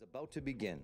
is about to begin.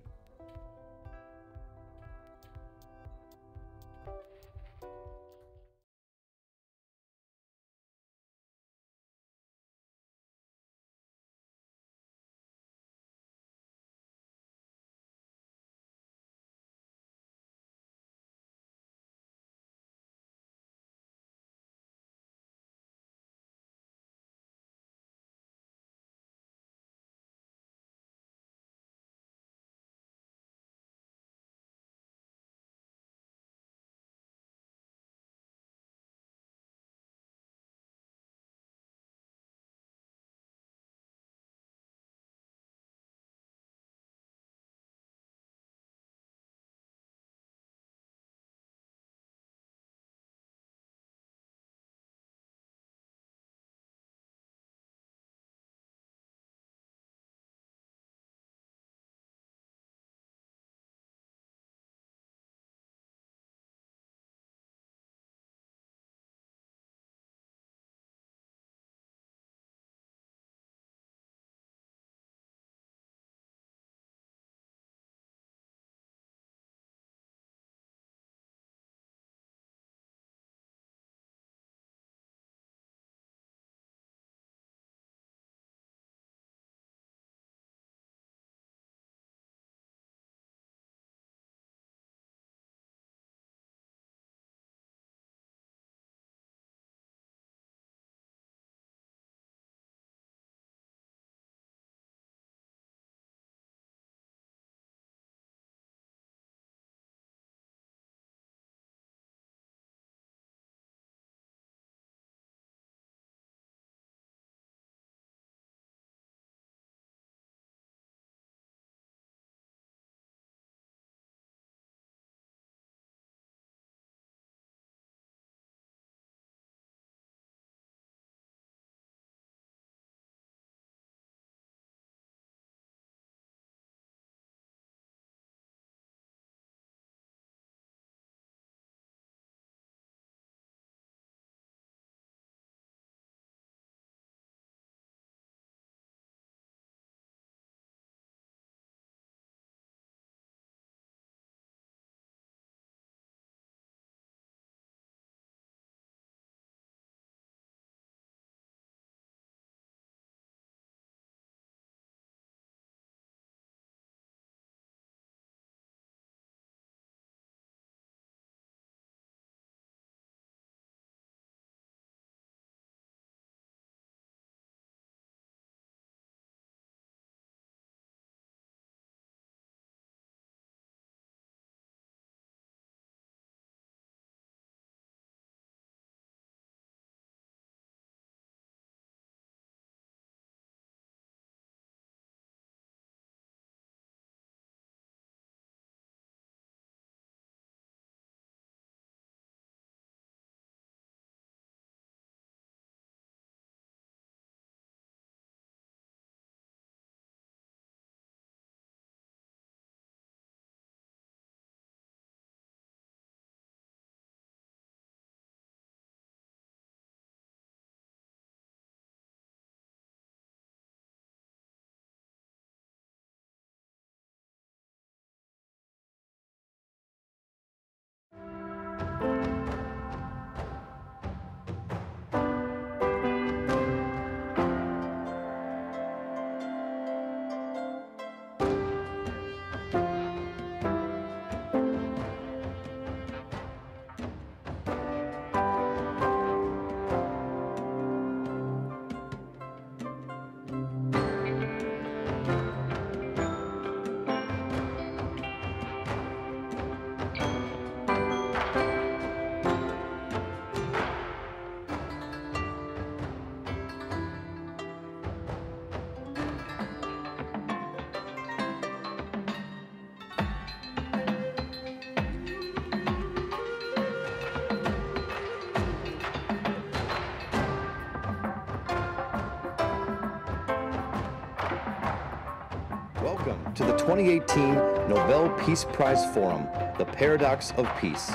Welcome to the 2018 Nobel Peace Prize Forum, The Paradox of Peace.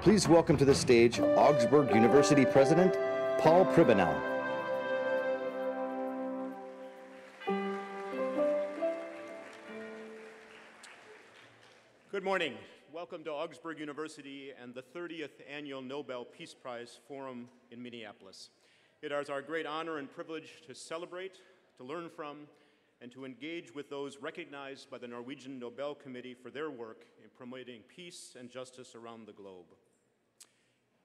Please welcome to the stage Augsburg University President, Paul Pribenow. Good morning. Welcome to Augsburg University and the 30th Annual Nobel Peace Prize Forum in Minneapolis. It is our great honor and privilege to celebrate, to learn from, and to engage with those recognized by the Norwegian Nobel Committee for their work in promoting peace and justice around the globe.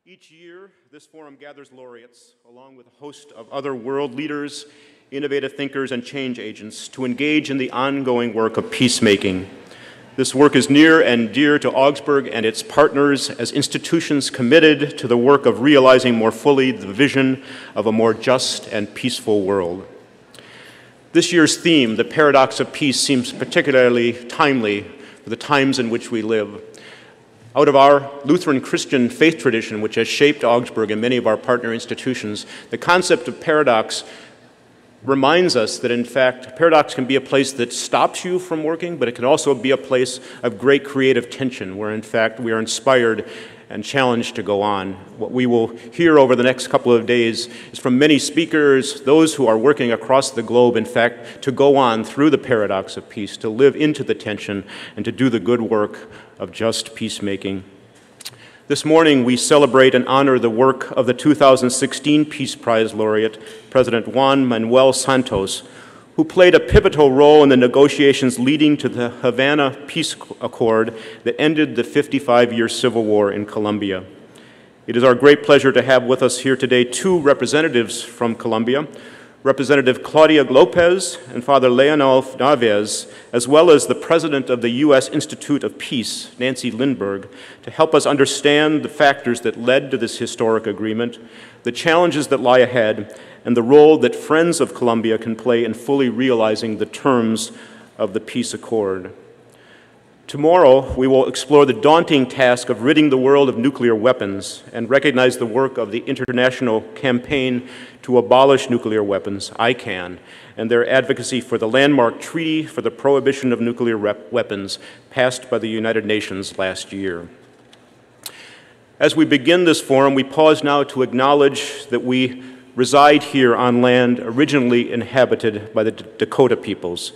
Each year, this forum gathers laureates, along with a host of other world leaders, innovative thinkers, and change agents, to engage in the ongoing work of peacemaking. This work is near and dear to Augsburg and its partners as institutions committed to the work of realizing more fully the vision of a more just and peaceful world. This year's theme, the paradox of peace, seems particularly timely for the times in which we live. Out of our Lutheran Christian faith tradition, which has shaped Augsburg and many of our partner institutions, the concept of paradox reminds us that, in fact, paradox can be a place that stops you from working, but it can also be a place of great creative tension, where, in fact, we are inspired and challenged to go on. What we will hear over the next couple of days is from many speakers, those who are working across the globe, in fact, to go on through the paradox of peace, to live into the tension, and to do the good work of just peacemaking. This morning, we celebrate and honor the work of the 2016 Peace Prize laureate, President Juan Manuel Santos, who played a pivotal role in the negotiations leading to the Havana Peace Accord that ended the 55-year civil war in Colombia. It is our great pleasure to have with us here today two representatives from Colombia, Representative Claudia Lopes and Father Leonel Naves, as well as the President of the U.S. Institute of Peace, Nancy Lindbergh, to help us understand the factors that led to this historic agreement, the challenges that lie ahead, and the role that Friends of Colombia can play in fully realizing the terms of the peace accord. Tomorrow, we will explore the daunting task of ridding the world of nuclear weapons and recognize the work of the International Campaign to Abolish Nuclear Weapons, ICAN, and their advocacy for the landmark Treaty for the Prohibition of Nuclear Weapons passed by the United Nations last year. As we begin this forum, we pause now to acknowledge that we reside here on land originally inhabited by the Dakota peoples.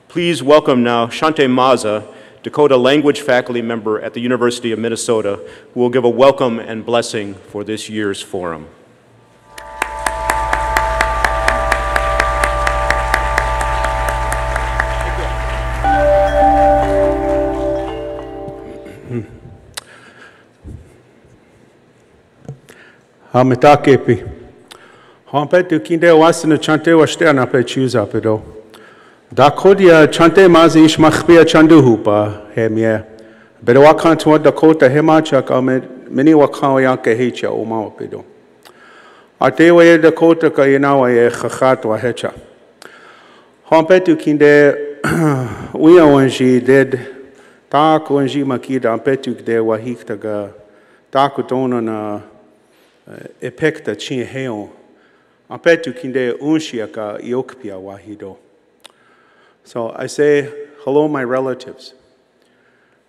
Please welcome now Shante Maza, Dakota language faculty member at the University of Minnesota, who will give a welcome and blessing for this year's forum. Hamitakepi. Hampetu kinde wasina chante washterna pe chuza pedo. Dakodia chante mazi ish machbia chanduhupa hemye. Bedo wakantua Dakota hemachak amed mini wakawayanke hecha umao pedo. Atewe Dakota ka yinawa ye khakhatwa hecha. Hampetu kinde uya wanji ded tak wanji makida ampetu kde wahiktaga takutona na epekta chin heo. Ampetu kinde unshiaka iokpia wahido. So I say, hello, my relatives.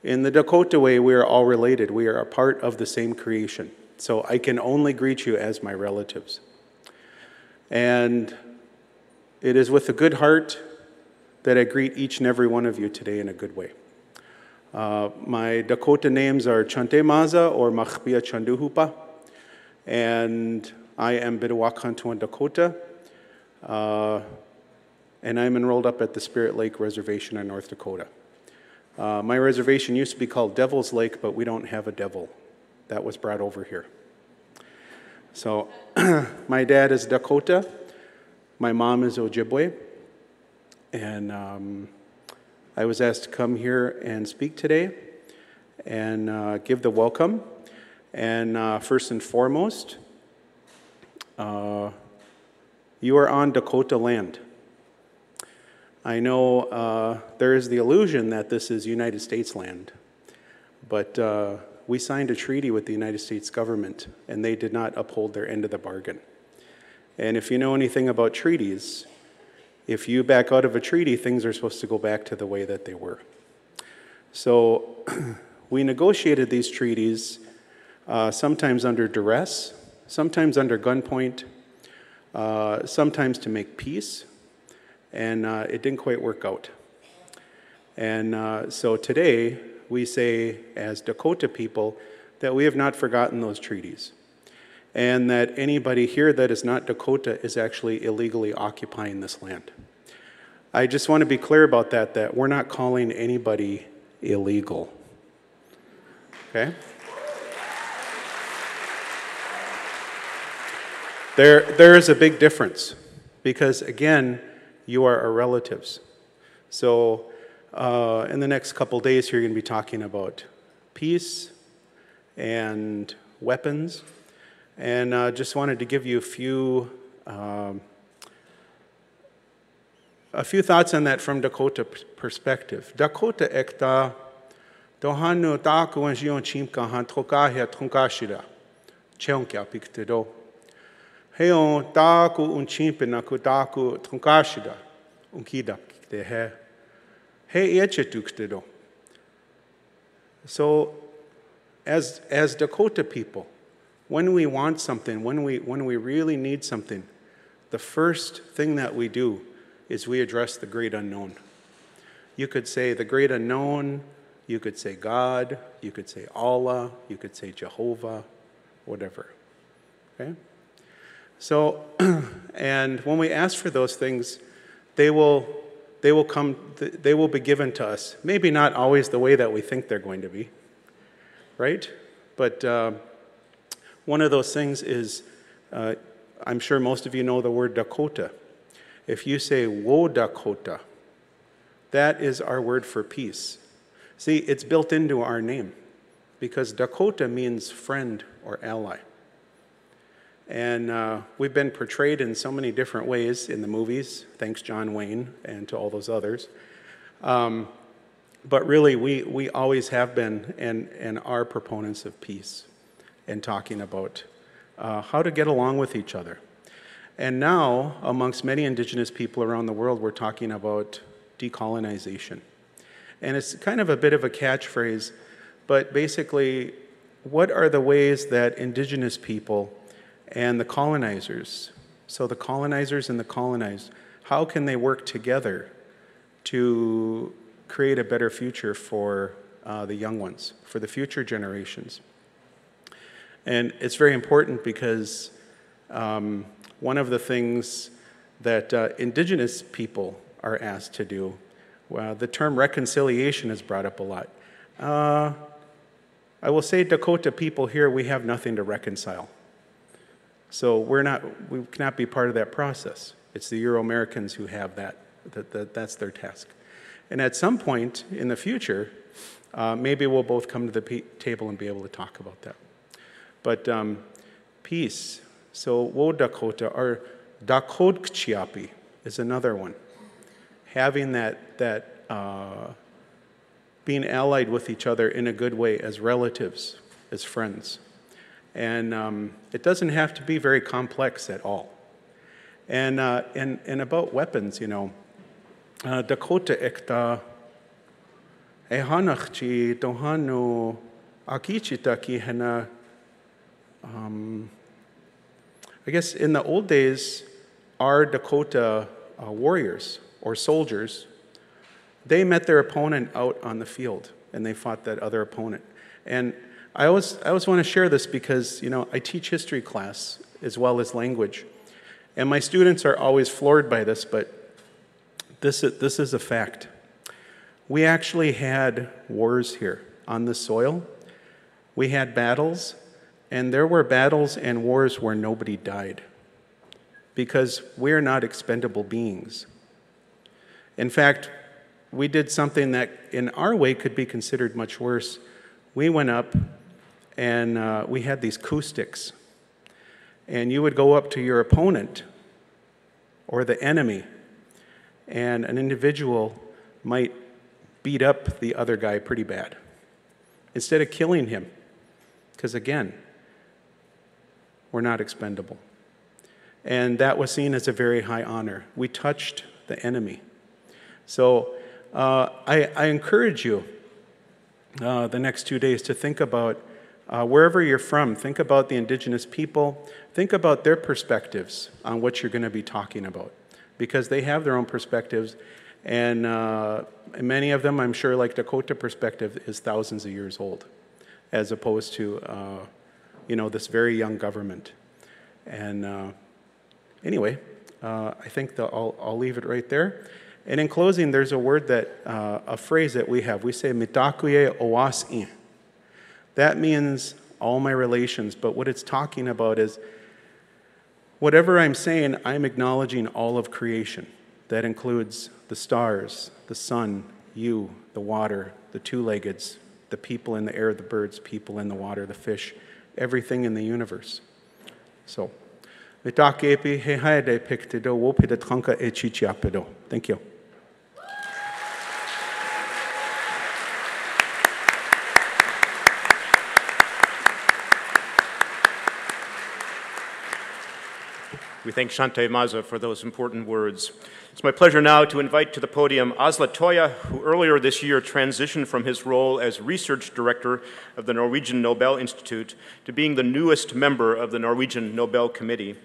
In the Dakota way, we are all related. We are a part of the same creation. So I can only greet you as my relatives. And it is with a good heart that I greet each and every one of you today in a good way. My Dakota names are Chante Maza or Machbia Chanduhupa. And I am Bidawakantuan Dakota. And I'm enrolled up at the Spirit Lake Reservation in North Dakota. My reservation used to be called Devil's Lake, but we don't have a devil. That was brought over here. So my dad is Dakota. My mom is Ojibwe. And I was asked to come here and speak today and give the welcome. And first and foremost, you are on Dakota land. I know there is the illusion that this is United States land, but we signed a treaty with the United States government, and they did not uphold their end of the bargain. And if you know anything about treaties, if you back out of a treaty, things are supposed to go back to the way that they were. So we negotiated these treaties sometimes under duress, sometimes under gunpoint, sometimes to make peace, and it didn't quite work out. And so today, we say as Dakota people that we have not forgotten those treaties, and that anybody here that is not Dakota is actually illegally occupying this land. I just want to be clear about that, that we're not calling anybody illegal. Okay? There is a big difference because, again, you are our relatives. So in the next couple days here, you're going to be talking about peace and weapons. And just wanted to give you a few thoughts on that from Dakota perspective. Dakota ekta dohanu taku anjion chimka han trokahia tronkashira cheonkya piktedo. Heon taku unchimpina kutaku tronkashira unkida piktehe. He echetuktedo. So as Dakota people, when we want something, when we really need something, the first thing that we do is we address the great unknown. You could say the great unknown, you could say God, you could say Allah, you could say Jehovah, whatever. Okay? So, and when we ask for those things, they will be given to us. Maybe not always the way that we think they're going to be, right? But one of those things is, I'm sure most of you know the word Dakota. If you say, Wo Dakota, that is our word for peace. See, it's built into our name because Dakota means friend or ally. And we've been portrayed in so many different ways in the movies, thanks John Wayne and to all those others. But really, we always have been and are proponents of peace and talking about how to get along with each other. And now, amongst many indigenous people around the world, we're talking about decolonization. And it's kind of a bit of a catchphrase, but basically, what are the ways that indigenous people and the colonizers, so the colonizers and the colonized, how can they work together to create a better future for the young ones, for the future generations? And it's very important because one of the things that indigenous people are asked to do, the term reconciliation is brought up a lot. I will say Dakota people here, we have nothing to reconcile. So we cannot be part of that process. It's the Euro-Americans who have that's their task. And at some point in the future, maybe we'll both come to the table and be able to talk about that. But peace. So Wo Dakota, or Dakodkchiapi is another one. Having that being allied with each other in a good way as relatives, as friends. And it doesn't have to be very complex at all. And about weapons, you know, Dakota ekta ehanachchi tohanu akichitaki hena. I guess in the old days, our Dakota warriors or soldiers, they met their opponent out on the field and they fought that other opponent. And I always want to share this because, you know, I teach history class as well as language. And my students are always floored by this, but this is a fact. We actually had wars here on the soil. We had battles. And there were battles and wars where nobody died because we're not expendable beings. In fact, we did something that in our way could be considered much worse. We went up and we had these coup sticks. And you would go up to your opponent or the enemy, and an individual might beat up the other guy pretty bad instead of killing him. Because again, we're not expendable. And that was seen as a very high honor. We touched the enemy. So I encourage you the next 2 days to think about wherever you're from, think about the indigenous people, think about their perspectives on what you're going to be talking about, because they have their own perspectives. And many of them, I'm sure, like Dakota perspective, is thousands of years old, as opposed to, you know, this very young government. And anyway, I think I'll leave it right there. And in closing, there's a word that, a phrase that we have. We say, mitakuye owasin. That means all my relations, but what it's talking about is, whatever I'm saying, I'm acknowledging all of creation. That includes the stars, the sun, you, the water, the two-leggeds, the people in the air, the birds, people in the water, the fish, everything in the universe. So, thank you. We thank Shante Maza for those important words. It's my pleasure now to invite to the podium Asle Toje, who earlier this year transitioned from his role as research director of the Norwegian Nobel Institute to being the newest member of the Norwegian Nobel Committee.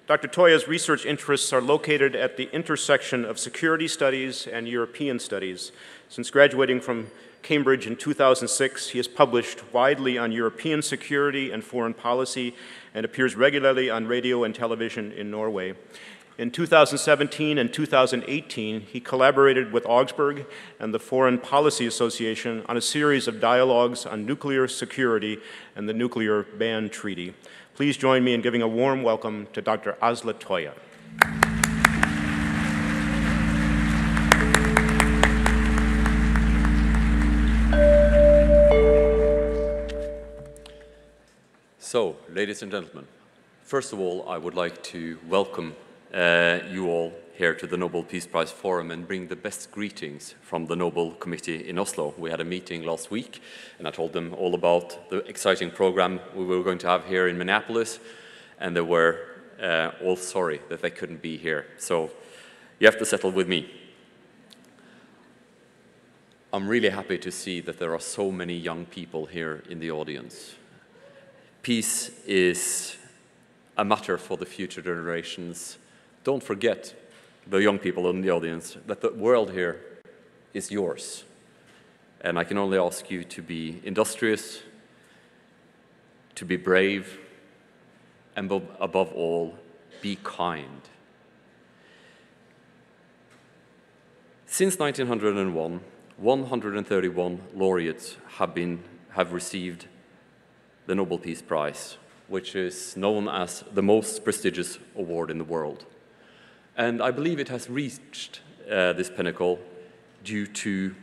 Dr. Toje's research interests are located at the intersection of security studies and European studies. Since graduating from Cambridge in 2006, he has published widely on European security and foreign policy and appears regularly on radio and television in Norway. In 2017 and 2018, he collaborated with Augsburg and the Foreign Policy Association on a series of dialogues on nuclear security and the Nuclear Ban Treaty. Please join me in giving a warm welcome to Dr. Asle Toje. So, ladies and gentlemen, first of all, I would like to welcome you all here to the Nobel Peace Prize Forum and bring the best greetings from the Nobel Committee in Oslo. We had a meeting last week, and I told them all about the exciting program we were going to have here in Minneapolis, and they were all sorry that they couldn't be here. So, you have to settle with me. I'm really happy to see that there are so many young people here in the audience. Peace is a matter for the future generations. Don't forget, the young people in the audience, that the world here is yours. And I can only ask you to be industrious, to be brave, and above all, be kind. Since 1901, 131 laureates have received the Nobel Peace Prize, which is known as the most prestigious award in the world. And I believe it has reached this pinnacle due to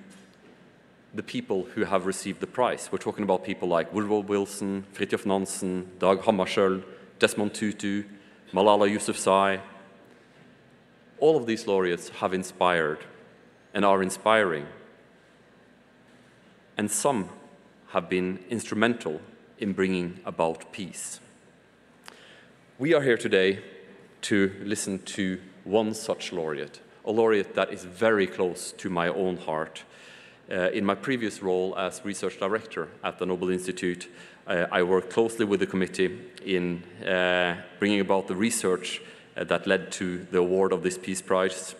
the people who have received the prize. We're talking about people like Woodrow Wilson, Fridtjof Nansen, Dag Hammarskjöld, Desmond Tutu, Malala Yousafzai. All of these laureates have inspired and are inspiring. And some have been instrumental in bringing about peace. We are here today to listen to one such laureate, a laureate that is very close to my own heart. In my previous role as research director at the Nobel Institute, I worked closely with the committee in bringing about the research that led to the award of this Peace Prize.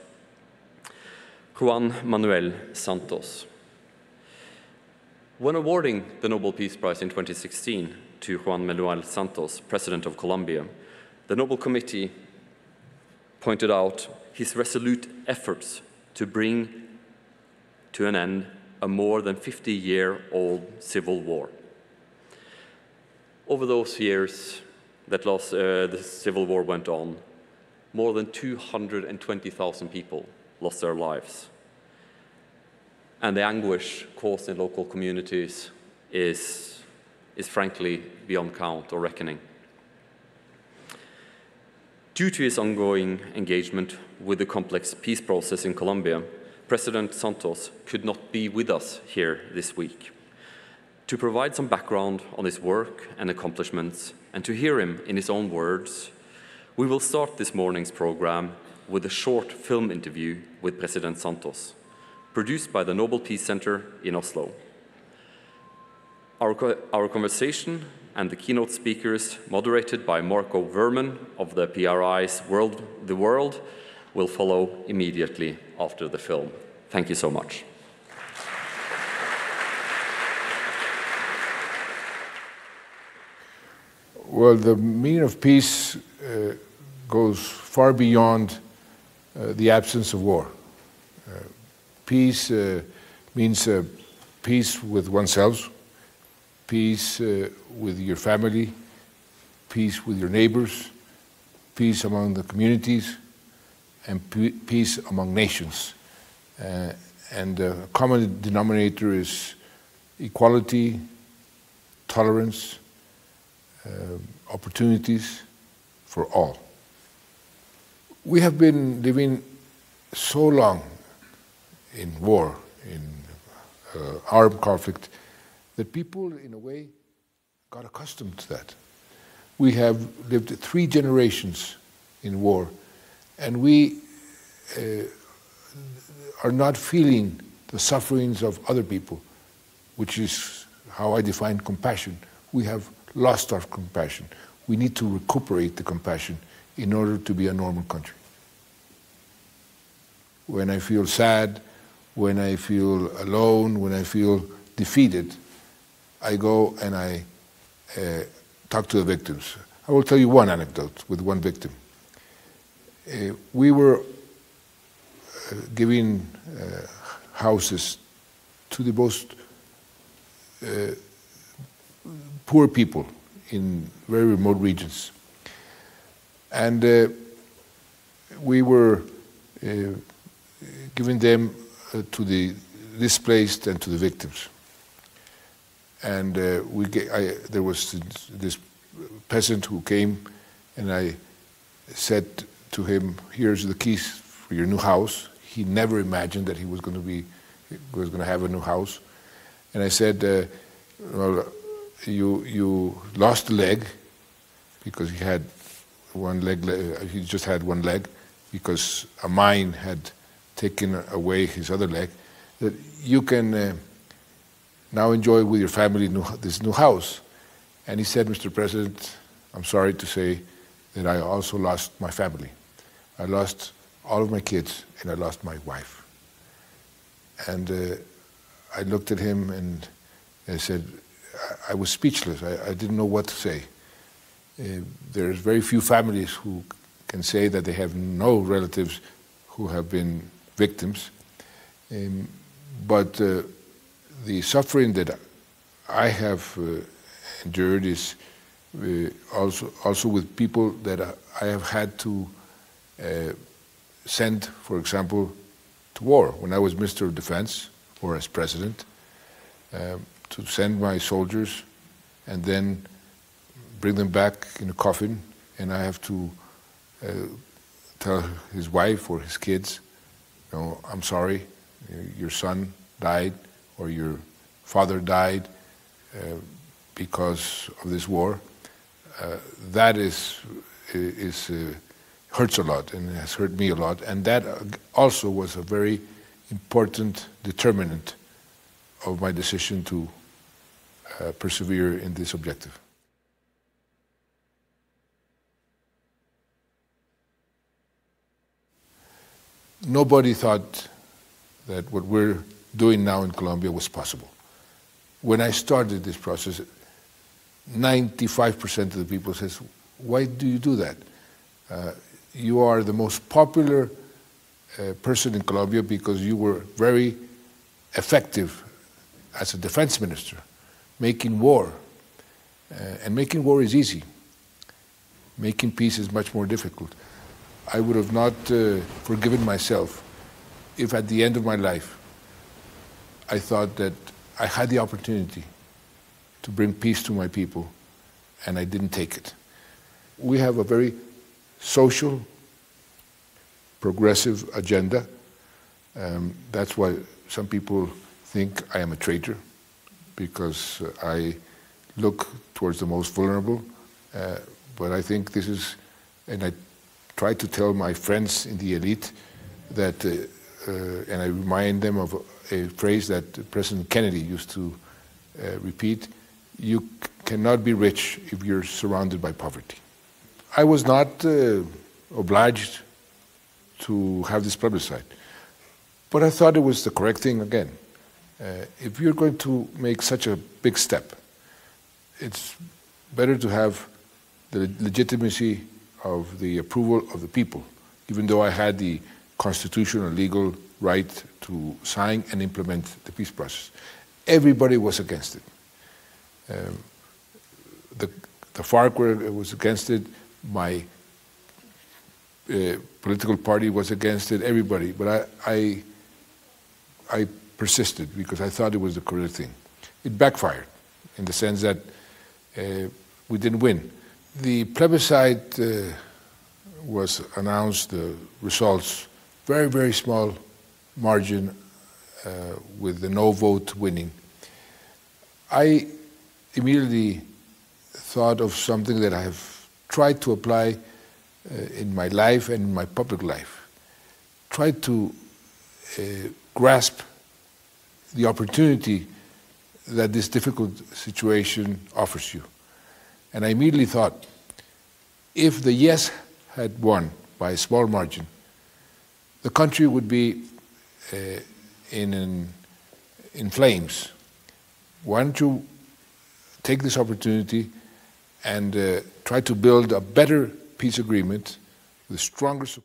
Juan Manuel Santos. When awarding the Nobel Peace Prize in 2016 to Juan Manuel Santos, President of Colombia, the Nobel Committee pointed out his resolute efforts to bring to an end a more than 50-year-old civil war. Over those years that the civil war went on, more than 220,000 people lost their lives. And the anguish caused in local communities is frankly beyond count or reckoning. Due to his ongoing engagement with the complex peace process in Colombia, President Santos could not be with us here this week. To provide some background on his work and accomplishments, and to hear him in his own words, we will start this morning's program with a short film interview with President Santos, produced by the Nobel Peace Center in Oslo. Our conversation and the keynote speakers, moderated by Marco Verman of the PRI's The World, will follow immediately after the film. Thank you so much. Well, the meaning of peace goes far beyond the absence of war. Peace means peace with oneself, peace with your family, peace with your neighbors, peace among the communities, and peace among nations. And the common denominator is equality, tolerance, opportunities for all. We have been living so long in war, in armed conflict, that people, in a way, got accustomed to that. We have lived 3 generations in war, and we are not feeling the sufferings of other people, which is how I define compassion. We have lost our compassion. We need to recuperate the compassion in order to be a normal country. When I feel sad, when I feel alone, when I feel defeated, I go and I talk to the victims. I will tell you one anecdote with one victim. We were giving houses to the most poor people in very remote regions. And we were giving them to the displaced and to the victims. And there was this peasant who came, and I said to him, "Here's the keys for your new house." He never imagined that he was going to have a new house. And I said, "Well, you lost a leg because he had one leg. He just had one leg because a mine had taken away his other leg. That you can now enjoy with your family this new house." And he said, "Mr. President, I'm sorry to say that I also lost my family. I lost all of my kids, and I lost my wife." And I looked at him and I said, I was speechless. I didn't know what to say. There's very few families who can say that they have no relatives who have been victims. But the suffering that I have endured is also with people that I have had to send, for example, to war. When I was Minister of Defense or as President, to send my soldiers and then bring them back in a coffin, and I have to tell his wife or his kids, "I'm sorry, your son died or your father died because of this war." That hurts a lot, and it has hurt me a lot, and that also was a very important determinant of my decision to persevere in this objective. Nobody thought that what we're doing now in Colombia was possible. When I started this process, 95% of the people says, "Why do you do that? You are the most popular person in Colombia because you were very effective as a defense minister, making war. And making war is easy. Making peace is much more difficult." I would have not forgiven myself if at the end of my life I thought that I had the opportunity to bring peace to my people and I didn't take it. We have a very social, progressive agenda. That's why some people think I am a traitor, because I look towards the most vulnerable. But I think this is, and I try to tell my friends in the elite that, and I remind them of a phrase that President Kennedy used to repeat: "You cannot be rich if you're surrounded by poverty." I was not obliged to have this plebiscite, But I thought it was the correct thing again. If you're going to make such a big step, it's better to have the legitimacy of the approval of the people, even though I had the constitutional legal right to sign and implement the peace process. Everybody was against it. The Farc was against it, my political party was against it, everybody, but I persisted because I thought it was the correct thing. It backfired in the sense that we didn't win. The plebiscite was announced, the results, very, very small margin with the no vote winning. I immediately thought of something that I have tried to apply in my life and in my public life. Try to grasp the opportunity that this difficult situation offers you. And I immediately thought, if the yes had won by a small margin, the country would be in flames. Why don't you take this opportunity and try to build a better peace agreement with stronger support?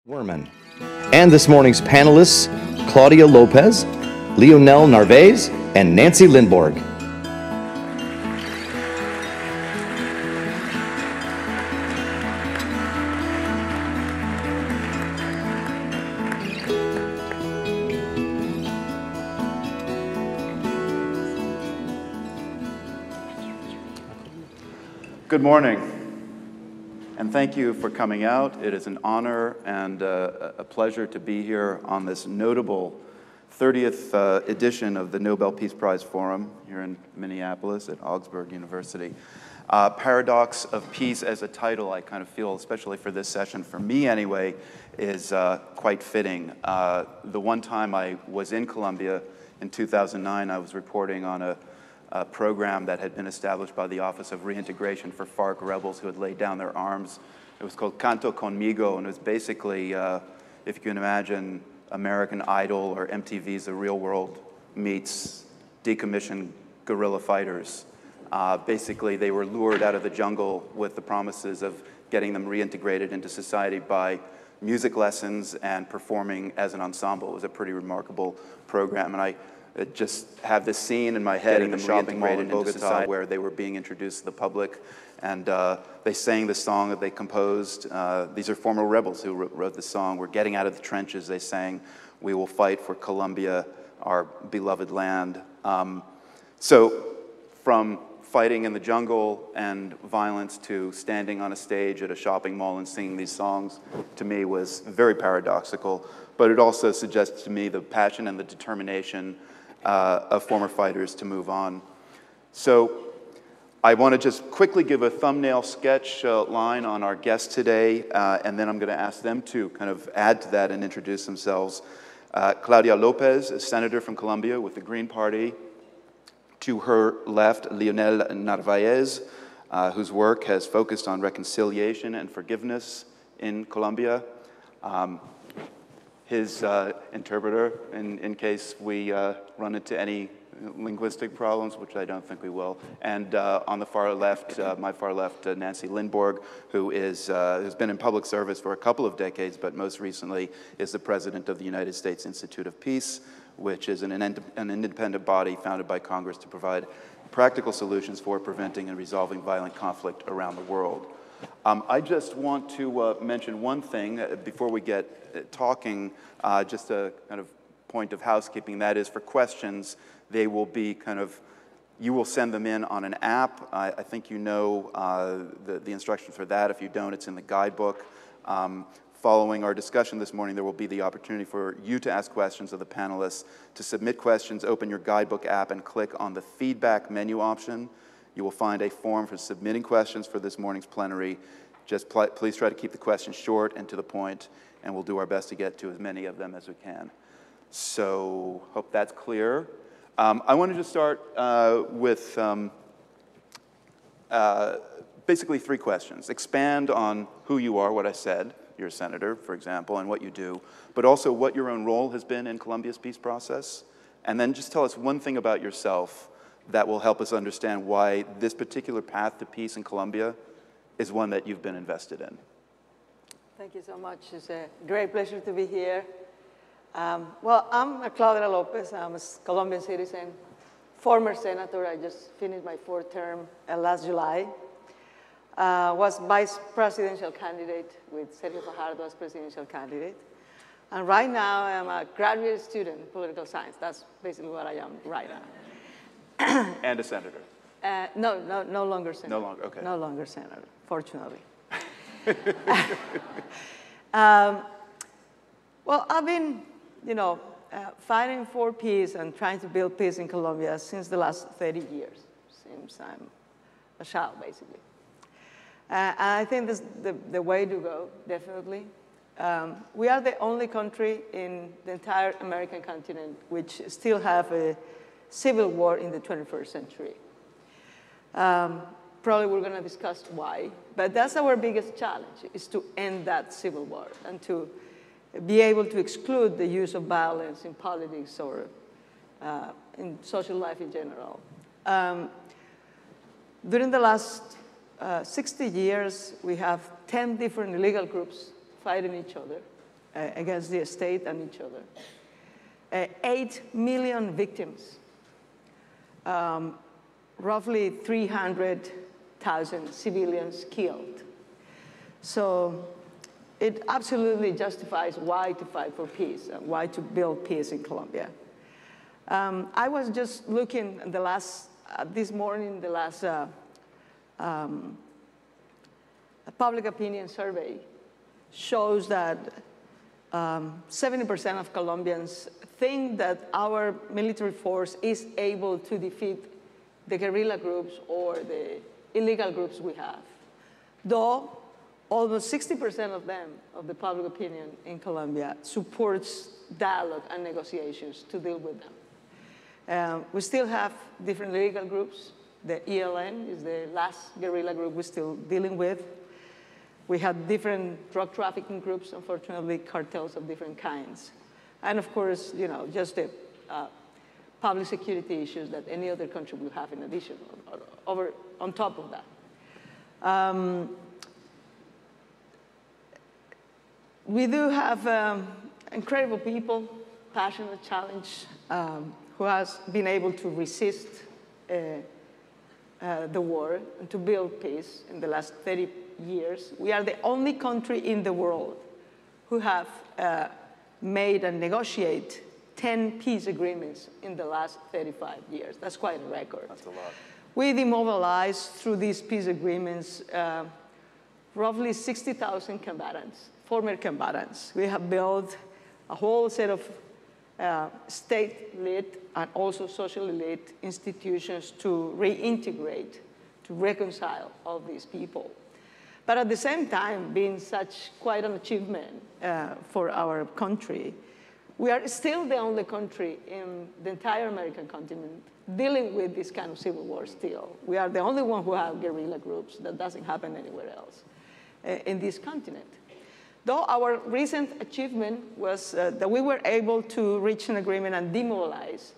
Werman. And this morning's panelists, Claudia Lopes, Lionel Narvaez, and Nancy Lindborg. Good morning, and thank you for coming out. It is an honor and a pleasure to be here on this notable 30th edition of the Nobel Peace Prize Forum here in Minneapolis at Augsburg University. Paradox of Peace as a title, I kind of feel, especially for this session, for me anyway, is quite fitting. The one time I was in Colombia in 2009, I was reporting on a program that had been established by the Office of Reintegration for Farc rebels who had laid down their arms. It was called Canto Conmigo, and it was basically, if you can imagine, American Idol or MTV's The Real World meets decommissioned guerrilla fighters. Basically, they were lured out of the jungle with the promises of getting them reintegrated into society by music lessons and performing as an ensemble. It was a pretty remarkable program, and I just have this scene in my head in the shopping mall in Bogota where they were being introduced to the public, and they sang the song that they composed. These are former rebels who wrote the song. We're getting out of the trenches, they sang. We will fight for Colombia, our beloved land. So from fighting in the jungle and violence to standing on a stage at a shopping mall and singing these songs, to me was very paradoxical, but it also suggests to me the passion and the determination of former fighters to move on. So I want to just quickly give a thumbnail sketch line on our guests today, and then I'm going to ask them to kind of add to that and introduce themselves. Claudia Lopes, a senator from Colombia with the Green Party. To her left, Leonel Narvaez, whose work has focused on reconciliation and forgiveness in Colombia. His interpreter, in case we run into any linguistic problems, which I don't think we will. And on the far left, my far left, Nancy Lindborg, who's been in public service for a couple of decades, but most recently is the president of the United States Institute of Peace, which is an independent body founded by Congress to provide practical solutions for preventing and resolving violent conflict around the world. I just want to mention one thing before we get talking, just a kind of point of housekeeping. That is, for questions, they will be kind of, you will send them in on an app. I think you know the instructions for that. If you don't, it's in the guidebook. Following our discussion this morning, there will be the opportunity for you to ask questions of the panelists. To submit questions, open your guidebook app and click on the feedback menu option. You will find a form for submitting questions for this morning's plenary. Just please try to keep the questions short and to the point, and we'll do our best to get to as many of them as we can. So, hope that's clear. I wanted to start with basically three questions. Expand on who you are, what I said. You're a senator, for example, and what you do, but also what your own role has been in Colombia's peace process. And then just tell us one thing about yourself that will help us understand why this particular path to peace in Colombia is one that you've been invested in. Thank you so much. It's a great pleasure to be here. Well, I'm Claudia Lopes. I'm a Colombian citizen, former senator. I just finished my fourth term last July. Was vice presidential candidate with Sergio Fajardo as presidential candidate. And right now, I'm a graduate student in political science. That's basically what I am right now. And a senator? No longer senator. No longer, okay. No longer senator, fortunately. Well, I've been, fighting for peace and trying to build peace in Colombia since the last 30 years, since I'm a child, basically. And I think this is the way to go, definitely. We are the only country in the entire American continent which still have a civil war in the 21st century. Probably we're going to discuss why, but that's our biggest challenge, is to end that civil war and to be able to exclude the use of violence in politics or in social life in general. During the last 60 years, we have 10 different illegal groups fighting each other against the state and each other. 8 million victims, roughly 300,000 civilians killed. So it absolutely justifies why to fight for peace and why to build peace in Colombia. I was just looking this morning, the last public opinion survey shows that 70% of Colombians think that our military force is able to defeat the guerrilla groups or the illegal groups we have. Though almost 60% of them, of the public opinion in Colombia, supports dialogue and negotiations to deal with them. We still have different illegal groups. The ELN is the last guerrilla group we're still dealing with. We have different drug trafficking groups, unfortunately, cartels of different kinds. And of course, you know, just the public security issues that any other country will have in addition, or on top of that. We do have incredible people, passionate, challenged, who has been able to resist the war and to build peace in the last 30 years. We are the only country in the world who have made and negotiate 10 peace agreements in the last 35 years. That's quite a record. That's a lot. We demobilized through these peace agreements roughly 60,000 combatants, former combatants. We have built a whole set of state-led and also socially-led institutions to reintegrate, to reconcile all these people. But at the same time, being such quite an achievement for our country, we are still the only country in the entire American continent dealing with this kind of civil war still. We are the only one who have guerrilla groups. That doesn't happen anywhere else in this continent. Though our recent achievement was that we were able to reach an agreement and demobilize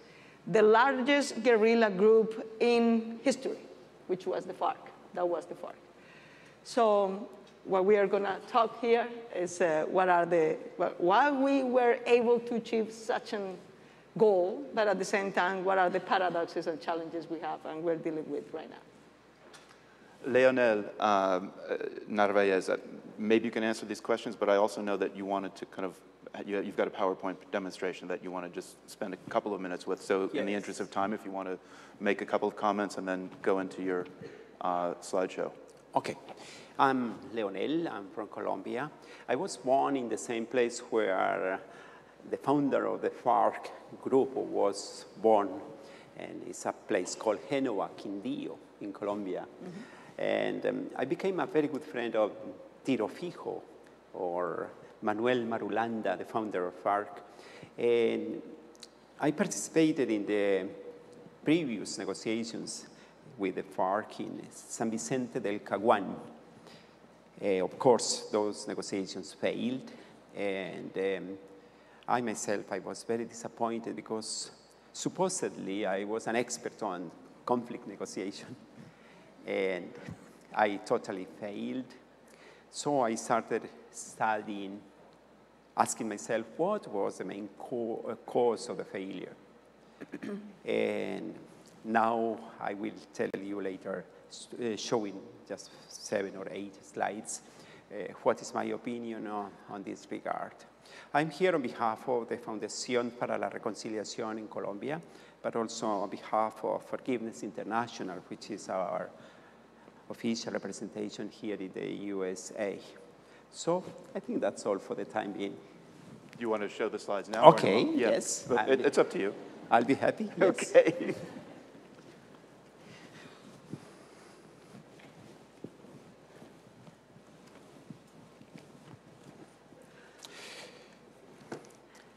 the largest guerrilla group in history, which was the FARC. That was the FARC. So what we are going to talk here is why we were able to achieve such a goal, but at the same time, what are the paradoxes and challenges we have and we're dealing with right now. Leonel Narvaez, maybe you can answer these questions, but I also know that you wanted to kind of, you've got a PowerPoint demonstration that you want to just spend a couple of minutes with. So yes, in the interest of time, if you want to make a couple of comments and then go into your slideshow. Okay. I'm Leonel. I'm from Colombia. I was born in the same place where the founder of the FARC group was born, and it's a place called Génova, Quindío, in Colombia. Mm-hmm. And I became a very good friend of Tiro Fijo, or Manuel Marulanda, the founder of FARC. And I participated in the previous negotiations with the FARC in San Vicente del Caguán. Of course, those negotiations failed, and I myself, I was very disappointed because supposedly I was an expert on conflict negotiation, and I totally failed. So I started studying, asking myself what was the main cause of the failure. And now I will tell you later, showing just 7 or 8 slides, what is my opinion on this regard. I'm here on behalf of the Fundación para la Reconciliación in Colombia, but also on behalf of Forgiveness International, which is our official representation here in the USA. So I think that's all for the time being. You want to show the slides now? Okay, yes. But it's up to you. I'll be happy. Yes. Okay.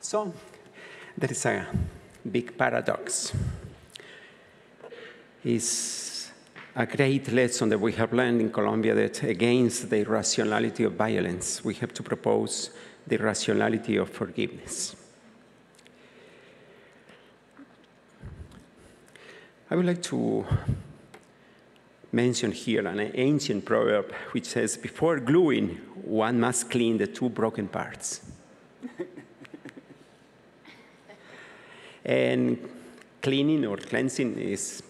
So there is a big paradox. It's a great lesson that we have learned in Colombia, that against the irrationality of violence, we have to propose the rationality of forgiveness. I would like to mention here an ancient proverb which says, before gluing, one must clean the 2 broken parts. And cleaning or cleansing is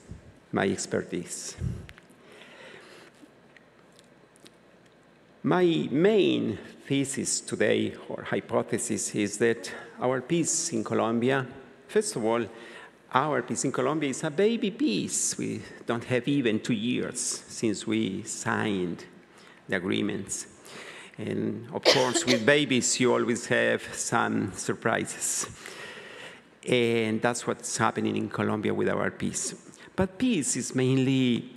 my expertise. My main thesis today, or hypothesis, is that our peace in Colombia, first of all, our peace in Colombia is a baby peace. We don't have even 2 years since we signed the agreements. And of course, with babies, you always have some surprises. And that's what's happening in Colombia with our peace. But peace is mainly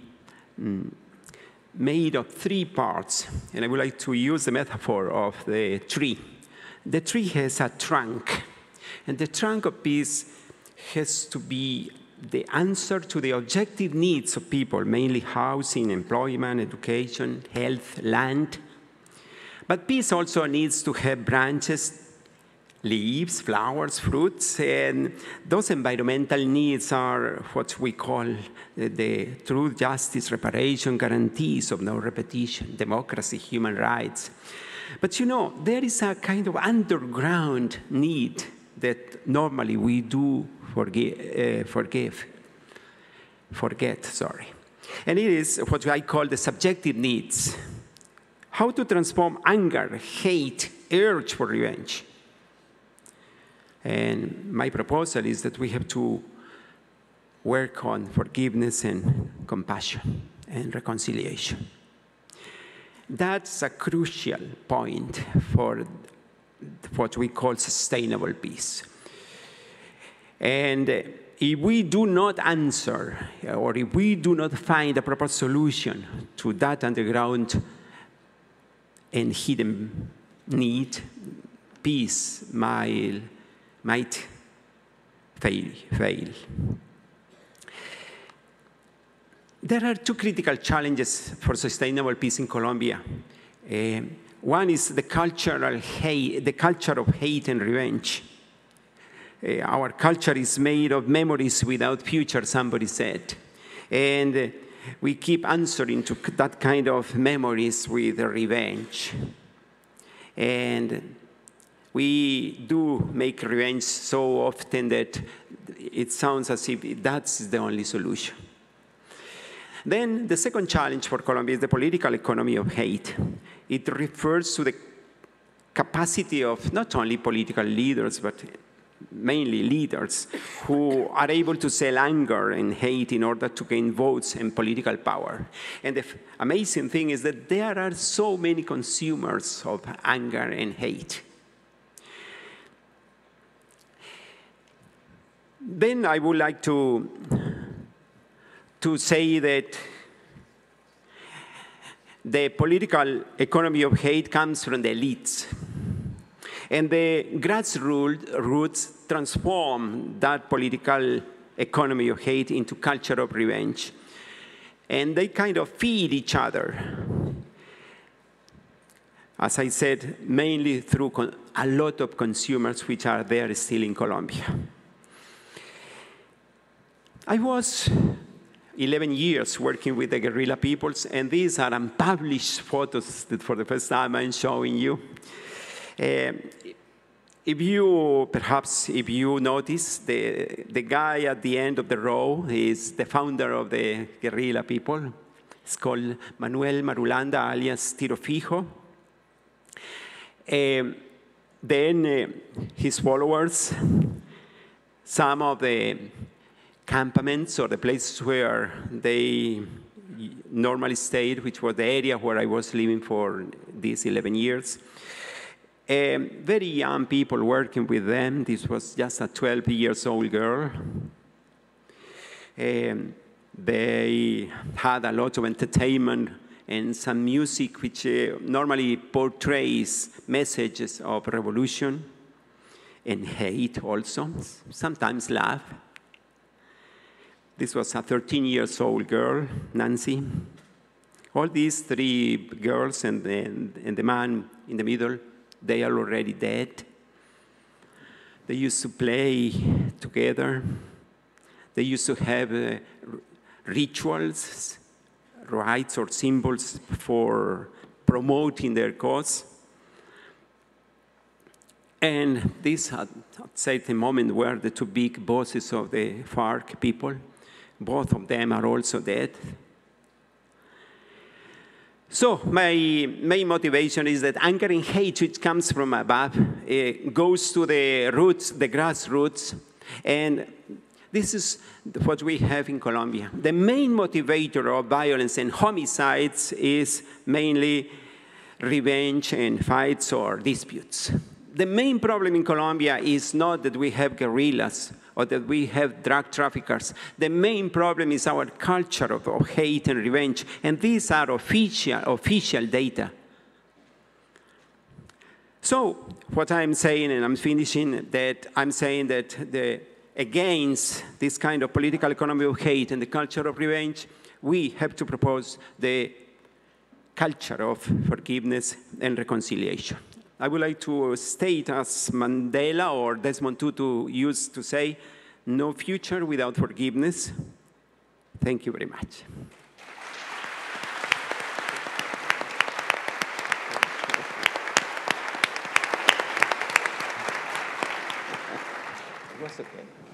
made of three parts. And I would like to use the metaphor of the tree. The tree has a trunk. And the trunk of peace has to be the answer to the objective needs of people, mainly housing, employment, education, health, land. But peace also needs to have branches, leaves, flowers, fruits, and those environmental needs are what we call the truth, justice, reparation, guarantees of no repetition, democracy, human rights. But you know, there is a kind of underground need that normally we do forget. And it is what I call the subjective needs. How to transform anger, hate, urge for revenge. And my proposal is that we have to work on forgiveness and compassion and reconciliation. That's a crucial point for what we call sustainable peace. And if we do not answer, or if we do not find a proper solution to that underground and hidden need, peace might fail. There are two critical challenges for sustainable peace in Colombia. One is the culture of hate and revenge. Our culture is made of memories without future, somebody said. And we keep answering to that kind of memories with revenge. And we do make revenge so often that it sounds as if that's the only solution. Then the second challenge for Colombia is the political economy of hate. It refers to the capacity of not only political leaders, but mainly leaders who are able to sell anger and hate in order to gain votes and political power. And the amazing thing is that there are so many consumers of anger and hate. Then I would like to say that the political economy of hate comes from the elites. And the grassroots transform that political economy of hate into culture of revenge. And they kind of feed each other. As I said, mainly through a lot of consumers which are there still in Colombia. I was 11 years working with the guerrilla peoples, and these are unpublished photos that for the first time I'm showing you. If you notice, the guy at the end of the row is the founder of the guerrilla people. It's called Manuel Marulanda, alias Tiro Fijo. Then his followers, some of the campaments or the places where they normally stayed, which was the area where I was living for these 11 years. Very young people working with them. This was just a 12-year-old girl. They had a lot of entertainment and some music which normally portrays messages of revolution and hate also, sometimes love. This was a 13-year-old girl, Nancy. All these three girls and the man in the middle, they are already dead. They used to play together. They used to have rituals, rites or symbols for promoting their cause. And this at a certain moment were the two big bosses of the Farc people. Both of them are also dead. So my main motivation is that anger and hate, which comes from above, goes to the roots, the grassroots, and This is what we have in Colombia. The main motivator of violence and homicides is mainly revenge and fights or disputes. The main problem in Colombia is not that we have guerrillas or that we have drug traffickers. The main problem is our culture of hate and revenge, and these are official data. So what I'm saying, and I'm finishing, that I'm saying that against this kind of political economy of hate and the culture of revenge, we have to propose the culture of forgiveness and reconciliation. I would like to state, as Mandela or Desmond Tutu used to say, no future without forgiveness. Thank you very much. Okay.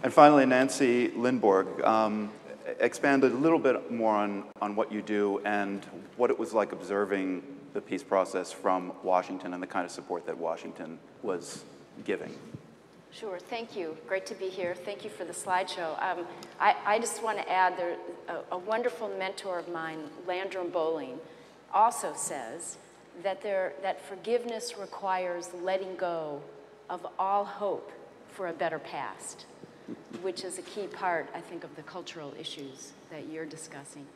And finally, Nancy Lindborg, expand a little bit more on what you do and what it was like observing the peace process from Washington and the kind of support that Washington was giving. Sure, thank you. Great to be here. Thank you for the slideshow. I just want to add, a wonderful mentor of mine, Landrum Bowling, also says that forgiveness requires letting go of all hope for a better past, which is a key part, I think, of the cultural issues that you're discussing.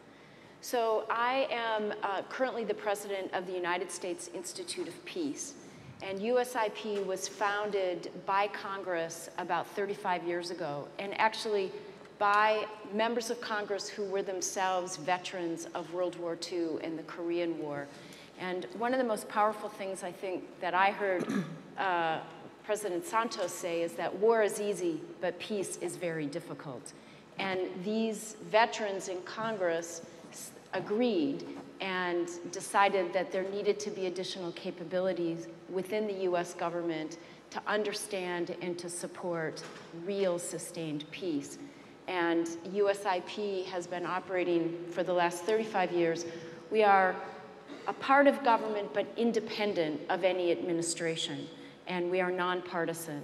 So I am currently the president of the United States Institute of Peace, and USIP was founded by Congress about 35 years ago, and actually by members of Congress who were themselves veterans of World War II and the Korean War. And one of the most powerful things I think that I heard President Santos say is that war is easy, but peace is very difficult. And these veterans in Congress agreed and decided that there needed to be additional capabilities within the US government to understand and to support real sustained peace. And USIP has been operating for the last 35 years. We are a part of government, but independent of any administration, and we are nonpartisan.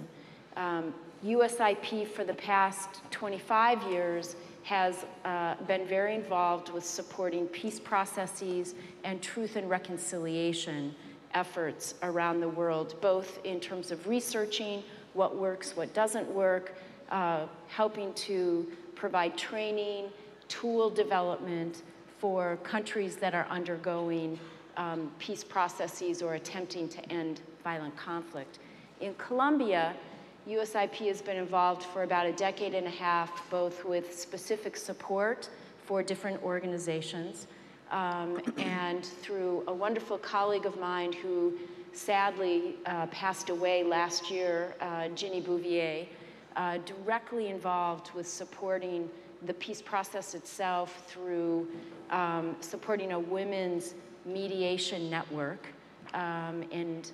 USIP for the past 25 years has been very involved with supporting peace processes and truth and reconciliation efforts around the world, both in terms of researching what works, what doesn't work, helping to provide training, tool development for countries that are undergoing peace processes or attempting to end violent conflict. In Colombia, USIP has been involved for about a decade and a half, both with specific support for different organizations, and through a wonderful colleague of mine who sadly passed away last year, Ginny Bouvier, directly involved with supporting the peace process itself through supporting a women's mediation network and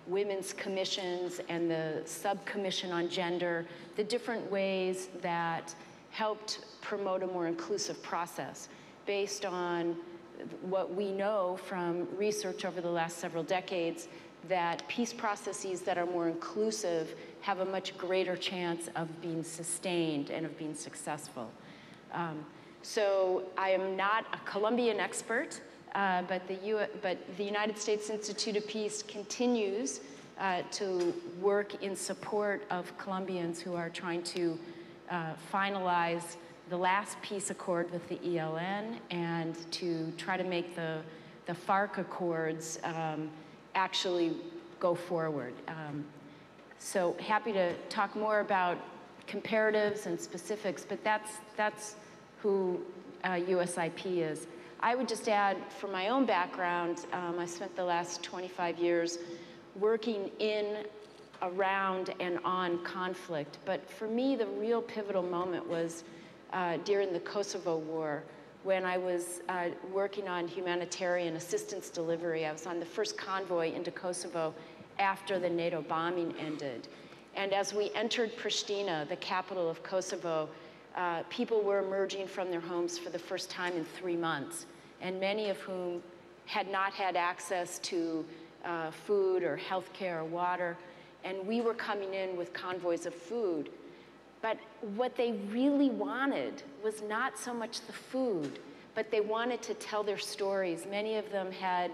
women's commissions and the subcommission on gender, the different ways that helped promote a more inclusive process based on what we know from research over the last several decades, that peace processes that are more inclusive have a much greater chance of being sustained and of being successful. So I am not a Colombian expert, but the United States Institute of Peace continues to work in support of Colombians who are trying to finalize the last peace accord with the ELN and to try to make the Farc Accords actually go forward. So happy to talk more about comparatives and specifics, but that's who USIP is. I would just add, from my own background, I spent the last 25 years working in, around, and on conflict. But for me, the real pivotal moment was during the Kosovo War, when I was working on humanitarian assistance delivery. I was on the first convoy into Kosovo after the NATO bombing ended. And as we entered Pristina, the capital of Kosovo, people were emerging from their homes for the first time in 3 months, and many of whom had not had access to food or healthcare or water. And we were coming in with convoys of food. But what they really wanted was not so much the food, but they wanted to tell their stories. Many of them had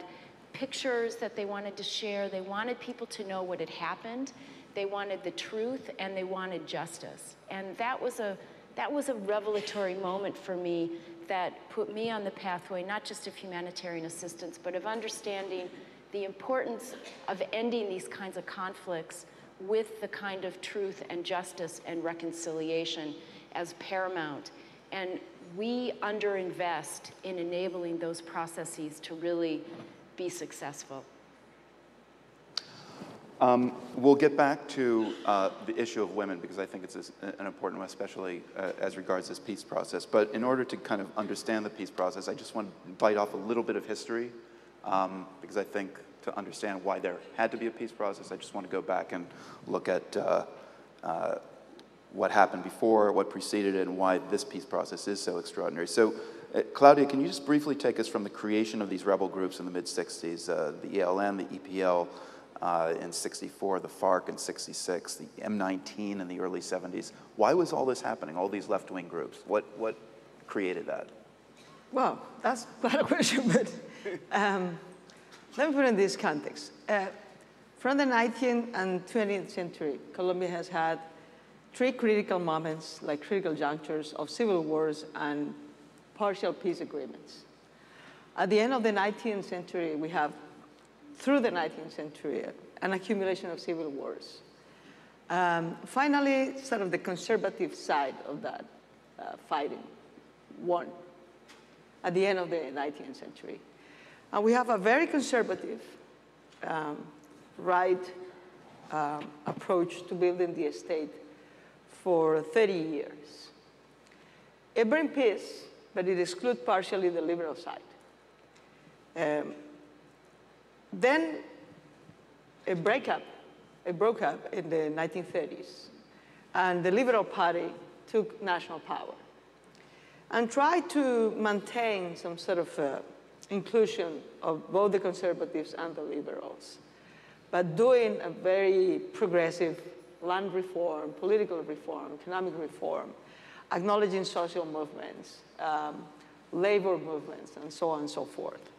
pictures that they wanted to share. They wanted people to know what had happened. They wanted the truth, and they wanted justice. And that was a revelatory moment for me that put me on the pathway, not just of humanitarian assistance, but of understanding the importance of ending these kinds of conflicts with the kind of truth and justice and reconciliation as paramount. And we underinvest in enabling those processes to really be successful. We'll get back to the issue of women, because I think it's an important one, especially as regards this peace process. But in order to kind of understand the peace process, I just want to bite off a little bit of history, because I think to understand why there had to be a peace process, I just want to go back and look at what happened before, what preceded it, and why this peace process is so extraordinary. So, Claudia, can you just briefly take us from the creation of these rebel groups in the mid-60s, the ELN, the EPL, in 64, the Farc in 66, the M19 in the early 70s. Why was all this happening, all these left-wing groups? What created that? Well, that's quite a question, but let me put it in this context. From the 19th and 20th century, Colombia has had three critical moments, like critical junctures of civil wars and partial peace agreements. At the end of the 19th century, we have, through the 19th century, an accumulation of civil wars. Finally, sort of the conservative side of that fighting won at the end of the 19th century. And we have a very conservative right approach to building the state for 30 years. It brings peace, but it excludes partially the liberal side. Then it broke up in the 1930s, and the Liberal Party took national power and tried to maintain some sort of inclusion of both the conservatives and the liberals, but doing a very progressive land reform, political reform, economic reform, acknowledging social movements, labor movements, and so on and so forth.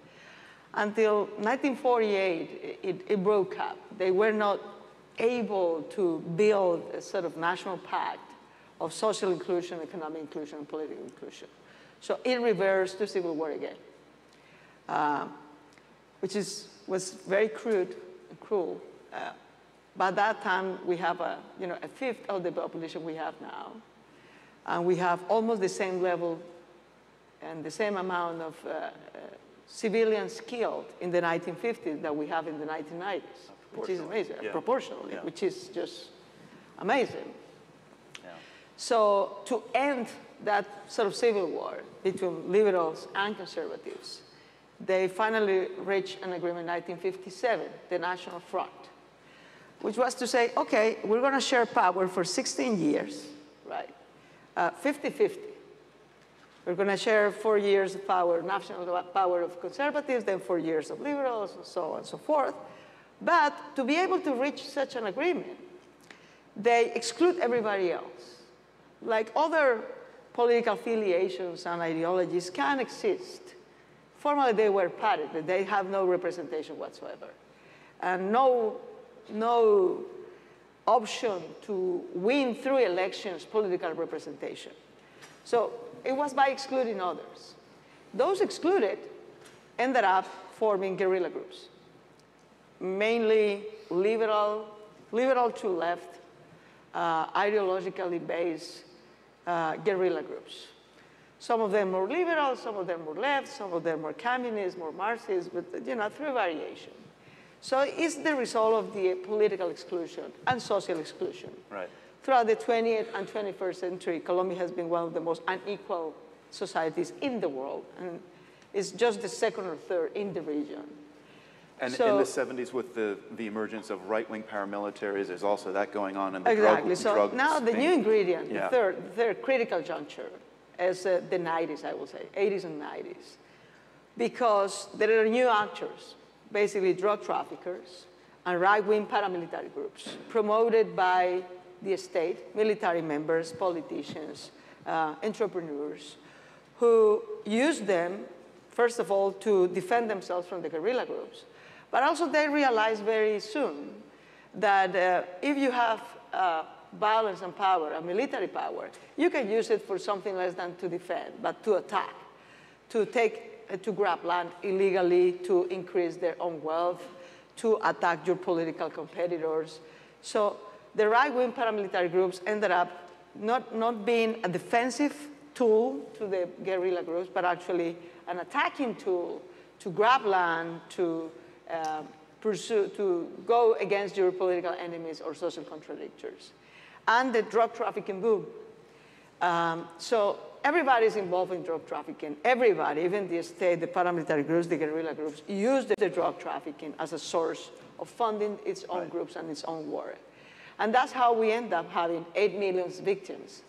Until 1948, it broke up. They were not able to build a sort of national pact of social inclusion, economic inclusion, and political inclusion. So it reversed to civil war again, which was very crude and cruel. By that time, we have a fifth of the population we have now, and we have almost the same level and the same amount of civilians killed in the 1950s that we have in the 1990s, which is amazing, proportionally, which is just amazing. Yeah. So to end that sort of civil war between liberals and conservatives, they finally reached an agreement in 1957, the National Front, which was to say, okay, we're going to share power for 16 years, right? 50-50. We're going to share 4 years of power, national power of conservatives, then 4 years of liberals, and so on and so forth. But to be able to reach such an agreement, they exclude everybody else. Like other political affiliations and ideologies can exist. Formally, they were party, but they have no representation whatsoever. And no option to win through elections political representation. So it was by excluding others. Those excluded ended up forming guerrilla groups, mainly liberal to left, ideologically based guerrilla groups. Some of them more liberal, some of them more left, some of them more communist, more Marxist, but through variation. So it's the result of the political exclusion and social exclusion. Right. Throughout the 20th and 21st century, Colombia has been one of the most unequal societies in the world, and it's just the second or third in the region. And so, in the 70s, with the emergence of right-wing paramilitaries, there's also that going on in the exactly. drug now the thing. new ingredient, the third critical juncture, is the 90s, I will say, 80s and 90s, because there are new actors, basically drug traffickers and right-wing paramilitary groups, promoted by the state, military members, politicians, entrepreneurs, who use them, first of all, to defend themselves from the guerrilla groups. But also they realized very soon that if you have violence and power, and military power, you can use it for something less than to defend, but to attack, to grab land illegally, to increase their own wealth, to attack your political competitors. So the right-wing paramilitary groups ended up not being a defensive tool to the guerrilla groups, but actually an attacking tool to grab land, to pursue, to go against your political enemies or social contradictors. And the drug trafficking boom. So everybody's involved in drug trafficking. Everybody, even the state, the paramilitary groups, the guerrilla groups, use the drug trafficking as a source of funding its own groups and its own war. And that's how we end up having 8 million victims.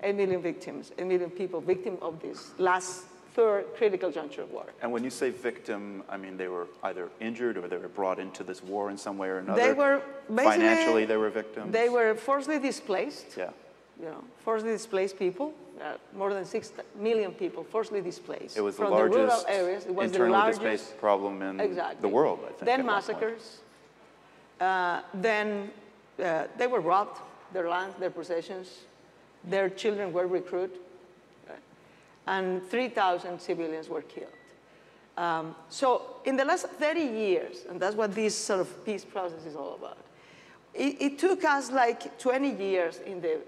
8 million victims, 8 million people victim of this last third critical juncture of war. And when you say victim, I mean they were either injured or they were brought into this war in some way or another? They were basically, financially, they were victims? They were forcibly displaced. Yeah. You know, forcibly displaced people. More than 6 million people forcibly displaced. It was the from largest the rural areas. It was internally the displaced problem in exactly. the world, I think. Then massacres. Then they were robbed, their lands, their possessions. Their children were recruited. And 3,000 civilians were killed. So in the last 30 years, and that's what this sort of peace process is all about, it took us like 20 years in the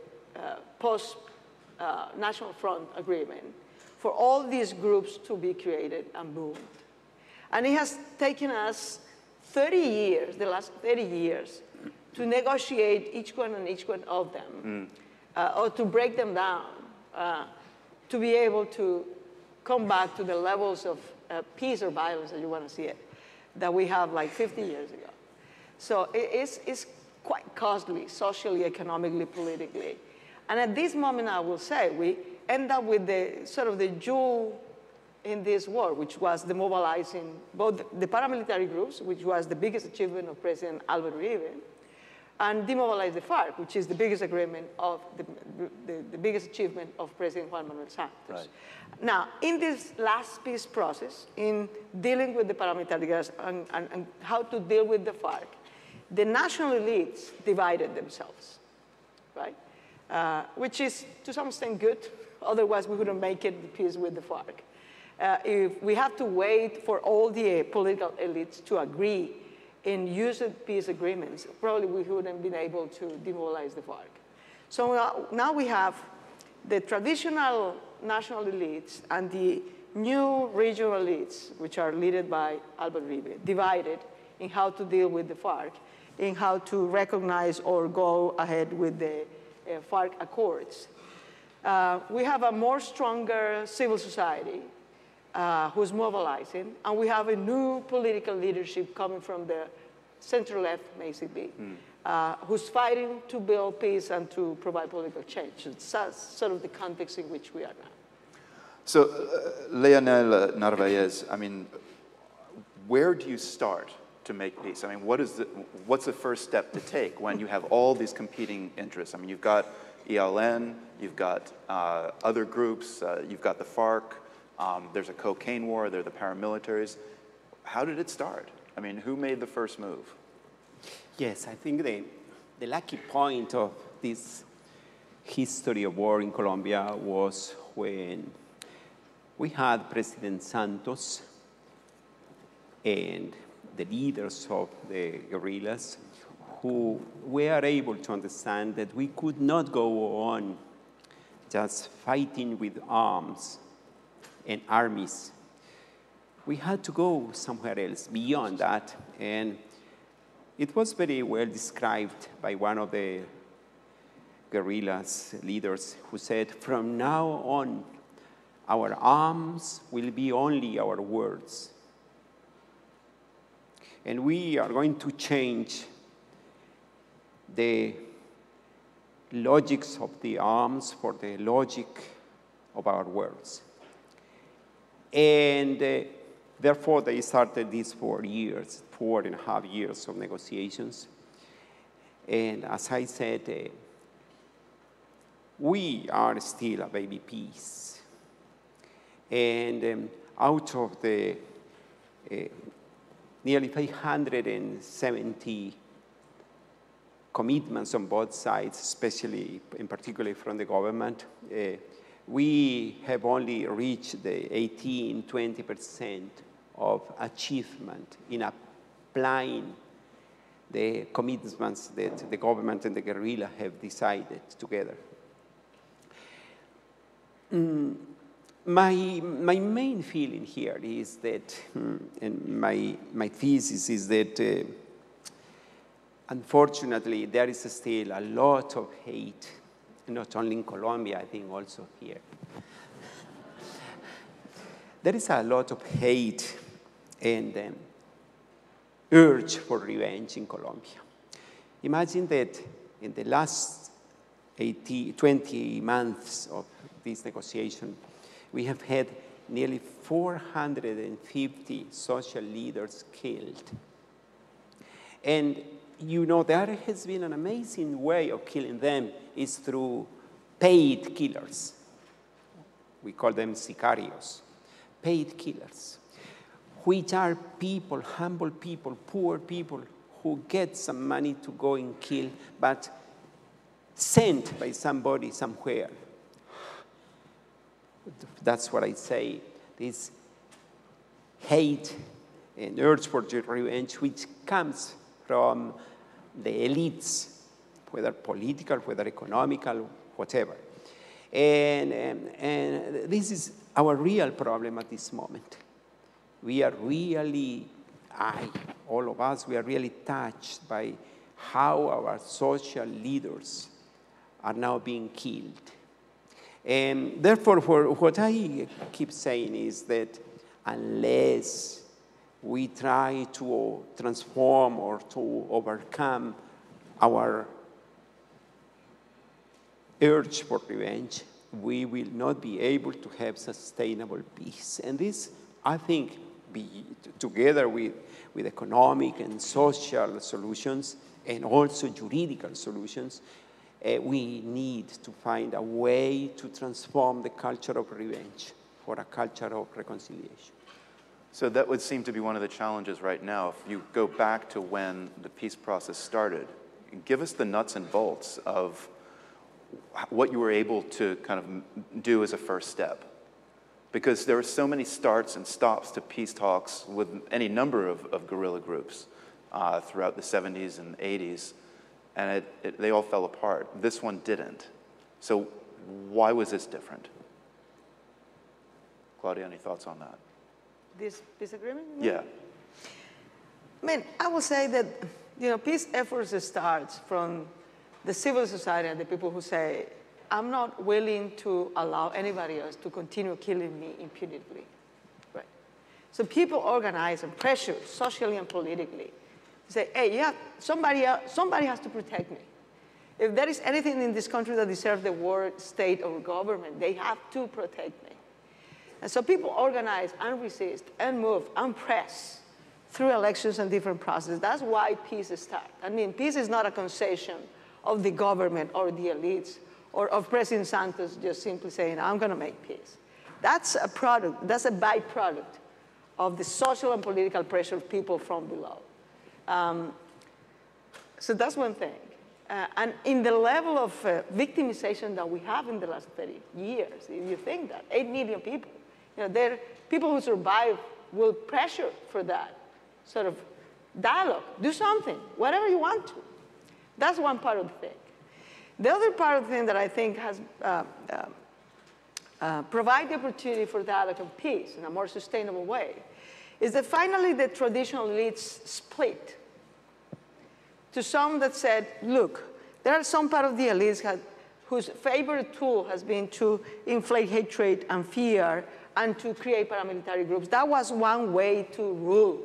post-National Front Agreement for all these groups to be created and boomed. And it has taken us 30 years, the last 30 years, to negotiate each one of them, or to break them down, to be able to come back to the levels of peace or violence, as you want to see it, that we have like 50 years ago. So it's quite costly, socially, economically, politically. And at this moment, I will say, we end up with the sort of the jewel in this war, which was the mobilizing both the paramilitary groups, which was the biggest achievement of President Álvaro Uribe, and demobilize the Farc, which is the biggest agreement of the biggest achievement of President Juan Manuel Santos. Right. Now, in this last peace process, in dealing with the paramilitary groups and how to deal with the Farc, the national elites divided themselves, right? Which is, to some extent, good. Otherwise, we wouldn't make it the peace with the Farc. If we have to wait for all the political elites to agree in using peace agreements, probably we wouldn't have been able to demobilize the Farc. So now we have the traditional national elites and the new regional elites, which are led by Álvaro Uribe, divided in how to deal with the Farc, in how to recognize or go ahead with the Farc Accords. We have a more stronger civil society who's mobilizing, and we have a new political leadership coming from the center-left, basically, who's fighting to build peace and to provide political change. It's sort of the context in which we are now. So, Leonel Narvaez, I mean, where do you start to make peace? I mean, what's the first step to take when you have all these competing interests? I mean, you've got ELN, you've got other groups, you've got the FARC, there's a cocaine war, there are the paramilitaries. How did it start? I mean, who made the first move? Yes, I think the lucky point of this history of war in Colombia was when we had President Santos and the leaders of the guerrillas who were able to understand that we could not go on just fighting with arms and armies. We had to go somewhere else beyond that. And it was very well described by one of the guerrillas leaders who said, from now on, our arms will be only our words. And we are going to change the logics of the arms for the logic of our words. And therefore, they started these 4.5 years of negotiations. And as I said, we are still a baby peace. And out of the nearly 570 commitments on both sides, especially in particular from the government, we have only reached the 18–20% of achievement in applying the commitments that the government and the guerrilla have decided together. My main feeling here is that, and my thesis is that, unfortunately, there is still a lot of hate, not only in Colombia, I think also here. There is a lot of hate and urge for revenge in Colombia. Imagine that in the last 20 months of this negotiation, we have had nearly 450 social leaders killed. And you know, there has been an amazing way of killing them is through paid killers. We call them sicarios, paid killers, which are people, humble people, poor people who get some money to go and kill, but sent by somebody somewhere. That's what I say, this hate and urge for revenge, which comes from the elites, whether political, whether economical, whatever. And this is our real problem at this moment. We are really, all of us, we are really touched by how our social leaders are now being killed. And therefore, what I keep saying is that unless we try to transform or to overcome our urge for revenge, we will not be able to have sustainable peace. And this, I think, together with economic and social solutions and also juridical solutions, we need to find a way to transform the culture of revenge for a culture of reconciliation. So that would seem to be one of the challenges right now. If you go back to when the peace process started, give us the nuts and bolts of what you were able to kind of do as a first step. Because there were so many starts and stops to peace talks with any number of guerrilla groups throughout the 70s and 80s, and they all fell apart. This one didn't. So why was this different? Claudia, any thoughts on that? This peace agreement? Yeah. I mean, I would say that, you know, peace efforts starts from the civil society and the people who say, I'm not willing to allow anybody else to continue killing me impunitively. Right? So people organize and pressure socially and politically. Say, hey, yeah, somebody has to protect me. If there is anything in this country that deserves the word state or government, they have to protect me. And so people organize and resist and move and press through elections and different processes. That's why peace starts. I mean, peace is not a concession of the government or the elites or of President Santos just simply saying, I'm going to make peace. That's a product, that's a byproduct of the social and political pressure of people from below. So that's one thing. And in the level of victimization that we have in the last 30 years, if you think that, 8 million people, you know, people who survive will pressure for that sort of dialogue. Do something, whatever you want to. That's one part of the thing. The other part of the thing that I think has provided the opportunity for dialogue and peace in a more sustainable way is that finally the traditional elites split to some that said, look, there are some part of the elites whose favorite tool has been to inflate hatred and fear and to create paramilitary groups. That was one way to rule.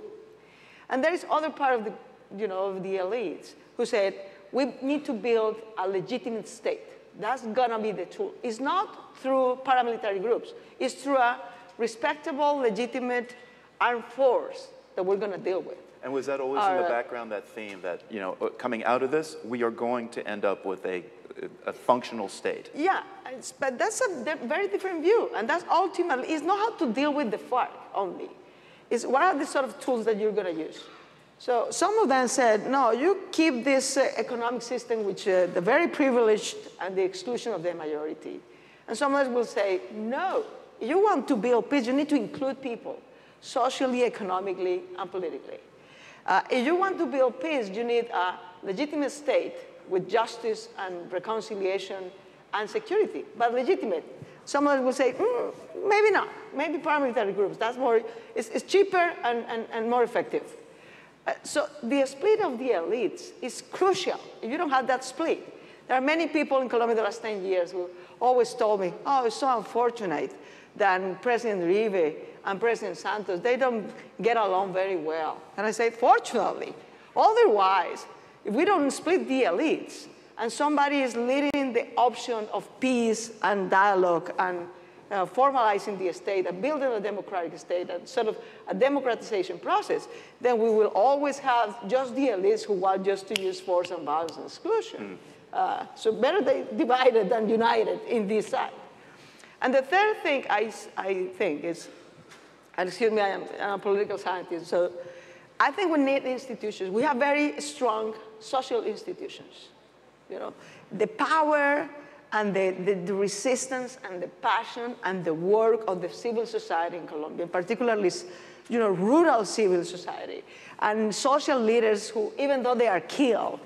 And there is other part of the, you know, of the elites who said, we need to build a legitimate state. That's gonna be the tool. It's not through paramilitary groups. It's through a respectable, legitimate armed force that we're gonna deal with. And was that always in the background, that theme that, you know, coming out of this, we are going to end up with a functional state? Yeah, but that's a very different view. And that's ultimately, it's not how to deal with the FARC only. It's what are the sort of tools that you're going to use? So some of them said, no, you keep this economic system which the very privileged and the exclusion of the majority. And some others will say, no, if you want to build peace, you need to include people, socially, economically, and politically. If you want to build peace, you need a legitimate state with justice and reconciliation and security, but legitimate. Some others will say, maybe not, maybe paramilitary groups. That's more, it's cheaper and more effective. So the split of the elites is crucial. If you don't have that split, there are many people in Colombia the last 10 years who always told me, oh, it's so unfortunate that President Uribe and President Santos, they don't get along very well. And I say, fortunately. Otherwise, if we don't split the elites, and somebody is leading the option of peace and dialogue and formalizing the state and building a democratic state and sort of a democratization process, then we will always have just the elites who want just to use force and violence and exclusion. So better they divided than united in this side. And the third thing I think is, and excuse me, I'm a political scientist, so I think we need institutions. We have very strong social institutions. You know, the power and the resistance and the passion and the work of the civil society in Colombia, particularly, you know, rural civil society, and social leaders who, even though they are killed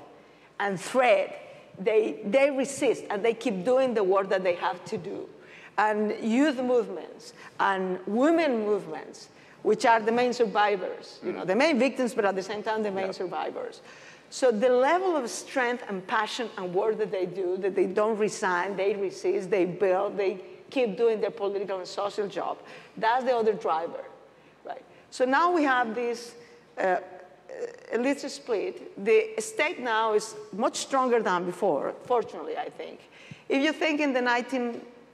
and threatened, they resist and they keep doing the work that they have to do. And youth movements and women movements, which are the main survivors, you know, the main victims, but at the same time, the main survivors. So the level of strength and passion and work that they do, that they don't resign, they resist, they build, they keep doing their political and social job, that's the other driver, right? So now we have this elite split. The state now is much stronger than before, fortunately, I think. If you think in the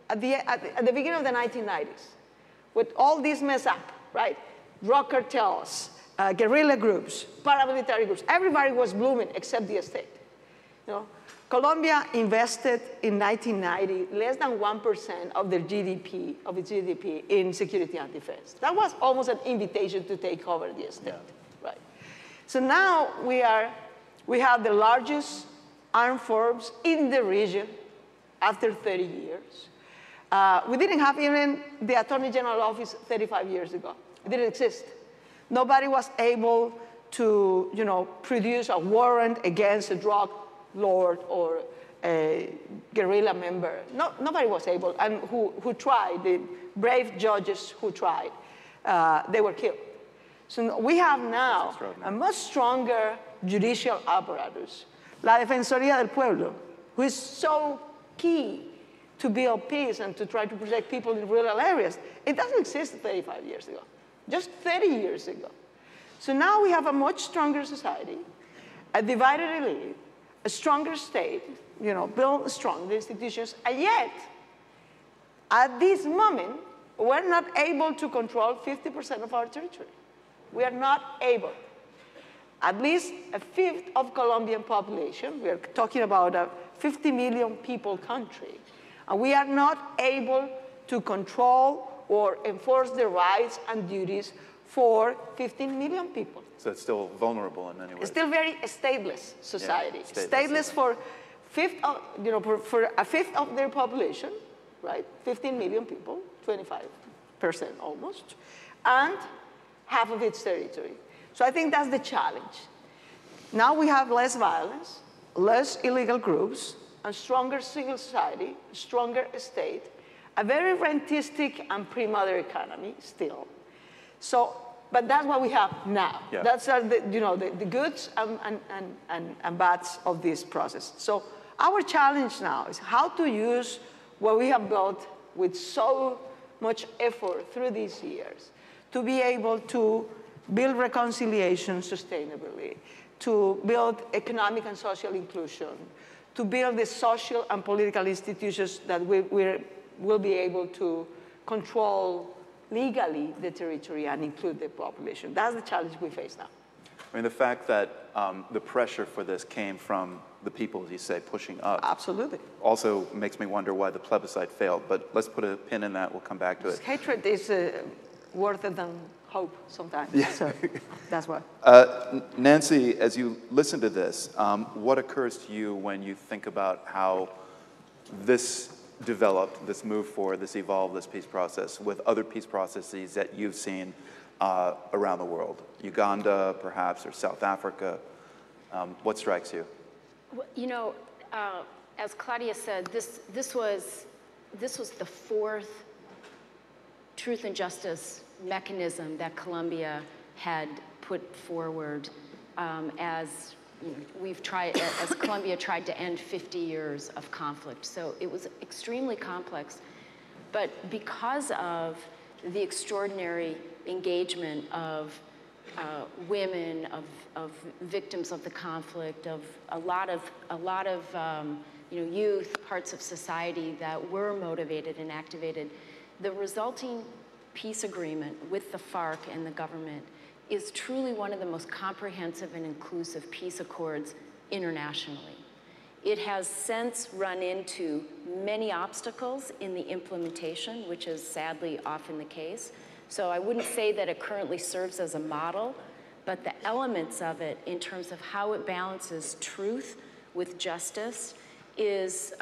at the beginning of the 1990s, with all this mess up, right? Drug cartels, guerrilla groups, paramilitary groups, everybody was blooming except the state. You know, Colombia invested in 1990 less than 1% of their GDP, of its GDP in security and defense. That was almost an invitation to take over the state, right? So now we have the largest armed forces in the region after 30 years. We didn't have even the Attorney General office 35 years ago. It didn't exist. Nobody was able to, you know, produce a warrant against a drug lord or a guerrilla member. Nobody was able, and who tried, the brave judges who tried, they were killed. So we have now a much stronger judicial apparatus. La Defensoría del Pueblo, who is so key to build peace and to try to protect people in rural areas. It doesn't exist 35 years ago, just 30 years ago. So now we have a much stronger society, a divided elite, a stronger state, you know, build strong institutions, and yet, at this moment, we're not able to control 50% of our territory. We are not able. At least a fifth of Colombian population, we are talking about a 50 million people country, and we are not able to control or enforce the rights and duties for 15 million people. So it's still vulnerable in many ways. It's still very stateless society. Yeah, stateless for for a fifth of their population, right? 15 million people, 25% almost, and half of its territory. So I think that's the challenge. Now we have less violence, less illegal groups, a stronger civil society, stronger state, a very rentistic and pre-mother economy still. So, but that's what we have now. Yeah. That's the goods and bads of this process. So our challenge now is how to use what we have built with so much effort through these years to be able to build reconciliation sustainably, to build economic and social inclusion, to build the social and political institutions that will be able to control legally the territory and include the population. That's the challenge we face now. I mean, the fact that the pressure for this came from the people, as you say, pushing up. Absolutely. Also makes me wonder why the plebiscite failed, but let's put a pin in that, we'll come back to it. Hatred is worse than hope sometimes, Yeah. so that's why. Nancy, as you listen to this, what occurs to you when you think about how this developed, this move forward, this evolved, this peace process with other peace processes that you've seen around the world? Uganda, perhaps, or South Africa. What strikes you? Well, you know, as Claudia said, this was the fourth truth and justice mechanism that Colombia had put forward as Colombia tried to end 50 years of conflict. So it was extremely complex. But because of the extraordinary engagement of women, of victims of the conflict, of a lot of youth, parts of society that were motivated and activated, the resulting peace agreement with the FARC and the government is truly one of the most comprehensive and inclusive peace accords internationally. It has since run into many obstacles in the implementation, which is sadly often the case. So I wouldn't say that it currently serves as a model, but the elements of it in terms of how it balances truth with justice is,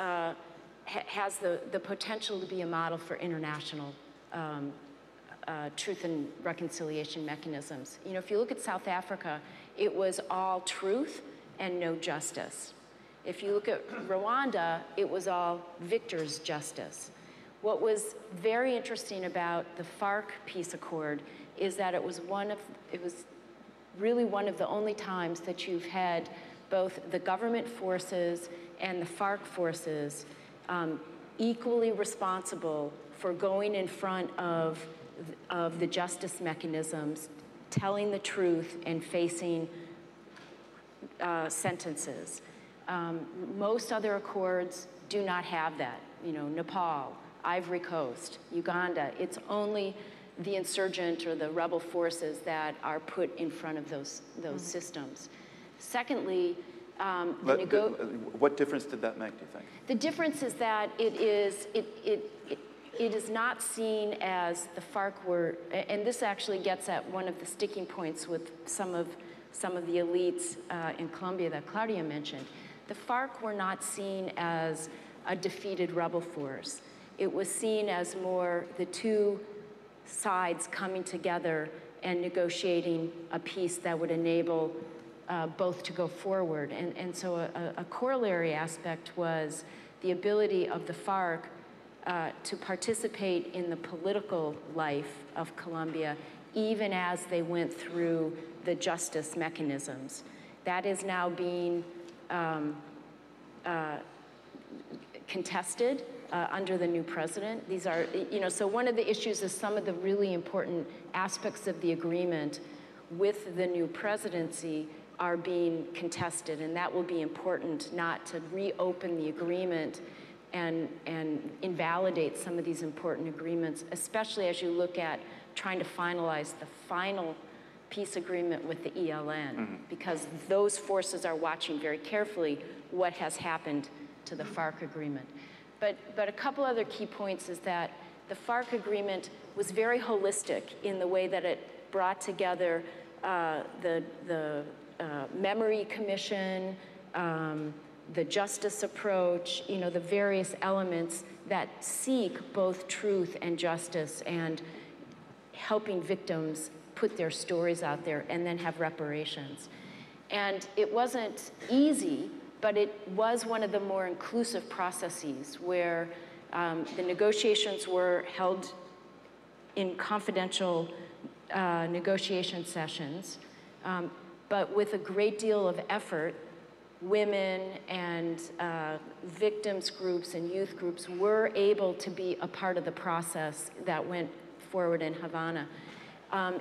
has the potential to be a model for international truth and reconciliation mechanisms. You know, if you look at South Africa, it was all truth and no justice. If you look at Rwanda, it was all victor's justice. What was very interesting about the FARC peace accord is that it was really one of the only times that you've had both the government forces and the FARC forces equally responsible for going in front of the justice mechanisms, telling the truth and facing sentences. Most other accords do not have that. You know, Nepal, Ivory Coast, Uganda, it's only the insurgent or the rebel forces that are put in front of those systems. Secondly, what difference did that make, do you think? The difference is that it is not seen as the FARC were, and this actually gets at one of the sticking points with some of the elites in Colombia that Claudia mentioned. The FARC were not seen as a defeated rebel force. It was seen as more the two sides coming together and negotiating a peace that would enable both to go forward. And so a corollary aspect was the ability of the FARC to participate in the political life of Colombia, even as they went through the justice mechanisms. That is now being contested under the new president. These are, you know, so one of the issues is some of the really important aspects of the agreement with the new presidency are being contested, and that will be important, not to reopen the agreement and invalidate some of these important agreements, especially as you look at trying to finalize the final peace agreement with the ELN, because those forces are watching very carefully what has happened to the FARC agreement. But a couple other key points is that the FARC agreement was very holistic in the way that it brought together the Memory Commission, the justice approach, you know, the various elements that seek both truth and justice and helping victims put their stories out there and then have reparations. And it wasn't easy, but it was one of the more inclusive processes where the negotiations were held in confidential negotiation sessions, but with a great deal of effort, women and victims groups and youth groups were able to be a part of the process that went forward in Havana,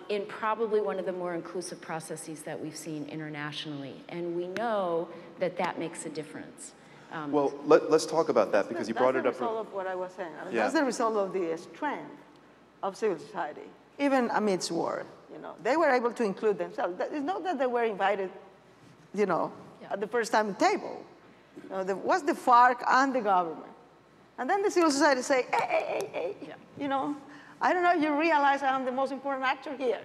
in probably one of the more inclusive processes that we've seen internationally. And we know that that makes a difference. Well, let's talk about that, because you brought it up. That's the result of what I was saying. I mean, Yeah. That's the result of the strength of civil society, even amidst war. you know. They were able to include themselves. It's not that they were invited, you know, at the first time table. You know, there was the FARC and the government. And then the civil society say, hey, you know, I don't know if you realize I'm the most important actor here.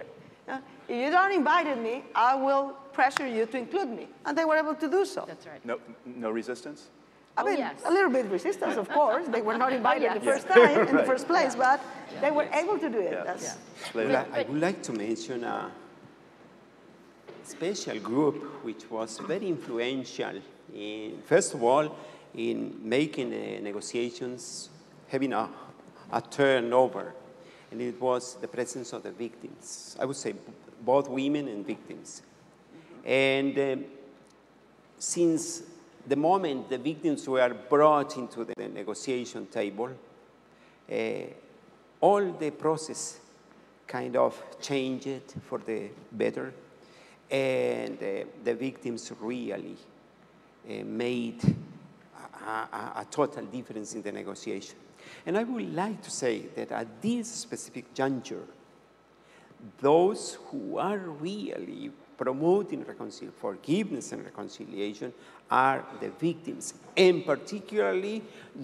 You know, if you don't invite me, I will pressure you to include me. And they were able to do so. That's right. No resistance? I mean, yes. a little bit resistance, of course. They were not invited the first time, in the first place, but they were able to do it. Yeah. I would like to mention a special group which was very influential, first of all, in making the negotiations, having a turnover. And it was the presence of the victims. I would say both women and victims. And since the moment the victims were brought into the negotiation table, all the process kind of changed for the better. And the victims really made a total difference in the negotiation. And I would like to say that at this specific juncture, those who are really promoting forgiveness and reconciliation are the victims, and particularly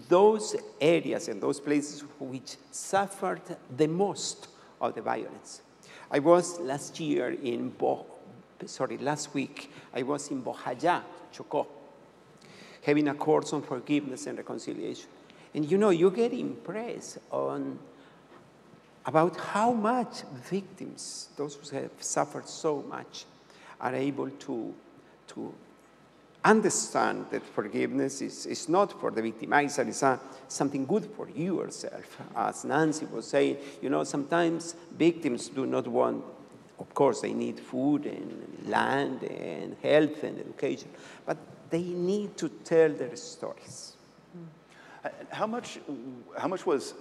those areas and those places which suffered the most of the violence. I was last week, I was in Bojayá, Chocó, having a course on forgiveness and reconciliation. And you know, you get impressed about how much victims, those who have suffered so much, are able to understand that forgiveness is not for the victimizer, it's something good for you yourself. As Nancy was saying, you know, sometimes victims do not want, of course, they need food and land and health and education, but they need to tell their stories. How much was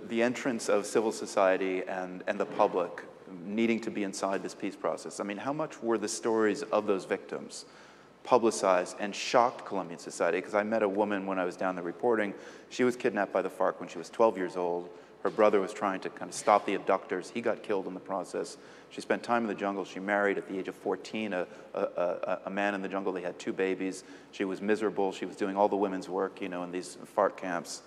the entrance of civil society and the public needing to be inside this peace process? I mean, how much were the stories of those victims publicized and shocked Colombian society? Because I met a woman when I was down there reporting. She was kidnapped by the FARC when she was 12 years old. Her brother was trying to kind of stop the abductors. He got killed in the process. She spent time in the jungle. She married at the age of 14 a man in the jungle. They had 2 babies. She was miserable. She was doing all the women's work, you know, in these FARC camps.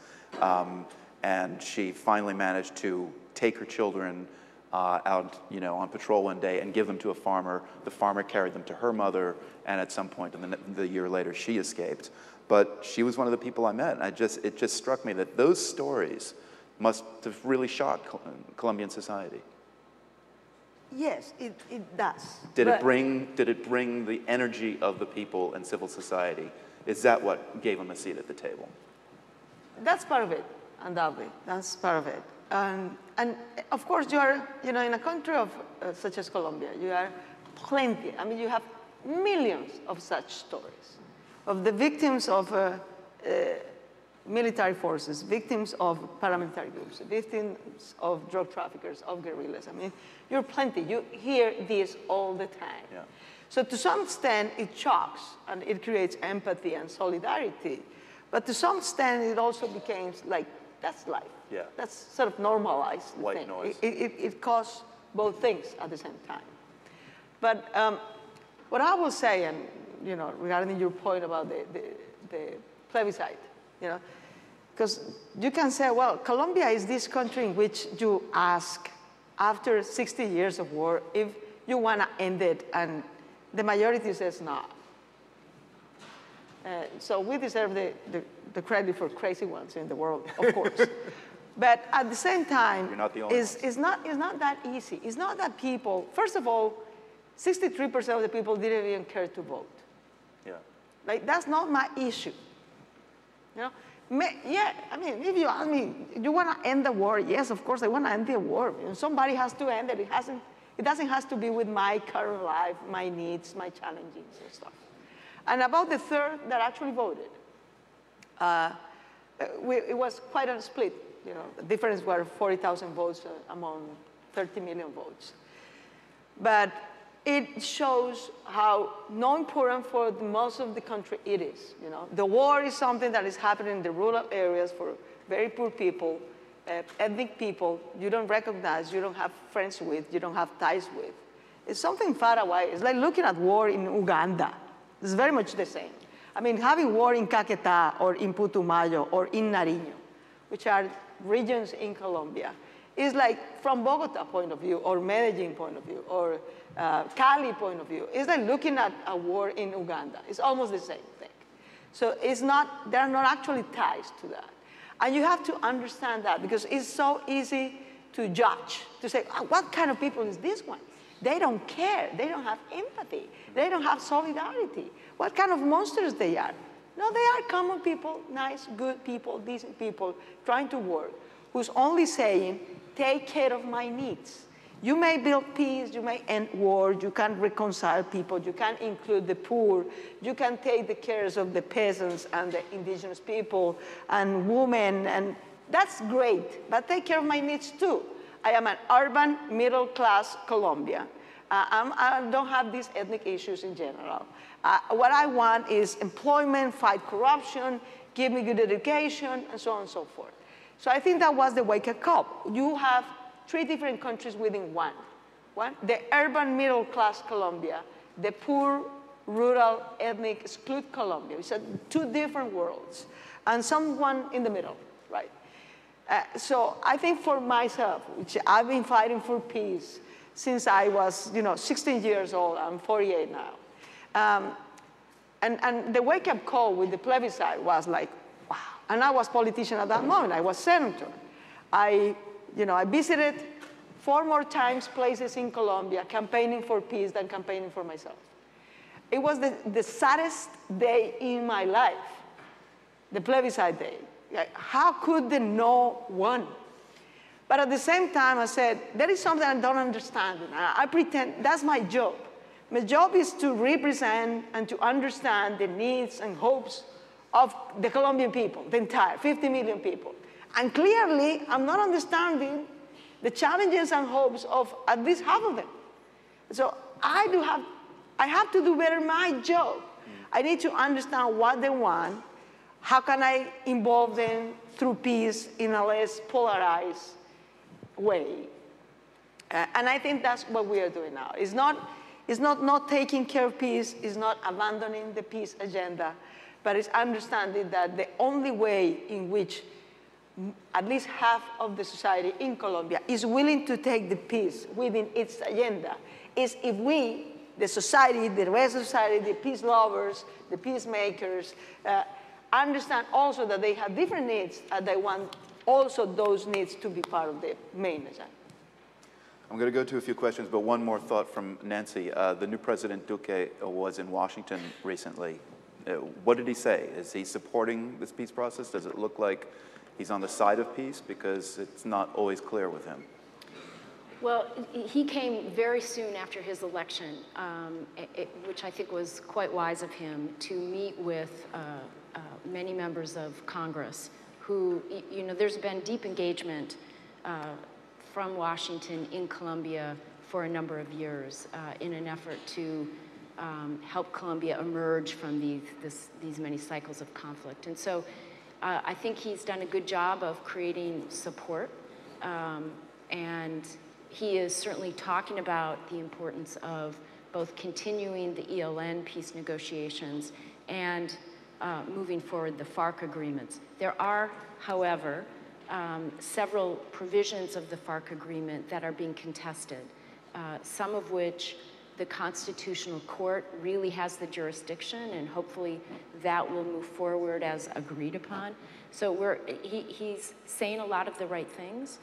And she finally managed to take her children out, you know, on patrol one day and give them to a farmer. The farmer carried them to her mother, and at some point the year later, she escaped. But she was one of the people I met. And it just struck me that those stories must have really shocked Colombian society. Yes, it does. Did it bring the energy of the people and civil society? Is that what gave them a seat at the table? That's part of it, undoubtedly. That's part of it. And of course, you are, you know, in a country of such as Colombia, you are plenty. I mean, you have millions of such stories of the victims of military forces, victims of paramilitary groups, victims of drug traffickers, of guerrillas. I mean, you're plenty. You hear this all the time. Yeah. So to some extent, it shocks, and it creates empathy and solidarity. But to some extent, it also becomes like, that's life. Yeah. That's sort of normalized. White noise. It causes both things at the same time. But what I will say, and you know, regarding your point about the plebiscite, you know, because you can say, well, Colombia is this country in which you ask, after 60 years of war, if you want to end it, and the majority says no. So we deserve the credit for crazy ones in the world, of course. But at the same time, you're not the only it's not that easy. It's not that people, first of all, 63% of the people didn't even care to vote. Yeah. Like, that's not my issue. You know? Yeah, I mean, if you ask me, you want to end the war? Yes, of course, I want to end the war. You know, somebody has to end it. It doesn't have to be with my current life, my needs, my challenges and stuff. And about the third that actually voted, it was quite a split. You know, the difference were 40,000 votes among 30 million votes. But it shows how not important for most of the country it is. You know, the war is something that is happening in the rural areas for very poor people, ethnic people you don't recognize, you don't have friends with, you don't have ties with. It's something far away. It's like looking at war in Uganda. It's very much the same. I mean, having war in Caquetá or in Putumayo or in Nariño, which are regions in Colombia, is like from Bogota point of view or Medellin point of view or Cali point of view. It's like looking at a war in Uganda. It's almost the same thing. So it's not, there are not actually ties to that. And you have to understand that because it's so easy to judge, to say, oh, what kind of people is this one? They don't care. They don't have empathy. They don't have solidarity. What kind of monsters they are? No, they are common people, nice, good people, decent people, trying to work, who's only saying, take care of my needs. You may build peace, you may end war, you can reconcile people, you can include the poor, you can take the cares of the peasants and the indigenous people and women, and that's great, but take care of my needs too. I am an urban, middle-class Colombian. I don't have these ethnic issues in general. What I want is employment, fight corruption, give me good education, and so on and so forth. So I think that was the wake-up call. You have 3 different countries within one. The urban middle-class Colombia, the poor, rural, ethnic, exclude Colombia. It's 2 different worlds, and someone in the middle, right? So I think for myself, which I've been fighting for peace since I was 16 years old, I'm 48 now. And the wake-up call with the plebiscite was like, wow. And I was politician at that moment. I was senator. I visited 4 more times places in Colombia campaigning for peace than campaigning for myself. It was the saddest day in my life, the plebiscite day. How could the no win? But at the same time, I said, there is something I don't understand. I pretend that's my job. My job is to represent and to understand the needs and hopes of the Colombian people, the entire 50 million people. And clearly, I'm not understanding the challenges and hopes of at least half of them. So I have to do better my job. I need to understand what they want. How can I involve them through peace in a less polarized way? And I think that's what we are doing now. It's not taking care of peace, it's not abandoning the peace agenda, but it's understanding that the only way in which at least half of the society in Colombia is willing to take the peace within its agenda is if we, the society, the rest of society, the peace lovers, the peacemakers, understand also that they have different needs and they want also those needs to be part of the main agenda. I'm going to go to a few questions, but one more thought from Nancy. The new President Duque was in Washington recently. What did he say? Is he supporting this peace process? Does it look like he's on the side of peace? Because it's not always clear with him. Well, he came very soon after his election, which I think was quite wise of him, to meet with many members of Congress who, there's been deep engagement from Washington in Colombia for a number of years in an effort to help Colombia emerge from these many cycles of conflict. And so I think he's done a good job of creating support, and he is certainly talking about the importance of both continuing the ELN peace negotiations and moving forward the Farc agreements. There are, however, several provisions of the Farc agreement that are being contested, some of which the Constitutional Court really has the jurisdiction, and hopefully that will move forward as agreed upon. So he's saying a lot of the right things,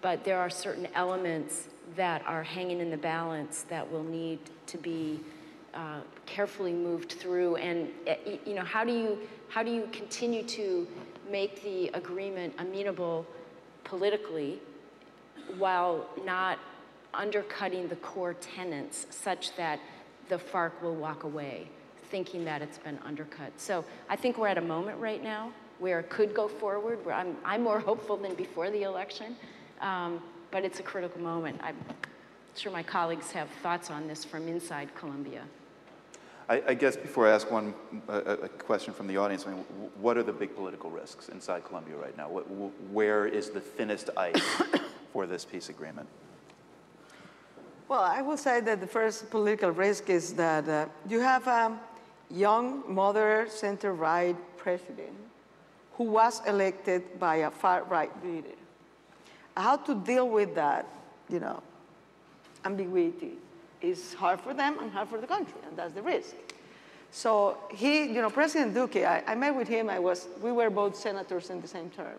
but there are certain elements that are hanging in the balance that will need to be carefully moved through. And how do you continue to make the agreement amenable politically while not undercutting the core tenets such that the FARC will walk away thinking that it's been undercut? So I think we're at a moment right now where it could go forward, where I'm more hopeful than before the election, but it's a critical moment. I'm sure my colleagues have thoughts on this from inside Colombia. I guess before I ask a question from the audience, I mean, what are the big political risks inside Colombia right now? Where is the thinnest ice for this peace agreement? Well, I will say that the first political risk is that you have a young, moderate, center-right president who was elected by a far-right leader. How to deal with that, ambiguity is hard for them and hard for the country, and that's the risk. So President Duque, I met with him, we were both senators in the same term.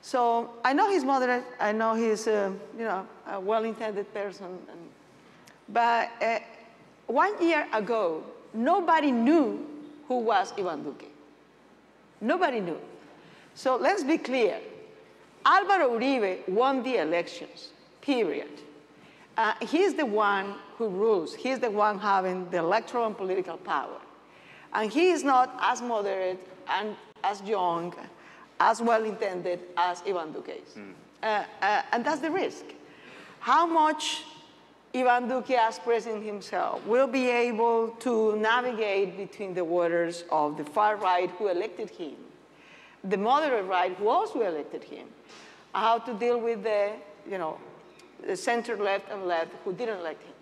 So I know he's moderate, I know he's a well-intended person, but 1 year ago, nobody knew who was Iván Duque. Nobody knew. So let's be clear. Álvaro Uribe won the elections, period. He's the one who rules. He's the one having the electoral and political power. And he is not as moderate and as young, as well-intended as Iván Duque is. And that's the risk. How much Iván Duque, as president himself, will be able to navigate between the waters of the far right who elected him, the moderate right who also elected him, how to deal with the center left and left who didn't elect him.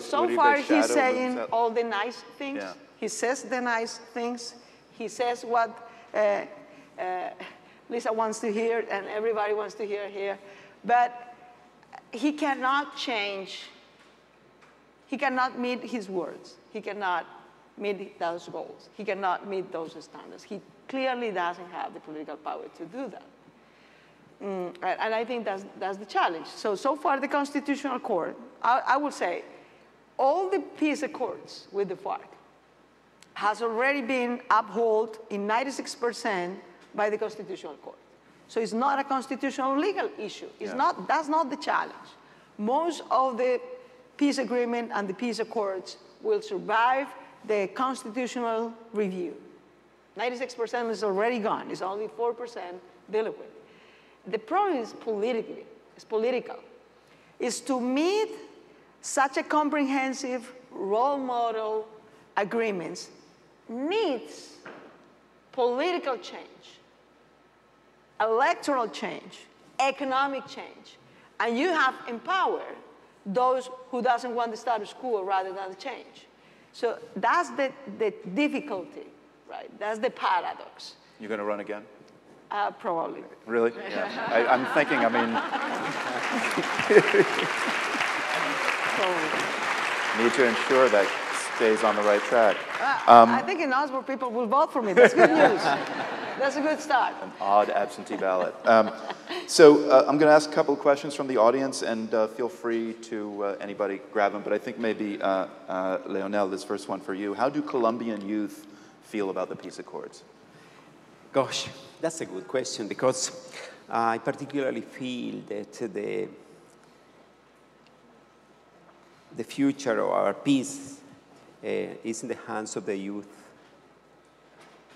So far he's saying all the nice things. Yeah. He says the nice things. He says what Lisa wants to hear and everybody wants to hear here. But he cannot change, he cannot meet his words. He cannot meet those goals. He cannot meet those standards. He clearly doesn't have the political power to do that. And I think that's the challenge. So far the Constitutional Court, I would say, all the peace accords with the FARC has already been upheld in 96% by the Constitutional Court. So it's not a constitutional legal issue. That's not the challenge. Most of the peace agreement and the peace accords will survive the constitutional review. 96% is already gone. It's only 4% dealing with. The problem is political. Is to meet such a comprehensive role model agreements needs political change, electoral change, economic change. And you have empowered those who doesn't want the status quo rather than the change. So that's the difficulty, right? That's the paradox. You're going to run again? Probably. Really? Yeah. I'm thinking, need to ensure that stays on the right track. I think in Augsburg people will vote for me. That's good news. That's a good start. An odd absentee ballot. So I'm going to ask a couple of questions from the audience, and feel free to, anybody grab them. But I think maybe, Leonel, this first one for you. How do Colombian youth feel about the peace accords? Gosh, that's a good question, because I particularly feel that the future of our peace is in the hands of the youth.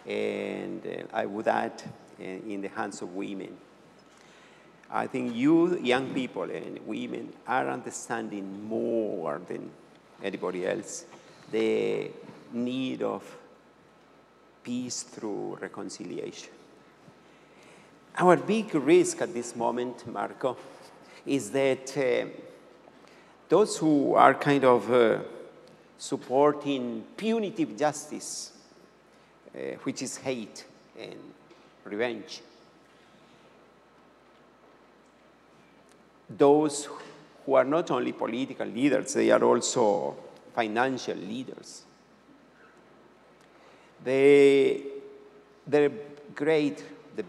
And I would add, in the hands of women. I think you, young people and women, are understanding more than anybody else the need of peace through reconciliation. Our big risk at this moment, Marco, is that those who are kind of supporting punitive justice, which is hate and revenge, those who are not only political leaders, they are also financial leaders. The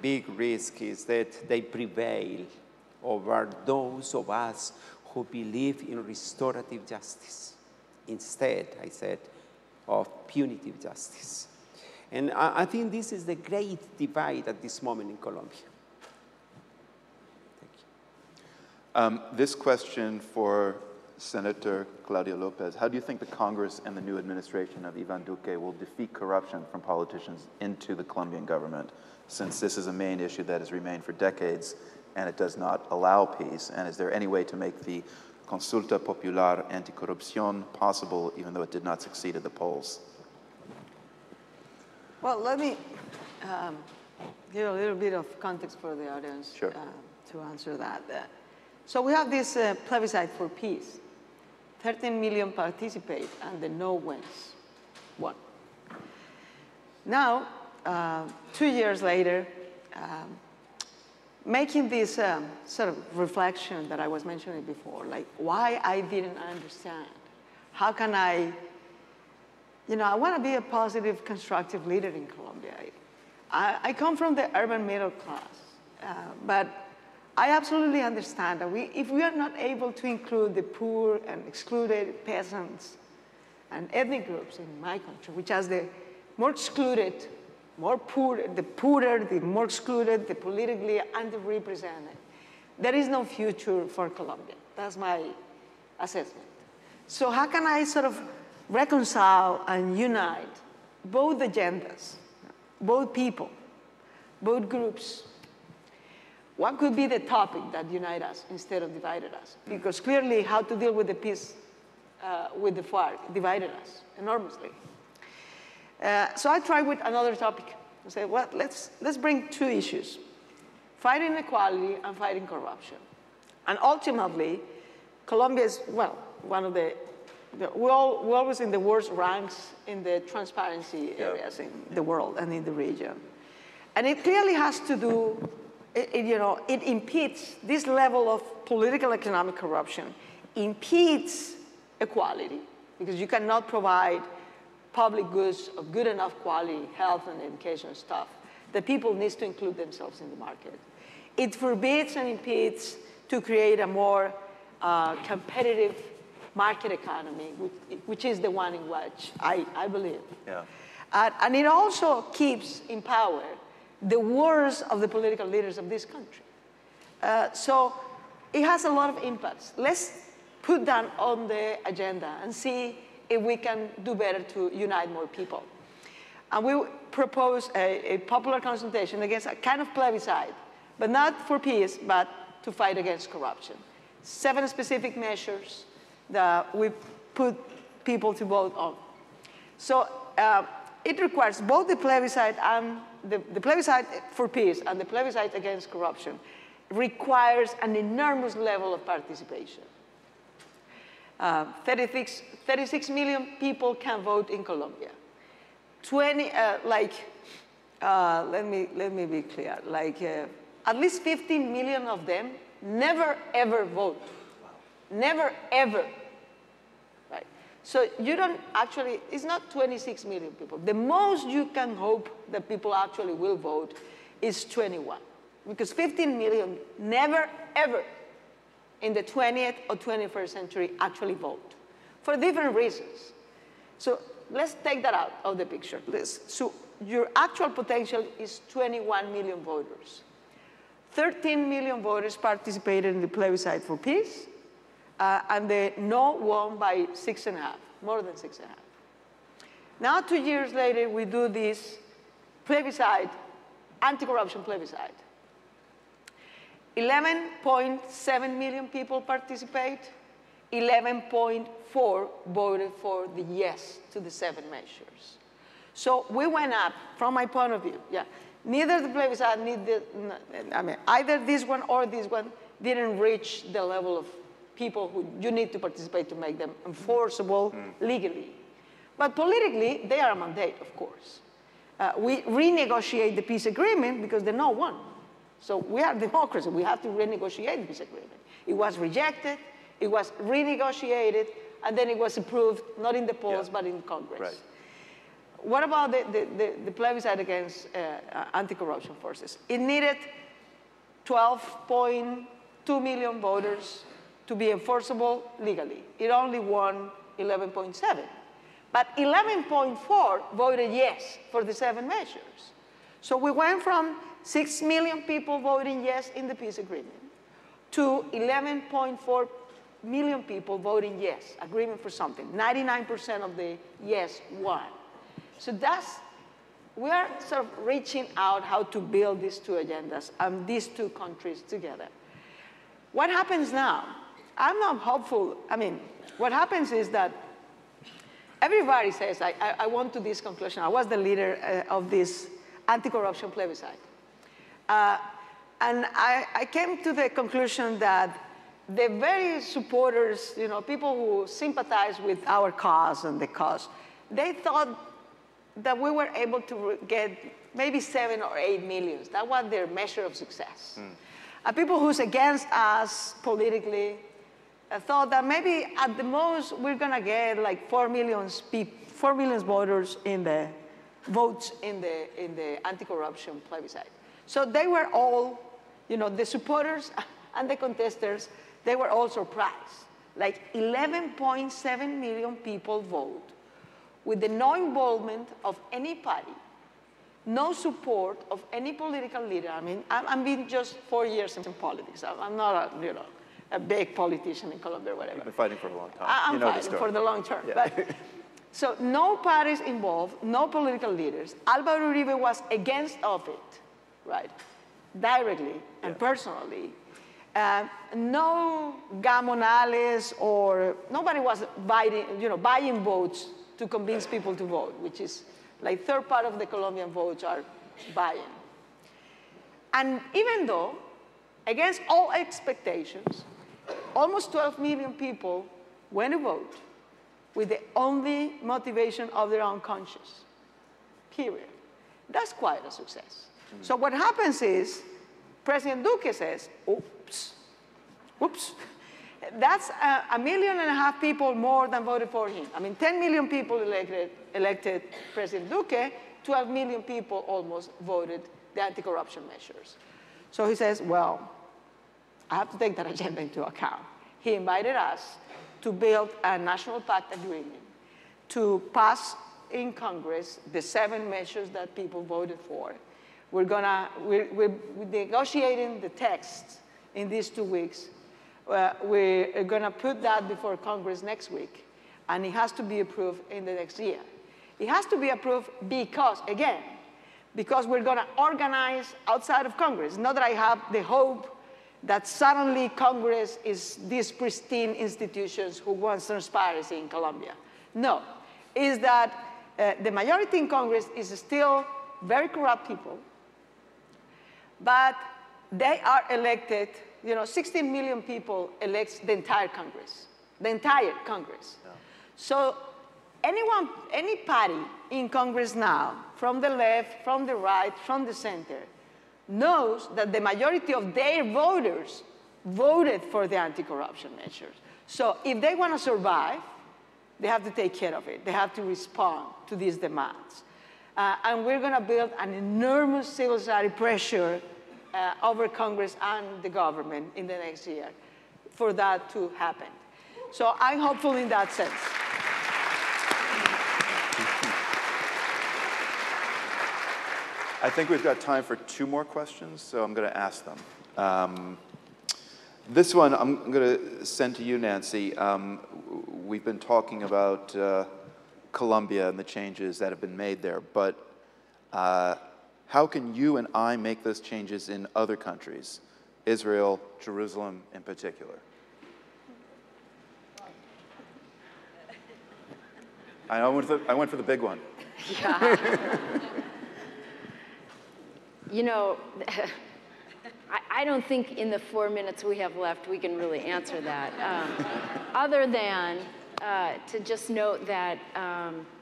big risk is that they prevail over those of us who believe in restorative justice instead, I said, of punitive justice. And I think this is the great divide at this moment in Colombia. Thank you. This question for Senator Claudia Lopes. How do you think the Congress and the new administration of Iván Duque will defeat corruption from politicians into the Colombian government, since this is a main issue that has remained for decades and it does not allow peace? And is there any way to make the consulta popular anticorrupción possible, even though it did not succeed at the polls? Well, let me give a little bit of context for the audience Sure. To answer that. So we have this plebiscite for peace. 13 million participate, and the no wins. One. Now, 2 years later, making this sort of reflection that I was mentioning before, like why I didn't understand. How can I want to be a positive, constructive leader in Colombia. I come from the urban middle class, but I absolutely understand that if we are not able to include the poor and excluded peasants and ethnic groups in my country, which has the more excluded, more poor, the poorer, the more excluded, the politically underrepresented, there is no future for Colombia. That's my assessment. So how can I sort of reconcile and unite both agendas, both people, both groups? What could be the topic that unite us instead of divided us? Because clearly how to deal with the peace with the Farc divided us enormously. So I tried with another topic. I said, well, let's bring two issues, fighting inequality and fighting corruption. And ultimately, Colombia is, well, one of we're always in the worst ranks in the transparency areas in the world and in the region. And it clearly has to do, it impedes, this level of political economic corruption impedes equality, because you cannot provide public goods of good enough quality, health and education stuff, that people need to include themselves in the market. It forbids and impedes to create a more competitive market economy, which is the one in which I believe. Yeah. And it also keeps in power the worst of the political leaders of this country. So it has a lot of impacts. Let's put that on the agenda and see if we can do better to unite more people. And we propose a popular consultation against a kind of plebiscite, but not for peace, but to fight against corruption. 7 specific measures that we put people to vote on. So it requires both the plebiscite and the plebiscite for peace and the plebiscite against corruption requires an enormous level of participation. 36 million people can vote in Colombia. Let me be clear. At least 15 million of them never ever vote. Never ever. Right? So you don't actually, it's not 26 million people. The most you can hope that people actually will vote is 21. Because 15 million never ever in the 20th or 21st century actually vote for different reasons. So let's take that out of the picture. So your actual potential is 21 million voters. 13 million voters participated in the plebiscite for peace, and the no won by 6.5, more than 6.5. Now 2 years later, we do this plebiscite, anti-corruption plebiscite. 11.7 million people participate, 11.4 voted for the yes to the 7 measures. So we went up, from my point of view, neither the plebiscite, either this one or this one didn't reach the level of people who you need to participate to make them enforceable legally. But politically, they are a mandate, of course. We renegotiate the peace agreement because the no won. So we are democracy. We have to renegotiate the peace agreement. It was rejected. It was renegotiated. And then it was approved, not in the polls, but in Congress. Right. What about the plebiscite against anti-corruption forces? It needed 12.2 million voters to be enforceable legally. It only won 11.7. But 11.4 voted yes for the 7 measures. So we went from 6 million people voting yes in the peace agreement to 11.4 million people voting yes, agreement for something. 99% of the yes won. So we are sort of reaching out how to build these 2 agendas and these 2 countries together. What happens now? I'm not hopeful. I mean, what happens is that everybody says, I want to this conclusion. I was the leader of this anti-corruption plebiscite. And I came to the conclusion that the very supporters, you know, people who sympathize with our cause and the cause, they thought that we were able to get maybe 7 or 8 million. That was their measure of success. People who's against us politically thought that maybe at the most we're gonna get like 4 million voters in the votes in the anti-corruption plebiscite. So they were all, you know, the supporters and the contestants, they were all surprised. Like 11.7 million people vote with the no involvement of any party, no support of any political leader. I mean, I've been just 4 years in politics. I'm not a, you know, a big politician in Colombia or whatever. You've been fighting for a long time. I'm fighting for the long term. Yeah. But, so no parties involved, no political leaders. Álvaro Uribe was against of it, right? Directly and personally. No gamonales or nobody was buying votes to convince people to vote, which is like third part of the Colombian votes are buying. And even though, against all expectations, almost 12 million people went to vote with the only motivation of their own conscience, period. That's quite a success. So what happens is, President Duque says, oops. That's 1.5 million people more than voted for him. I mean, 10 million people elected President Duque, 12 million people almost voted the anti-corruption measures. So he says, well, I have to take that agenda into account. He invited us to build a national pact agreement to pass in Congress the 7 measures that people voted for. We're negotiating the text in these 2 weeks. We're gonna put that before Congress next week, and it has to be approved in the next year. It has to be approved because, again, because we're gonna organize outside of Congress. Not that I have the hope that suddenly Congress is these pristine institutions who want transparency in Colombia. No, is that the majority in Congress is still very corrupt people, but they are elected, 16 million people elect the entire Congress, Yeah. So any party in Congress now, from the left, from the right, from the center, knows that the majority of their voters voted for the anti-corruption measures. So if they want to survive, they have to take care of it. They have to respond to these demands. And we're going to build an enormous civil society pressure over Congress and the government in the next year for that to happen. So I'm hopeful in that sense. I think we've got time for 2 more questions, so I'm going to ask them. This one I'm going to send to you, Nancy. We've been talking about Colombia and the changes that have been made there, but how can you and I make those changes in other countries, Israel, Jerusalem in particular? I went for the big one. Yeah. I don't think in the 4 minutes we have left we can really answer that, other than to just note that.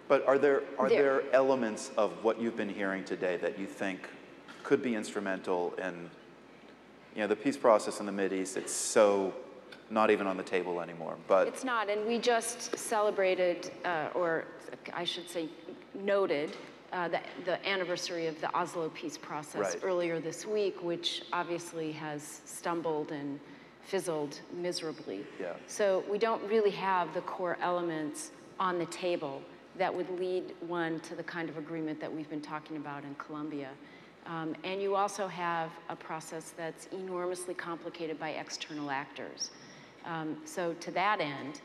But are there elements of what you've been hearing today that you think could be instrumental in, the peace process in the Mideast? It's so not even on the table anymore. But it's not, and we just celebrated, or I should say, noted. The anniversary of the Oslo peace process earlier this week, which obviously has stumbled and fizzled miserably. Yeah. So we don't really have the core elements on the table that would lead one to the kind of agreement that we've been talking about in Colombia. And you also have a process that's enormously complicated by external actors. So to that end,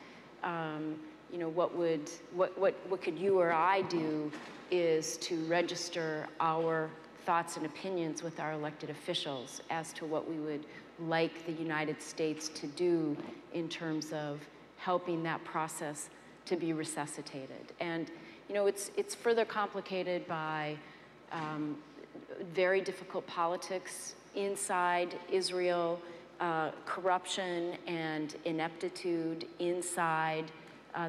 what could you or I do is to register our thoughts and opinions with our elected officials as to what we would like the United States to do in terms of helping that process to be resuscitated. And you know, it's further complicated by very difficult politics inside Israel, corruption and ineptitude inside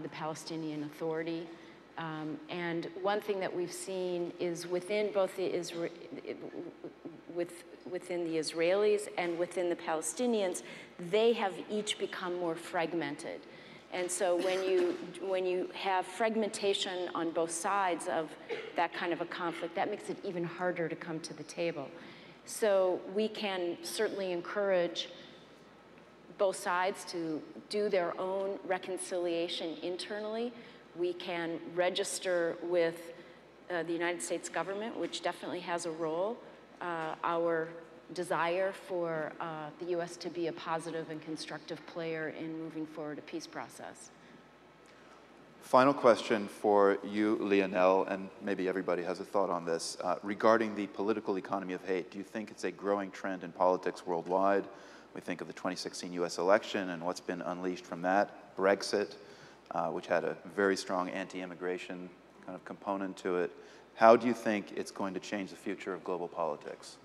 the Palestinian Authority. And one thing that we've seen is within both the within the Israelis and within the Palestinians, they have each become more fragmented. And so when you have fragmentation on both sides of that kind of a conflict, that makes it even harder to come to the table. So we can certainly encourage both sides to do their own reconciliation internally. We can register with the United States government, which definitely has a role, our desire for the U.S. to be a positive and constructive player in moving forward a peace process. Final question for you, Lionel, and maybe everybody has a thought on this. Regarding the political economy of hate, do you think it's a growing trend in politics worldwide? We think of the 2016 U.S. election and what's been unleashed from that, Brexit, which had a very strong anti-immigration kind of component to it. How do you think it's going to change the future of global politics?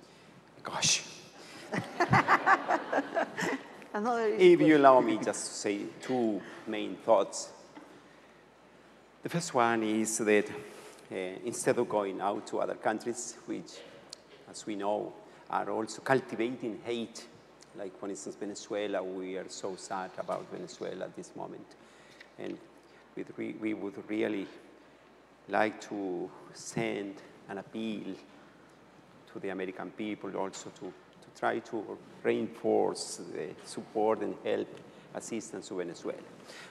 Gosh. If you allow me just to say two main thoughts. The first one is that instead of going out to other countries, which, as we know, are also cultivating hate, like, for instance, Venezuela, we are so sad about Venezuela at this moment. And we would really like to send an appeal to the American people also to try to reinforce the support and help assistance to Venezuela.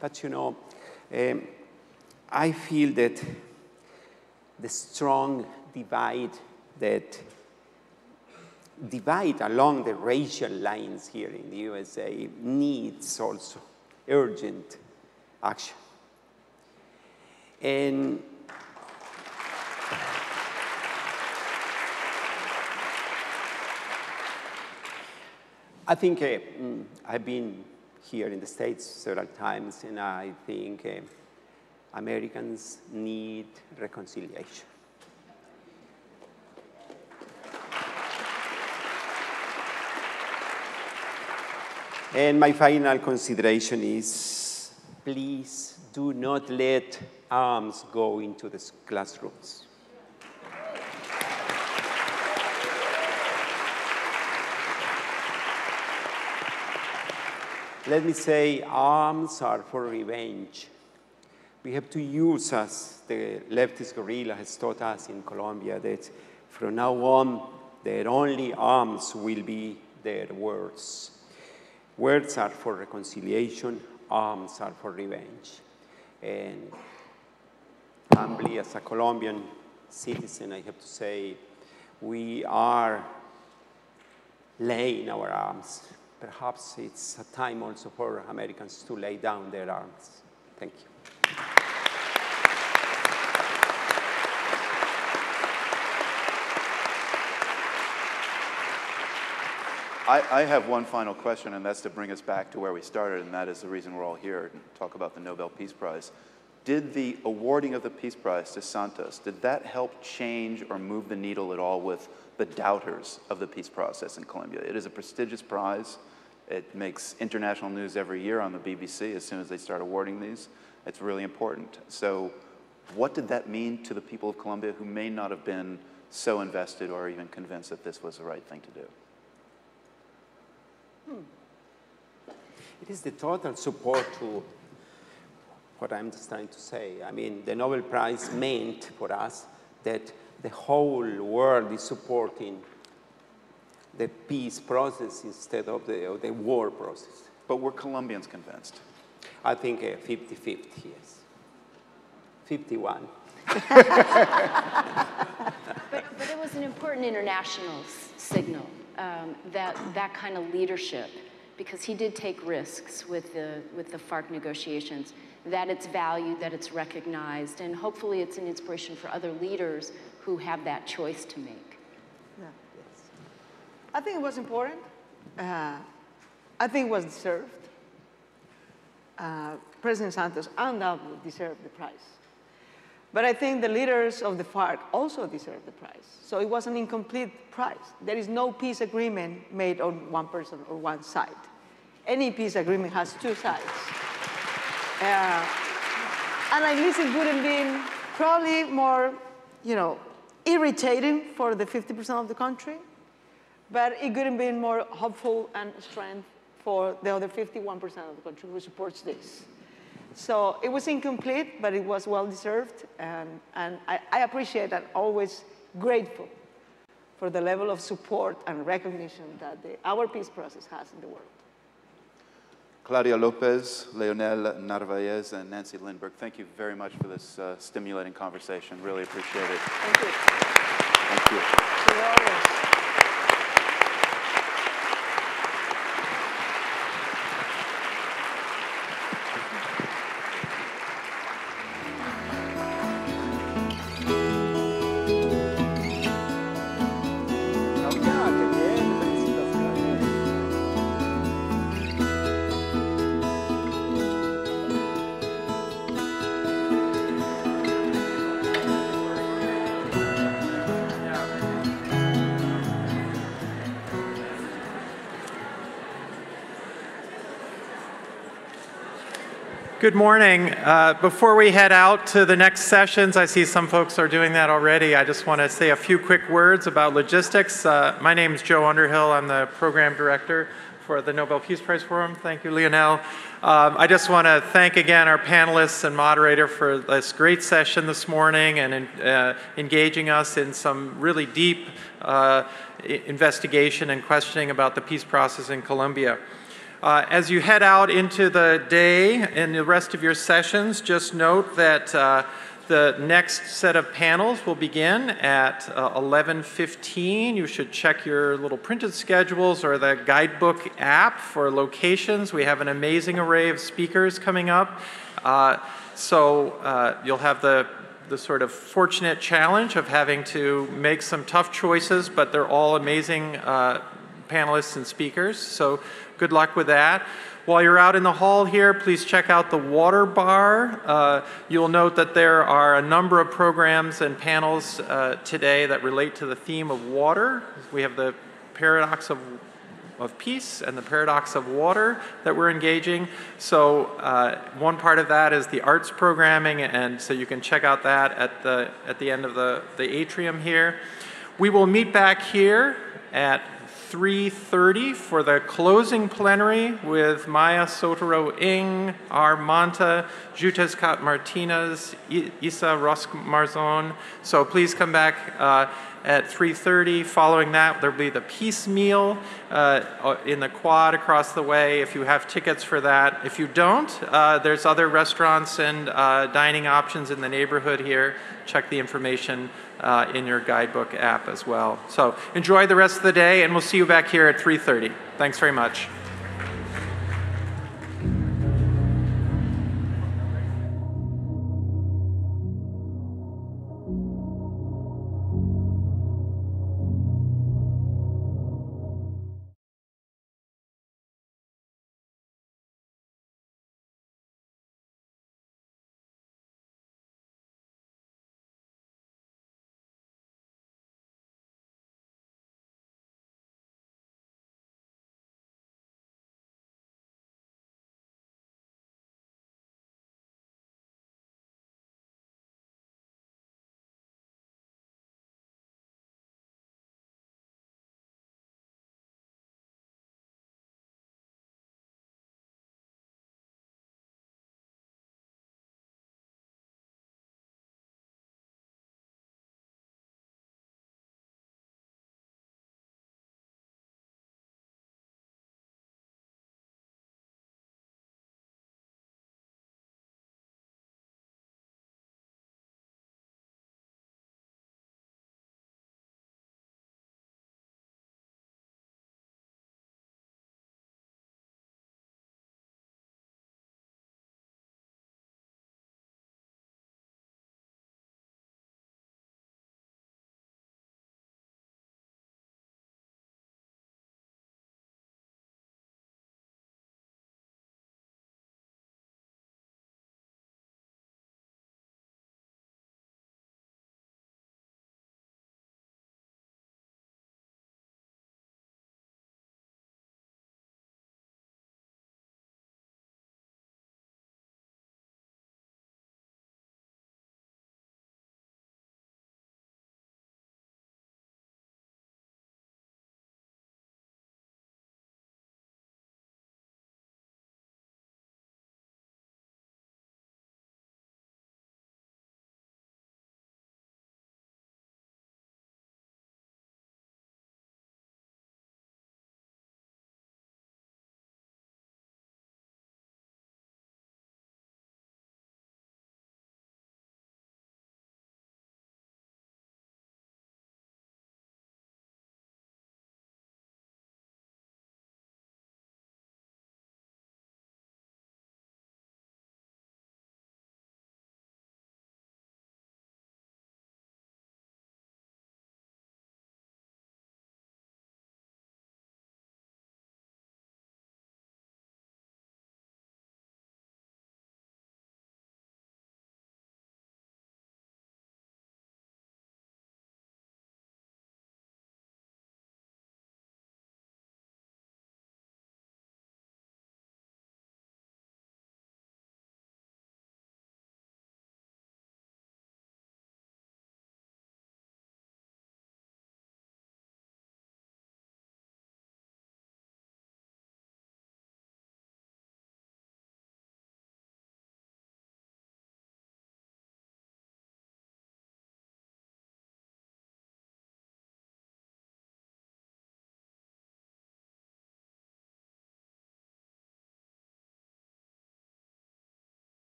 But you know, I feel that the strong divide along the racial lines here in the USA needs also urgent action. And I think I've been here in the States several times, and I think Americans need reconciliation. And my final consideration is, please do not let arms go into the classrooms. Let me say, arms are for revenge. We have to use, as the leftist guerrilla has taught us in Colombia, that from now on, their only arms will be their words. Words are for reconciliation, arms are for revenge. And humbly, as a Colombian citizen, I have to say, we are laying our arms. Perhaps it's a time also for Americans to lay down their arms. Thank you. I have one final question, and that's to bring us back to where we started, and that is the reason we're all here to talk about the Nobel Peace Prize. Did the awarding of the Peace Prize to Santos, did that help change or move the needle at all with the doubters of the peace process in Colombia? It is a prestigious prize. It makes international news every year on the BBC as soon as they start awarding these. It's really important. So what did that mean to the people of Colombia who may not have been so invested or even convinced that this was the right thing to do? It is the total support to what I'm just trying to say. I mean, the Nobel Prize meant for us that the whole world is supporting the peace process instead of the war process. But were Colombians convinced? I think 50-50, yes. 51. But it was an important international signal, that kind of leadership, because he did take risks with the Farc negotiations, that it's valued, that it's recognized, and hopefully it's an inspiration for other leaders who have that choice to make. I think it was important. I think it was deserved. President Santos undoubtedly deserved the prize. But I think the leaders of the FARC also deserve the prize. So it was an incomplete prize. There is no peace agreement made on one person or one side. Any peace agreement has two sides. And at least it wouldn't be probably more, irritating for the 50% of the country, but it could have been more hopeful and strength for the other 51% of the country who supports this. So it was incomplete, but it was well-deserved, and I appreciate and always grateful for the level of support and recognition that our peace process has in the world. Claudia Lopes, Leonel Narvaez, and Nancy Lindbergh, thank you very much for this stimulating conversation. Really appreciate it. Thank you. Thank you. See you always. Good morning. Before we head out to the next sessions, I see some folks are doing that already. I just want to say a few quick words about logistics. My name is Joe Underhill. I'm the program director for the Nobel Peace Prize Forum. Thank you, Lionel. I just want to thank again our panelists and moderator for this great session this morning and engaging us in some really deep investigation and questioning about the peace process in Colombia. As you head out into the day and the rest of your sessions, just note that the next set of panels will begin at 11:15. You should check your little printed schedules or the guidebook app for locations. We have an amazing array of speakers coming up. So you'll have the sort of fortunate challenge of having to make some tough choices, but they're all amazing panelists and speakers. So good luck with that. While you're out in the hall here, please check out the water bar. You'll note that there are a number of programs and panels today that relate to the theme of water. We have the paradox of peace and the paradox of water that we're engaging. So one part of that is the arts programming, and so you can check out that at the end of the atrium here. We will meet back here at 3:30 for the closing plenary with Maya Sotero-Ng, R. Manta, Jutescat Martinez, Isa Rosk-Marzon. So please come back at 3:30. Following that, there'll be the peace meal in the quad across the way if you have tickets for that. If you don't, there's other restaurants and dining options in the neighborhood here. Check the information in your guidebook app as well. So enjoy the rest of the day, and we'll see you back here at 3:30. Thanks very much.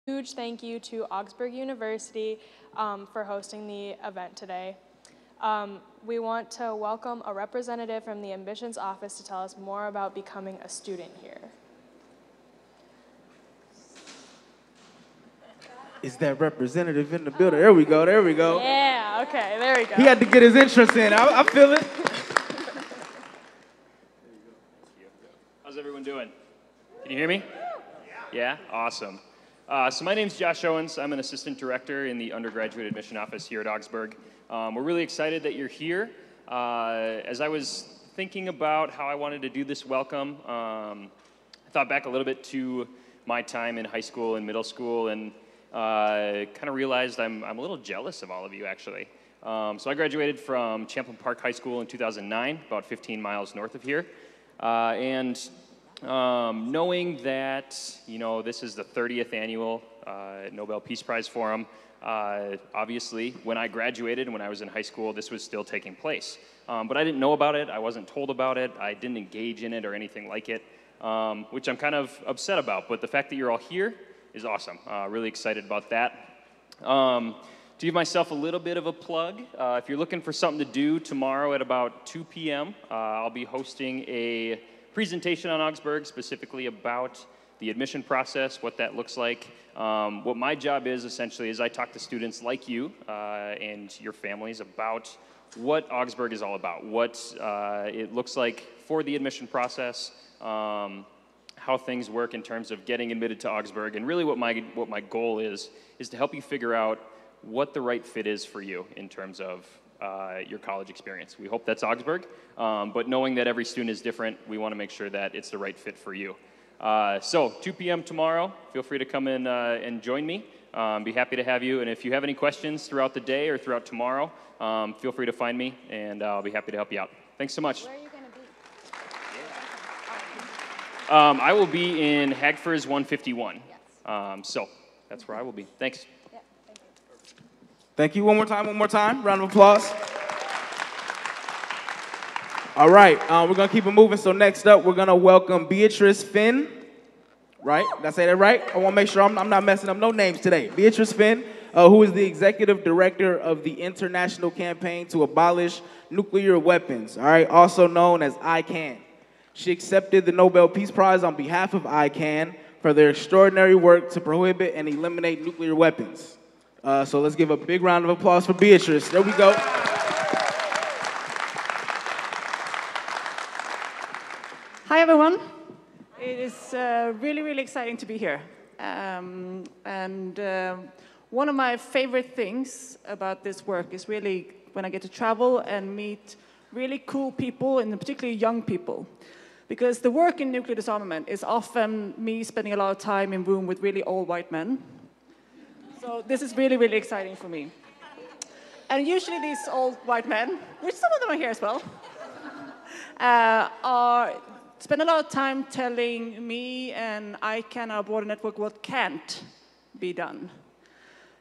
Huge thank you to Augsburg University for hosting the event today. We want to welcome a representative from the admissions office to tell us more about becoming a student here. Is that representative in the building? There we go, there we go. Yeah, okay, there we go. He had to get his entrance in. I feel it. How's everyone doing? Can you hear me? Yeah? Awesome. So my name's Josh Owens. I'm an assistant director in the undergraduate admission office here at Augsburg. We're really excited that you're here. As I was thinking about how I wanted to do this welcome, I thought back a little bit to my time in high school and middle school, and kind of realized I'm a little jealous of all of you, actually. So I graduated from Champlain Park High School in 2009, about 15 miles north of here. Knowing that, you know, this is the 30th annual Nobel Peace Prize Forum, obviously, when I graduated and when I was in high school, this was still taking place. But I didn't know about it, I wasn't told about it, I didn't engage in it or anything like it, which I'm kind of upset about. But the fact that you're all here is awesome. Really excited about that. To give myself a little bit of a plug, if you're looking for something to do tomorrow at about 2 p.m., I'll be hosting a presentation on Augsburg, specifically about the admission process, what that looks like. What my job is, essentially, is I talk to students like you and your families about what Augsburg is all about, what it looks like for the admission process, how things work in terms of getting admitted to Augsburg, and really what my goal is to help you figure out what the right fit is for you in terms of your college experience. We hope that's Augsburg, but knowing that every student is different, we want to make sure that it's the right fit for you. So 2 p.m. tomorrow, feel free to come in and join me. Be happy to have you, and if you have any questions throughout the day or throughout tomorrow, feel free to find me, and I'll be happy to help you out. Thanks so much. Where are you going to be? I will be in Hagfors 151. Yes. So that's where I will be. Thanks. Yeah, thank you. Thank you. One more time. Round of applause. All right, we're going to keep it moving. So next up, we're going to welcome Beatrice Finn. Right? Did I say that right? I want to make sure I'm not messing up no names today. Beatrice Finn, who is the executive director of the International Campaign to Abolish Nuclear Weapons, all right, also known as ICAN. She accepted the Nobel Peace Prize on behalf of ICAN for their extraordinary work to prohibit and eliminate nuclear weapons. So let's give a big round of applause for Beatrice. There we go. Hi, everyone. It is really, really exciting to be here. One of my favorite things about this work is really when I get to travel and meet really cool people, and particularly young people. Because the work in nuclear disarmament is often me spending a lot of time in room with really old white men. So this is really, really exciting for me. And usually these old white men, which some of them are here as well, spend a lot of time telling me and ICAN, our border network, what can't be done.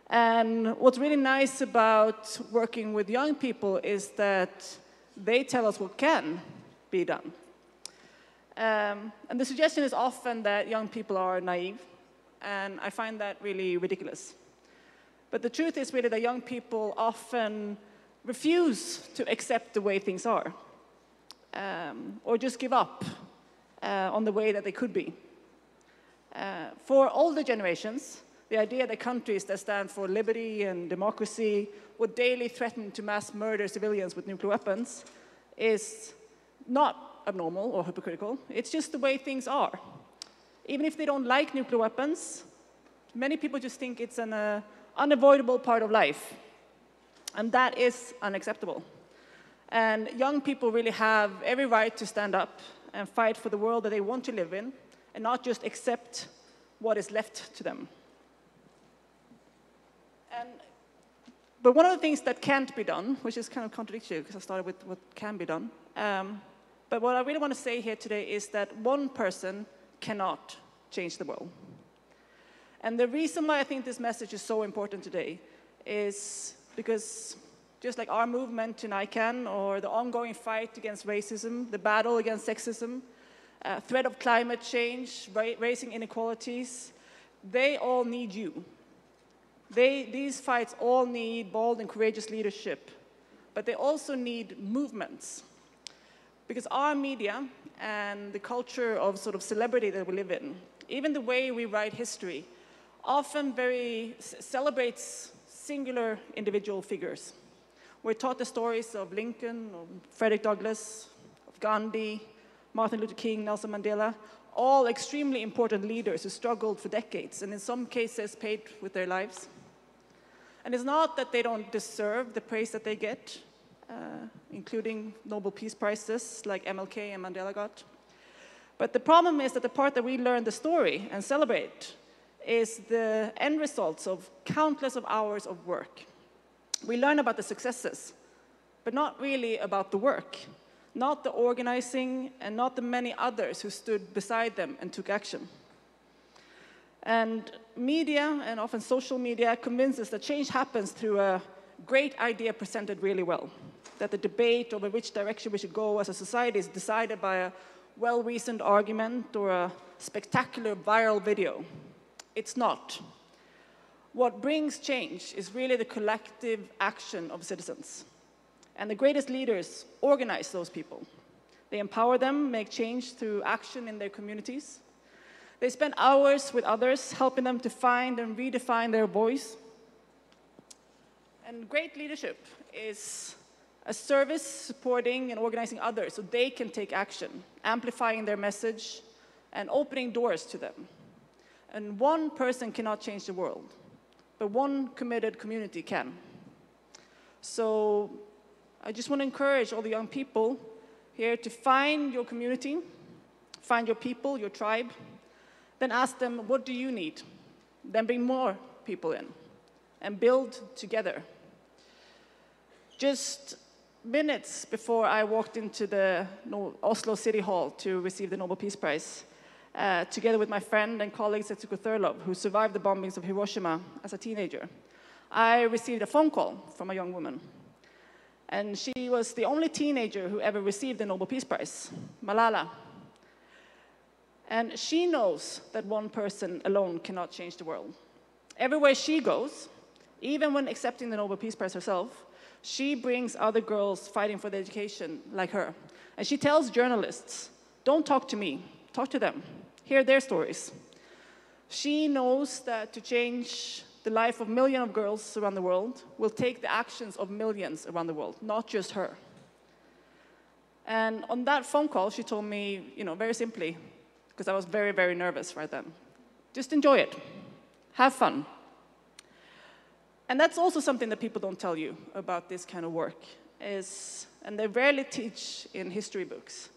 And what's really nice about working with young people is that they tell us what can be done. And the suggestion is often that young people are naive, and I find that really ridiculous. But the truth is really that young people often refuse to accept the way things are, or just give up on the way that they could be. For older generations, the idea that countries that stand for liberty and democracy would daily threaten to mass murder civilians with nuclear weapons is not abnormal or hypocritical. It's just the way things are. Even if they don't like nuclear weapons, many people just think it's an unavoidable part of life. And that is unacceptable. And young people really have every right to stand up and fight for the world that they want to live in, and not just accept what is left to them. But one of the things that can't be done, which is kind of contradictory because I started with what can be done, but what I really want to say here today is that one person cannot change the world. And the reason why I think this message is so important today is because just like our movement in ICAN, or the ongoing fight against racism, the battle against sexism, threat of climate change, raising inequalities, they all need you. These fights all need bold and courageous leadership, but they also need movements. Because our media and the culture of sort of celebrity that we live in, even the way we write history, often celebrates singular individual figures. We're taught the stories of Lincoln, of Frederick Douglass, of Gandhi, Martin Luther King, Nelson Mandela, all extremely important leaders who struggled for decades and in some cases paid with their lives. And it's not that they don't deserve the praise that they get, including Nobel Peace Prizes like MLK and Mandela got. But the problem is that the part that we learn the story and celebrate is the end results of countless of hours of work. We learn about the successes, but not really about the work, not the organizing and not the many others who stood beside them and took action. And media, and often social media, convinces that change happens through a great idea presented really well, that the debate over which direction we should go as a society is decided by a well-reasoned argument or a spectacular viral video. It's not. What brings change is really the collective action of citizens. And the greatest leaders organize those people. They empower them, make change through action in their communities. They spend hours with others, helping them to find and redefine their voice. And great leadership is a service supporting and organizing others so they can take action, amplifying their message and opening doors to them. And one person cannot change the world, but one committed community can. So I just want to encourage all the young people here to find your community, find your people, your tribe, then ask them, what do you need? Then bring more people in and build together. Just minutes before I walked into the Oslo City Hall to receive the Nobel Peace Prize, together with my friend and colleague Setsuko Thurlov, who survived the bombings of Hiroshima as a teenager, I received a phone call from a young woman. And she was the only teenager who ever received the Nobel Peace Prize, Malala. And she knows that one person alone cannot change the world. Everywhere she goes, even when accepting the Nobel Peace Prize herself, she brings other girls fighting for their education like her. And she tells journalists, don't talk to me, talk to them, hear their stories. She knows that to change the life of millions of girls around the world will take the actions of millions around the world, not just her. And on that phone call, she told me, very simply, because I was very, very nervous right then, just enjoy it, have fun. And that's also something that people don't tell you about this kind of work, and they rarely teach in history books.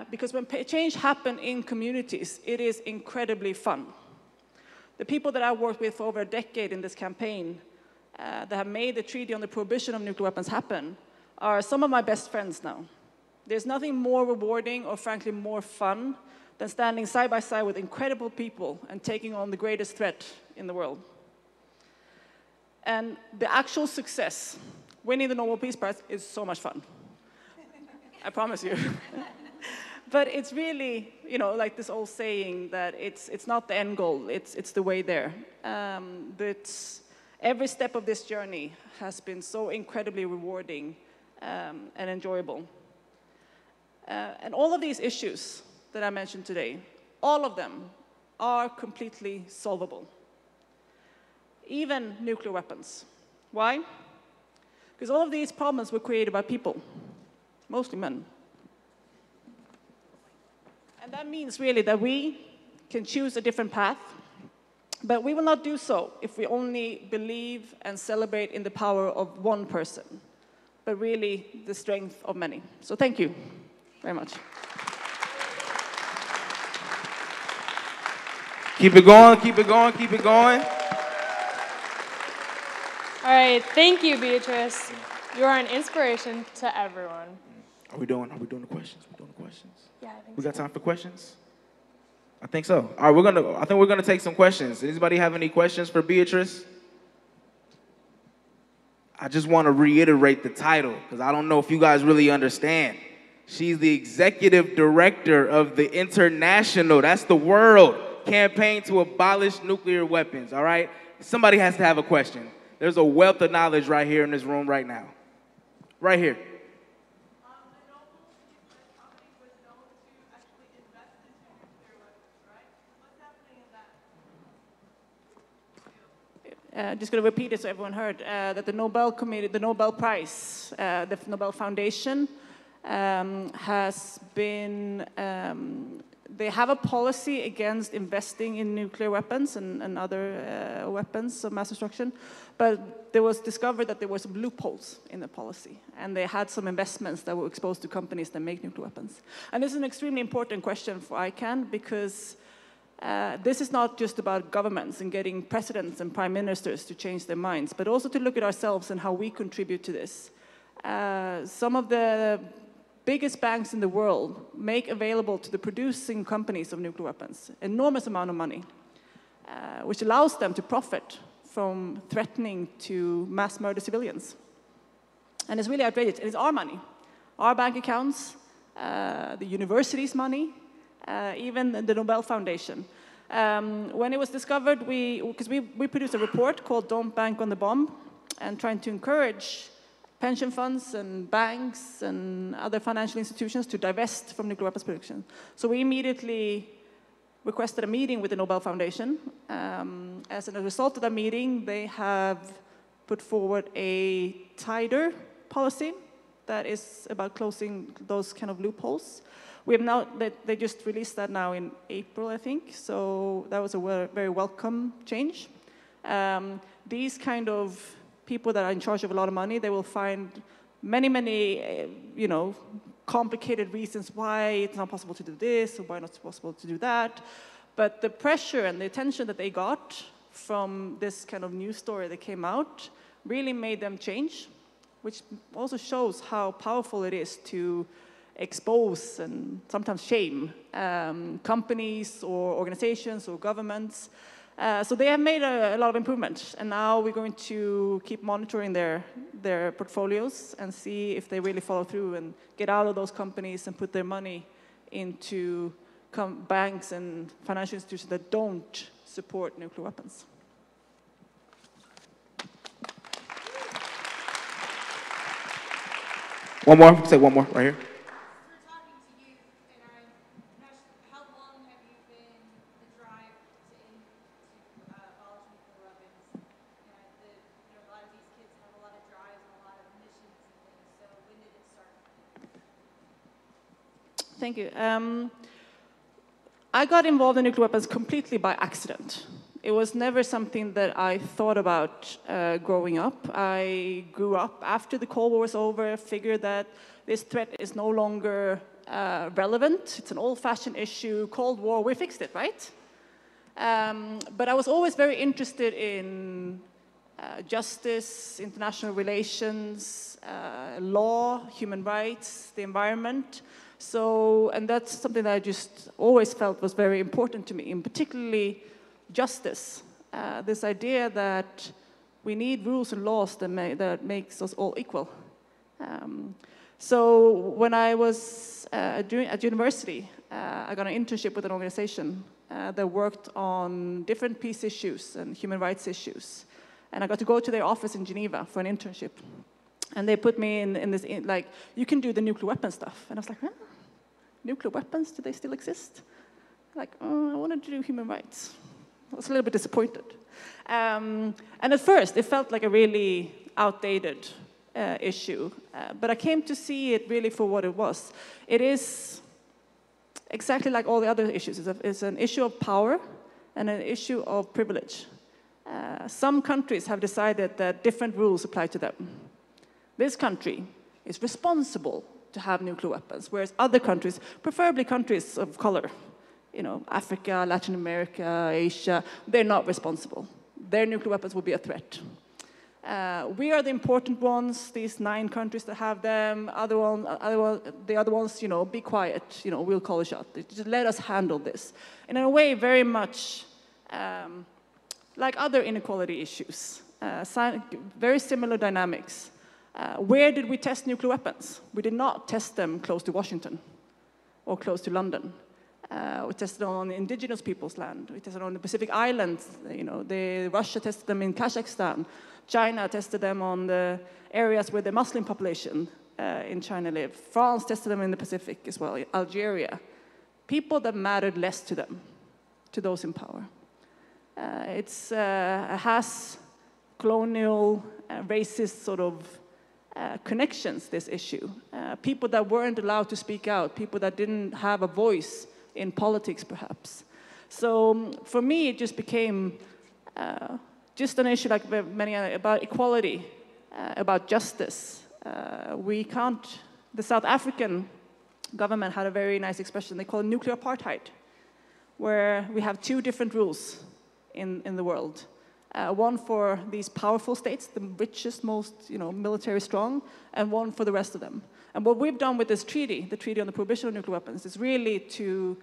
Because when change happens in communities, it is incredibly fun. The people that I've worked with for over a decade in this campaign that have made the Treaty on the Prohibition of Nuclear Weapons happen are some of my best friends now. There's nothing more rewarding or frankly more fun than standing side by side with incredible people and taking on the greatest threat in the world. And the actual success, winning the Nobel Peace Prize, is so much fun. I promise you. But it's really, like this old saying that it's not the end goal, it's the way there. But every step of this journey has been so incredibly rewarding and enjoyable. And all of these issues that I mentioned today, all of them are completely solvable. Even nuclear weapons. Why? Because all of these problems were created by people, mostly men. And that means really that we can choose a different path, but we will not do so if we only believe and celebrate in the power of one person, but really the strength of many. So thank you very much. Keep it going, keep it going, keep it going. All right, thank you, Beatrice. You are an inspiration to everyone. Are we doing the questions? We're doing the questions? Yeah, I think We got time for questions? I think so. All right, I think we're gonna take some questions. Does anybody have any questions for Beatrice? I just want to reiterate the title, because I don't know if you guys really understand. She's the executive director of the international, that's the world, campaign to abolish nuclear weapons, all right? Somebody has to have a question. There's a wealth of knowledge right here in this room right now. Right here. Just going to repeat it so everyone heard, that the Nobel Committee, the Nobel Prize, the Nobel Foundation has been, they have a policy against investing in nuclear weapons and other weapons of mass destruction, but there was discovered that there were some loopholes in the policy, and they had some investments that were exposed to companies that make nuclear weapons. And this is an extremely important question for ICANN, because this is not just about governments and getting presidents and prime ministers to change their minds, but also to look at ourselves and how we contribute to this. Some of the biggest banks in the world make available to the producing companies of nuclear weapons enormous amount of money, which allows them to profit from threatening to mass murder civilians. And it's really outrageous. It is our money, our bank accounts, the university's money, even the Nobel Foundation. When it was discovered, because we produced a report called Don't Bank on the Bomb, and trying to encourage pension funds and banks and other financial institutions to divest from nuclear weapons production. So we immediately requested a meeting with the Nobel Foundation. As a result of that meeting, they have put forward a tighter policy that is about closing those kind of loopholes. We have now, they just released that now in April, I think, so that was a very welcome change. These kind of people that are in charge of a lot of money, they will find many, complicated reasons why it's not possible to do this, or why not possible to do that. But the pressure and the attention that they got from this kind of news story that came out really made them change, which also shows how powerful it is to expose and sometimes shame companies or organizations or governments. So they have made a lot of improvements, and now we're going to keep monitoring their portfolios and see if they really follow through and get out of those companies and put their money into banks and financial institutions that don't support nuclear weapons. One more, say one more, right here. Thank you. I got involved in nuclear weapons completely by accident. It was never something that I thought about growing up. I grew up after the Cold War was over, figured that this threat is no longer relevant. It's an old-fashioned issue. Cold War, we fixed it, right? But I was always very interested in justice, international relations, law, human rights, the environment. So, and that's something that I just always felt was very important to me, and particularly justice. This idea that we need rules and laws that makes us all equal. So when I was at university, I got an internship with an organization that worked on different peace issues and human rights issues. And I got to go to their office in Geneva for an internship. And they put me in this, like, you can do the nuclear weapon stuff. And I was like, huh? Nuclear weapons, do they still exist? Like, oh, I wanted to do human rights. I was a little bit disappointed. And at first, it felt like a really outdated issue. But I came to see it really for what it was. It is exactly like all the other issues. It's an issue of power and an issue of privilege. Some countries have decided that different rules apply to them. This country is responsible to have nuclear weapons, whereas other countries, preferably countries of color, Africa, Latin America, Asia, they're not responsible. Their nuclear weapons will be a threat. We are the important ones, these 9 countries that have them, the other ones, be quiet, we'll call a shot. Just let us handle this. And in a way, very much like other inequality issues, very similar dynamics. Where did we test nuclear weapons? We did not test them close to Washington or close to London. We tested them on indigenous people's land. We tested them on the Pacific Islands. You know, Russia tested them in Kazakhstan. China tested them on the areas where the Muslim population in China live. France tested them in the Pacific as well, Algeria. People that mattered less to them, to those in power. It has colonial, racist sort of connections, this issue. People that weren't allowed to speak out, people that didn't have a voice in politics, perhaps. So for me, it just became just an issue like many about equality, about justice. The South African government had a very nice expression. They call it nuclear apartheid, where we have two different rules in the world. One for these powerful states, the richest, most military strong, and one for the rest of them. And what we've done with this treaty, the Treaty on the Prohibition of Nuclear Weapons, is really to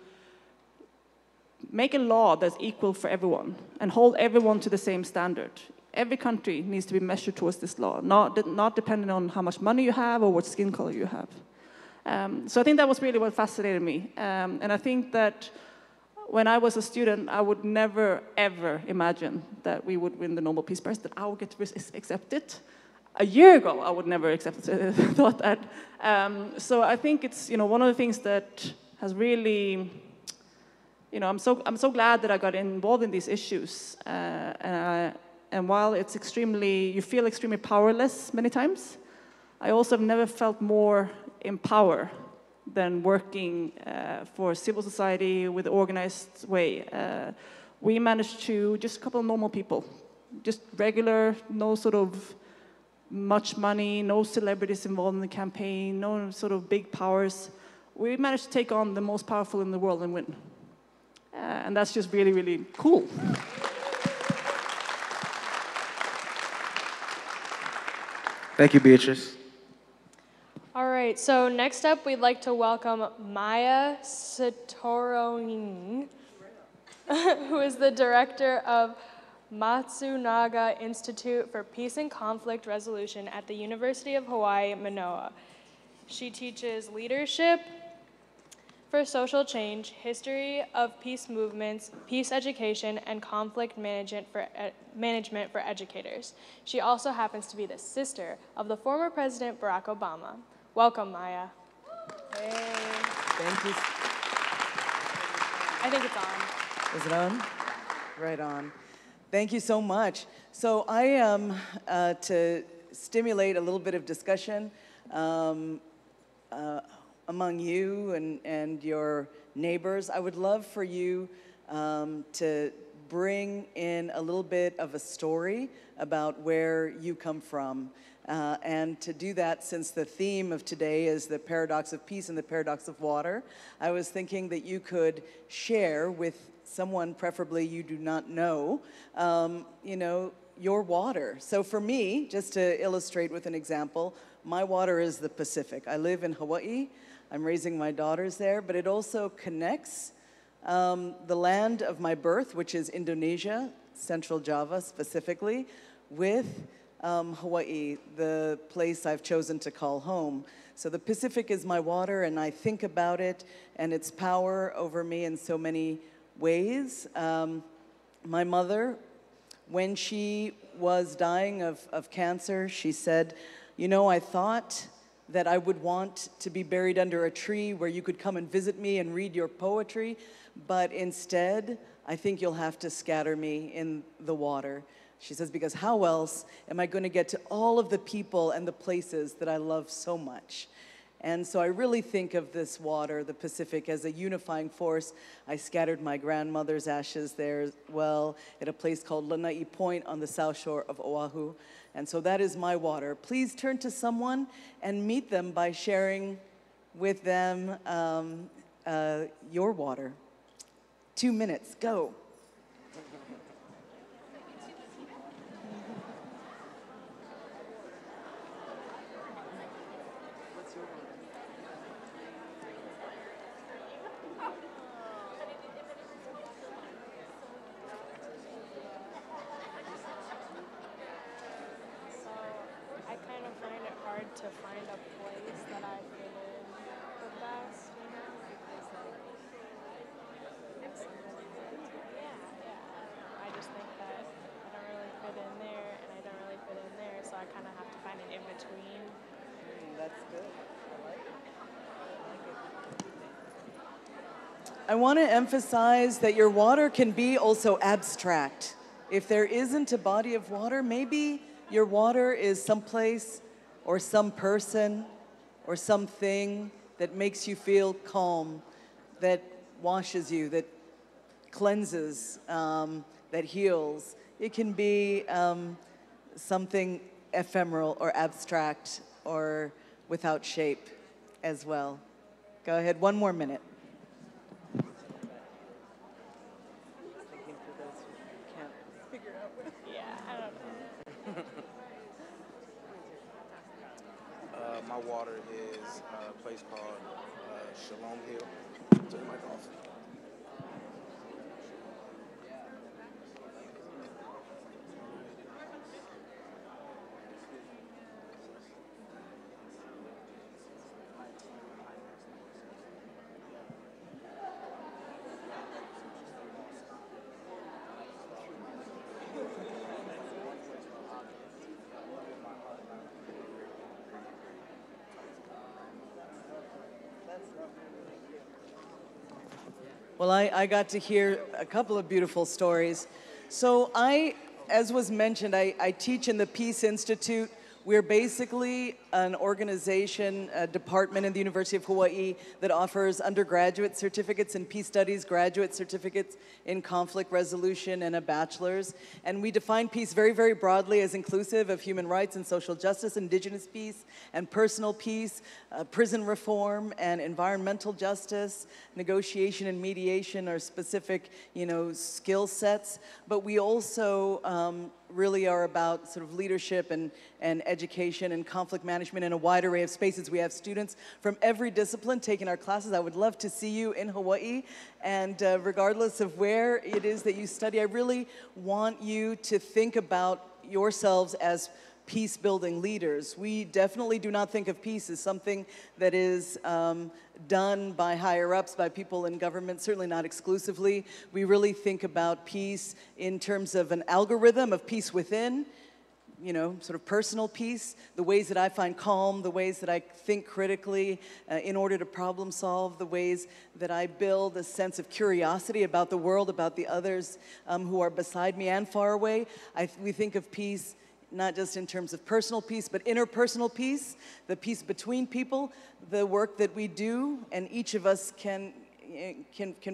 make a law that's equal for everyone and hold everyone to the same standard. Every country needs to be measured towards this law, not depending on how much money you have or what skin color you have. So I think that was really what fascinated me. And I think that when I was a student, I would never, ever imagine that we would win the Nobel Peace Prize, that I would get to accept it. A year ago, I would never thought that. So I think it's one of the things that has really, I'm so glad that I got involved in these issues. And while it's you feel extremely powerless many times, I also have never felt more in power than working for civil society with an organized way. We managed to, just a couple of normal people, just regular, no sort of much money, no celebrities involved in the campaign, no sort of big powers. We managed to take on the most powerful in the world and win. And that's just really, really cool. Thank you, Beatrice. All right, so next up, we'd like to welcome Maya Satoring, who is the director of Matsunaga Institute for Peace and Conflict Resolution at the University of Hawaii, Manoa. She teaches leadership for social change, history of peace movements, peace education, and conflict management for educators. She also happens to be the sister of the former President Barack Obama. Welcome, Maya. Hey. Thank you. I think it's on. Is it on? Right on. Thank you so much. So I am, to stimulate a little bit of discussion among you and your neighbors, I would love for you to bring in a little bit of a story about where you come from. And to do that, since the theme of today is the paradox of peace and the paradox of water, I was thinking that you could share with someone, preferably you do not know, your water. So for me, just to illustrate with an example, my water is the Pacific. I live in Hawaii. I'm raising my daughters there, but it also connects the land of my birth, which is Indonesia, Central Java specifically, with Hawaii, the place I've chosen to call home. So the Pacific is my water, and I think about it and its power over me in so many ways. My mother, when she was dying of cancer, she said, I thought that I would want to be buried under a tree where you could come and visit me and read your poetry, but instead, I think you'll have to scatter me in the water. She says, because how else am I going to get to all of the people and the places that I love so much? And so I really think of this water, the Pacific, as a unifying force. I scattered my grandmother's ashes there as well at a place called Lanai Point on the south shore of Oahu. And so that is my water. Please turn to someone and meet them by sharing with them your water. 2 minutes, go. To find a place that I fit in the best, because I want to emphasize that your water can be also abstract. If there isn't a body of water, maybe your water is someplace or some person or something that makes you feel calm, that washes you, that cleanses, that heals. It can be something ephemeral or abstract or without shape as well. Go ahead, one more minute. My water is a place called Shalom Hill. Turn the mic off. Well, I got to hear a couple of beautiful stories. So as was mentioned, I teach in the Peace Institute. We're basically an organization, a department in the University of Hawaii that offers undergraduate certificates in peace studies, graduate certificates in conflict resolution, and a bachelor's. And we define peace very, very broadly as inclusive of human rights and social justice, indigenous peace and personal peace, prison reform and environmental justice, negotiation and mediation are specific, skill sets. But we also really are about sort of leadership and education and conflict management in a wide array of spaces. We have students from every discipline taking our classes. I would love to see you in Hawaii. And regardless of where it is that you study, I really want you to think about yourselves as peace-building leaders. We definitely do not think of peace as something that is done by higher-ups, by people in government, certainly not exclusively. We really think about peace in terms of an algorithm of peace within, sort of personal peace, the ways that I find calm, the ways that I think critically in order to problem solve, the ways that I build a sense of curiosity about the world, about the others who are beside me and far away. We think of peace not just in terms of personal peace, but interpersonal peace, the peace between people, the work that we do, and each of us can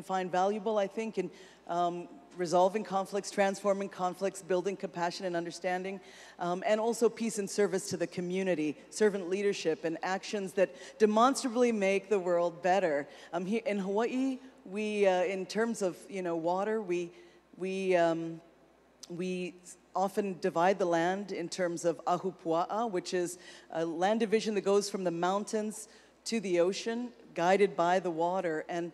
find valuable, I think, in resolving conflicts, transforming conflicts, building compassion and understanding, and also peace and service to the community, servant leadership, and actions that demonstrably make the world better. Here in Hawaii, we, in terms of water, we often divide the land in terms of ahupua'a, which is a land division that goes from the mountains to the ocean, guided by the water. And,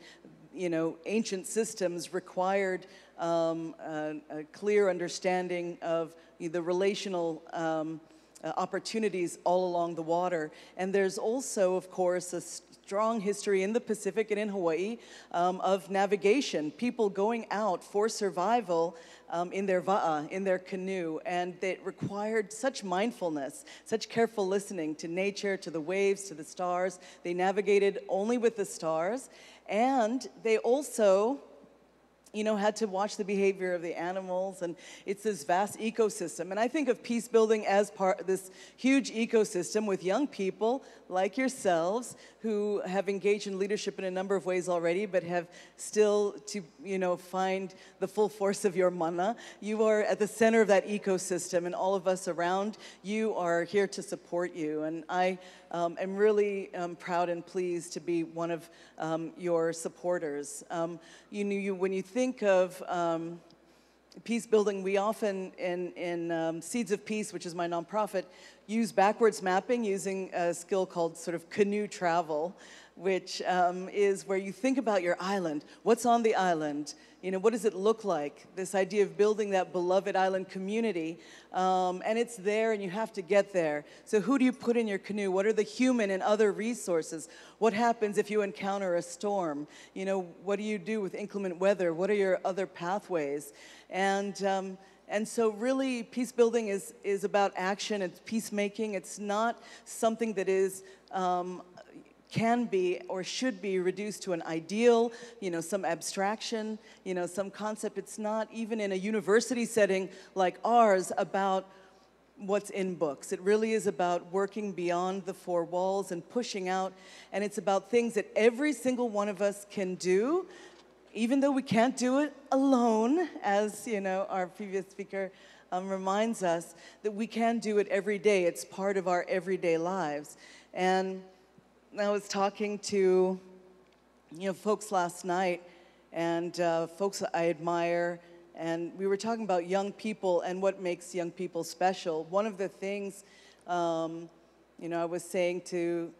ancient systems required a clear understanding of the relational opportunities all along the water. And there's also, of course, a strong history in the Pacific and in Hawaii of navigation, people going out for survival in their va'a, in their canoe, and it required such mindfulness, such careful listening to nature, to the waves, to the stars. They navigated only with the stars, and they also had to watch the behavior of the animals, and it's this vast ecosystem. And I think of peace building as part of this huge ecosystem with young people like yourselves who have engaged in leadership in a number of ways already, but have still to, find the full force of your mana. You are at the center of that ecosystem, and all of us around you are here to support you. And I am really proud and pleased to be one of your supporters. When you think of peace building, we often, in Seeds of Peace, which is my nonprofit, use backwards mapping using a skill called sort of canoe travel, which is where you think about your island. What's on the island? What does it look like? This idea of building that beloved island community, and it's there and you have to get there. So who do you put in your canoe? What are the human and other resources? What happens if you encounter a storm? What do you do with inclement weather? What are your other pathways? And And so really, peace building is about action, it's peacemaking. It's not something that is, can be or should be reduced to an ideal, some abstraction, some concept. It's not even in a university setting like ours about what's in books. It really is about working beyond the four walls and pushing out, and it's about things that every single one of us can do, even though we can't do it alone, as our previous speaker reminds us, that we can do it every day. It's part of our everyday lives. And I was talking to folks last night, and folks I admire, and we were talking about young people and what makes young people special. One of the things I was saying to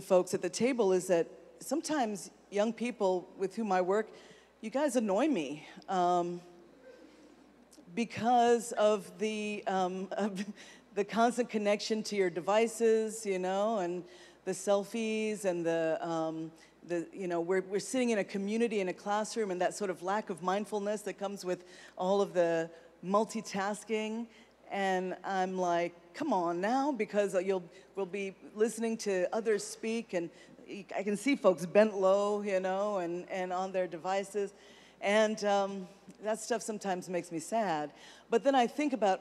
folks at the table is that sometimes young people with whom I work, you guys annoy me because of the constant connection to your devices, and the selfies and we're sitting in a community in a classroom, and that sort of lack of mindfulness that comes with all of the multitasking. And I'm like, come on now, because we'll be listening to others speak, and I can see folks bent low, and on their devices. And that stuff sometimes makes me sad. But then I think about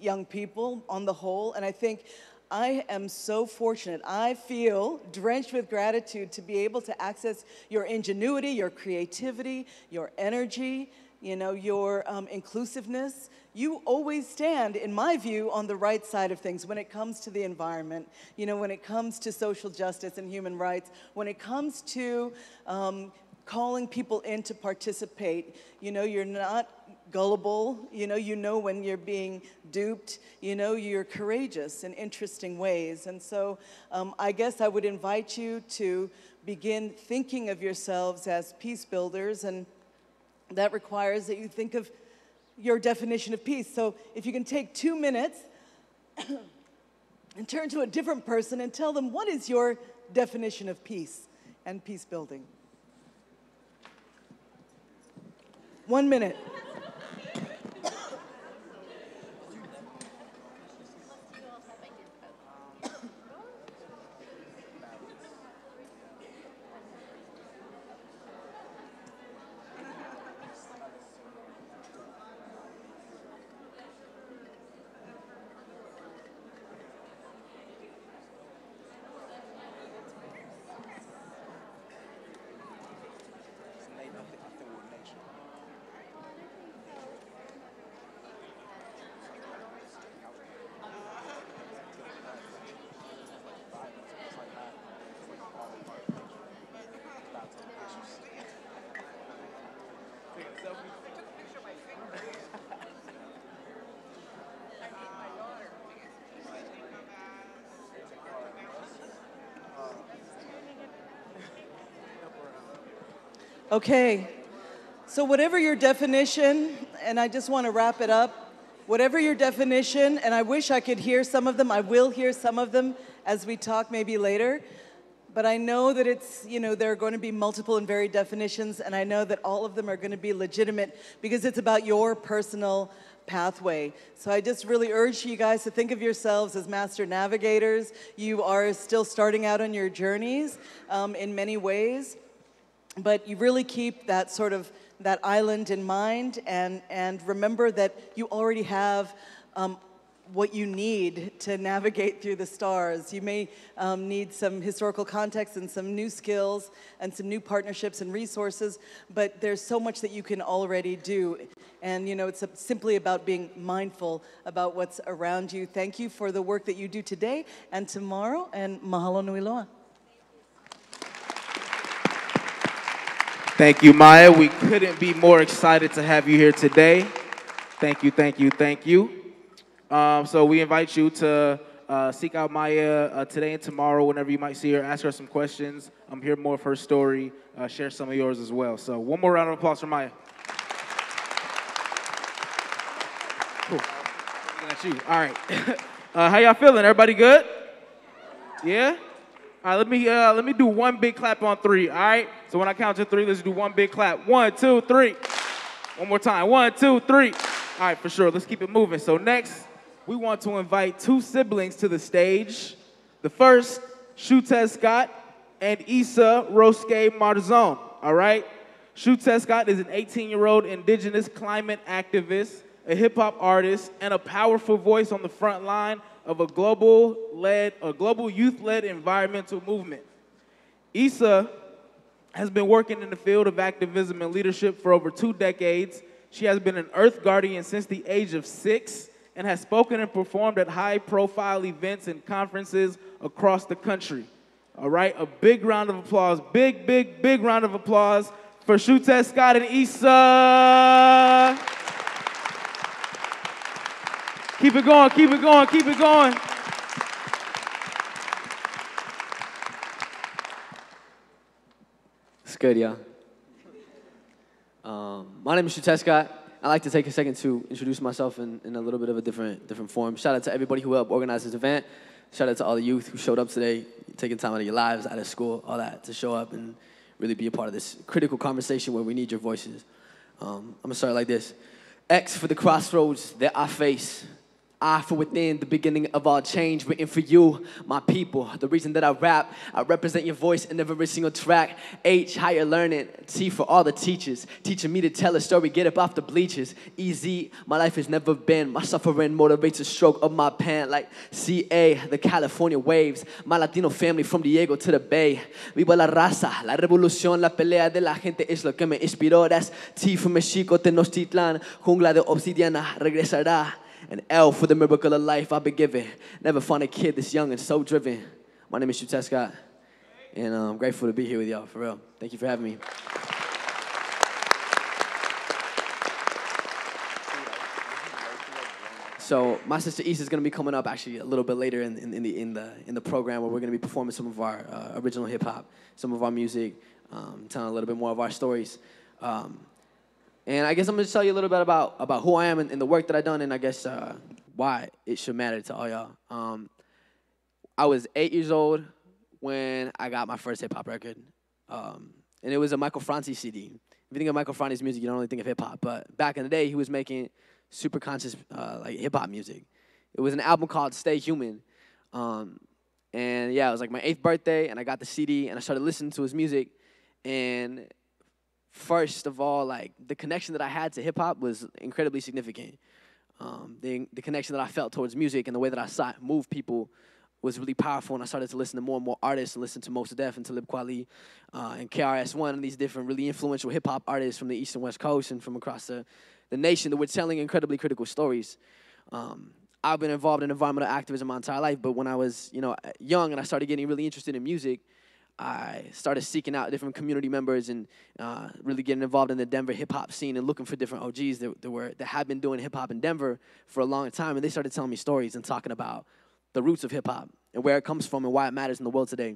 young people on the whole, and I think I am so fortunate. I feel drenched with gratitude to be able to access your ingenuity, your creativity, your energy, your inclusiveness. You always stand, in my view, on the right side of things when it comes to the environment, when it comes to social justice and human rights, when it comes to calling people in to participate. You're not gullible, you know when you're being duped, you're courageous in interesting ways. And so I guess I would invite you to begin thinking of yourselves as peace builders, and that requires that you think of your definition of peace. So if you can take 2 minutes and turn to a different person and tell them, what is your definition of peace and peace building? 1 minute. Okay, so whatever your definition, and I just want to wrap it up, whatever your definition, and I wish I could hear some of them, I will hear some of them as we talk maybe later, but I know that it's, there are going to be multiple and varied definitions, and I know that all of them are going to be legitimate because it's about your personal pathway. So I just really urge you guys to think of yourselves as master navigators. You are still starting out on your journeys in many ways. But you really keep that that island in mind, and remember that you already have what you need to navigate through the stars. You may need some historical context and some new skills and some new partnerships and resources, but there's so much that you can already do. And it's simply about being mindful about what's around you. Thank you for the work that you do today and tomorrow, and mahalo nui loa. Thank you, Maya. We couldn't be more excited to have you here today. Thank you, thank you, thank you. So we invite you to seek out Maya today and tomorrow whenever you might see her. Ask her some questions. Hear more of her story. Share some of yours as well. So one more round of applause for Maya. Cool. Looking at you. All right. How y'all feeling? Everybody good? Yeah? All right, let me do one big clap on 3, all right? So when I count to 3, let's do one big clap. 1, 2, 3. One more time. 1, 2, 3. All right, for sure. Let's keep it moving. So next, we want to invite two siblings to the stage. The first, Shutez Scott and Issa Roske Marzon. All right? Shutez Scott is an 18-year-old indigenous climate activist, a hip-hop artist, and a powerful voice on the front line of a global youth-led environmental movement. Issa has been working in the field of activism and leadership for over 2 decades. She has been an Earth Guardian since the age of 6 and has spoken and performed at high-profile events and conferences across the country. All right, a big round of applause, big round of applause for Shutez Scott and Issa. Keep it going, keep it going, keep it going. It's good, y'all. My name is Shutez Scott. I'd like to take a second to introduce myself in a little bit of a different form. Shout out to everybody who helped organize this event. Shout out to all the youth who showed up today, taking time out of your lives, out of school, all that, to show up and really be a part of this critical conversation where we need your voices. I'm gonna start like this. X for the crossroads that I face. I for within, the beginning of all change, written for you, my people. The reason that I rap, I represent your voice in every single track. H, higher learning. T for all the teachers, teaching me to tell a story, get up off the bleachers. EZ, my life has never been. My suffering motivates a stroke of my pen. Like CA, the California waves. My Latino family from Diego to the Bay. Viva la raza, la revolución, la pelea de la gente es lo que me inspiró. That's T for Mexico, Tenochtitlan, jungla de obsidiana, regresará. And L for the miracle of life I've been given. Never found a kid this young and so driven. My name is Shutez Scott, and I'm grateful to be here with y'all, for real. Thank you for having me. So my sister Issa is going to be coming up actually a little bit later in the program, where we're going to be performing some of our original hip hop, some of our music, telling a little bit more of our stories. And I guess I'm going to tell you a little bit about who I am and the work that I've done, and I guess why it should matter to all y'all. I was 8 years old when I got my first hip-hop record. And it was a Michael Franti CD. If you think of Michael Franti's music, you don't really think of hip-hop. But back in the day, he was making super conscious like hip-hop music. It was an album called Stay Human. And yeah, it was like my 8th birthday, and I got the CD, and I started listening to his music. And first of all, like, the connection that I had to hip-hop was incredibly significant. The connection that I felt towards music and the way that I saw it move people was really powerful, and I started to listen to more and more artists, and listen to Mos Def and Talib Kweli and KRS-One, and these different really influential hip-hop artists from the East and West Coast and from across the nation that were telling incredibly critical stories. I've been involved in environmental activism my entire life, but when I was young and I started getting really interested in music, I started seeking out different community members and really getting involved in the Denver hip-hop scene and looking for different OGs that had been doing hip-hop in Denver for a long time, and they started telling me stories and talking about the roots of hip-hop and where it comes from and why it matters in the world today.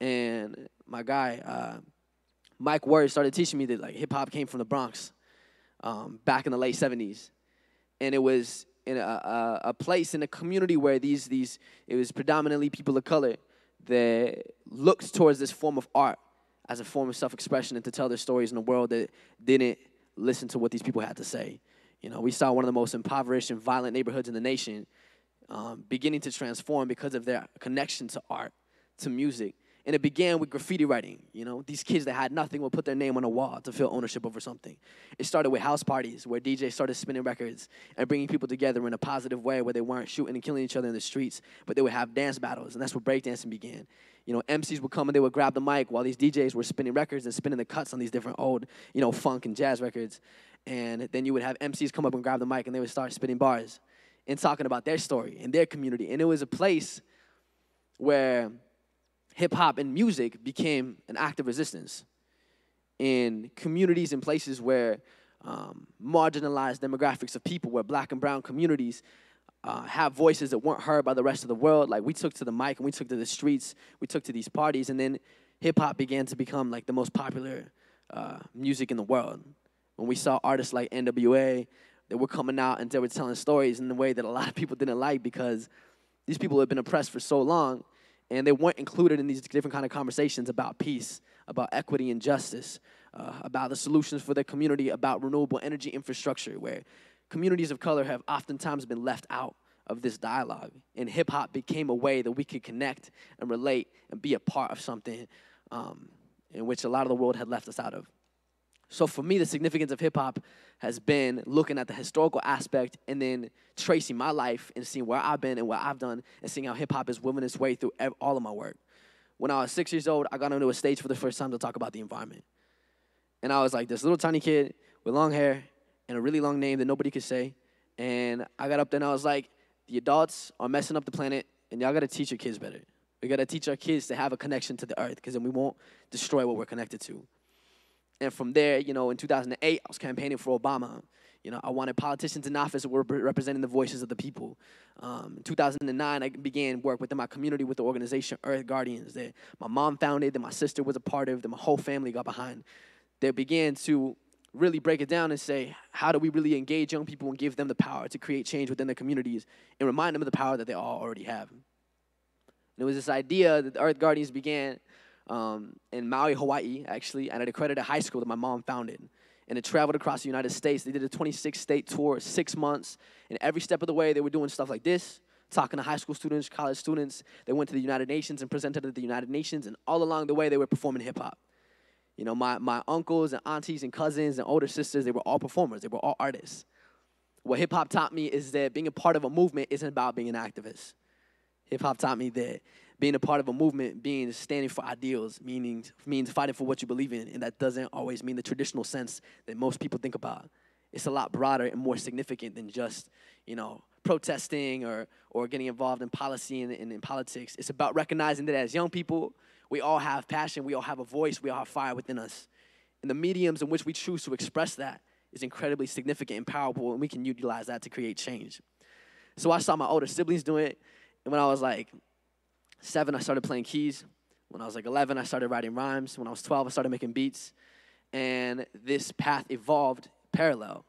And my guy, Mike Word, started teaching me that like hip-hop came from the Bronx back in the late 70s. And it was in a place in a community where it was predominantly people of color that looked towards this form of art as a form of self-expression and to tell their stories in a world that didn't listen to what these people had to say. We saw one of the most impoverished and violent neighborhoods in the nation beginning to transform because of their connection to art, to music. And it began with graffiti writing. These kids that had nothing would put their name on a wall to feel ownership over something. It started with house parties where DJs started spinning records and bringing people together in a positive way where they weren't shooting and killing each other in the streets, but they would have dance battles, and that's where breakdancing began. MCs would come and they would grab the mic while these DJs were spinning records and spinning the cuts on these different old, funk and jazz records. And then you would have MCs come up and grab the mic and they would start spinning bars and talking about their story and their community. And it was a place where hip-hop and music became an act of resistance in communities and places where marginalized demographics of people, where black and brown communities have voices that weren't heard by the rest of the world. Like, we took to the mic and we took to the streets, we took to these parties, and then hip-hop began to become like the most popular music in the world. When we saw artists like NWA that were coming out and they were telling stories in a way that a lot of people didn't like, because these people had been oppressed for so long, and they weren't included in these different kind of conversations about peace, about equity and justice, about the solutions for their community, about renewable energy infrastructure, where communities of color have oftentimes been left out of this dialogue. And hip-hop became a way that we could connect and relate and be a part of something in which a lot of the world had left us out of. So for me, the significance of hip-hop has been looking at the historical aspect and then tracing my life and seeing where I've been and what I've done and seeing how hip-hop is woven its way through all of my work. When I was 6 years old, I got onto a stage for the first time to talk about the environment. And I was like this little tiny kid with long hair and a really long name that nobody could say. And I got up there and I was like, the adults are messing up the planet and y'all gotta teach your kids better. We gotta teach our kids to have a connection to the earth because then we won't destroy what we're connected to. And from there, you know, in 2008, I was campaigning for Obama. You know, I wanted politicians in office who were representing the voices of the people. In 2009, I began work within my community with the organization Earth Guardians that my mom founded, that my sister was a part of, that my whole family got behind. They began to really break it down and say, how do we really engage young people and give them the power to create change within their communities and remind them of the power that they all already have. And it was this idea that the Earth Guardians began in Maui, Hawaii, actually, at an accredited high school that my mom founded. And it traveled across the United States. They did a 26-state tour, 6 months. And every step of the way, they were doing stuff like this, talking to high school students, college students. They went to the United Nations and presented at the United Nations. And all along the way, they were performing hip-hop. You know, my uncles and aunties and cousins and older sisters, they were all performers. They were all artists. What hip-hop taught me is that being a part of a movement isn't about being an activist. Hip-hop taught me that being a part of a movement, standing for ideals, means fighting for what you believe in, and that doesn't always mean the traditional sense that most people think about. It's a lot broader and more significant than just, you know, protesting or getting involved in policy and in politics. It's about recognizing that as young people, we all have passion, we all have a voice, we all have fire within us. And the mediums in which we choose to express that is incredibly significant and powerful, and we can utilize that to create change. So I saw my older siblings doing it, and when I was like 7, I started playing keys. When I was like 11, I started writing rhymes. When I was 12, I started making beats. And this path evolved parallel,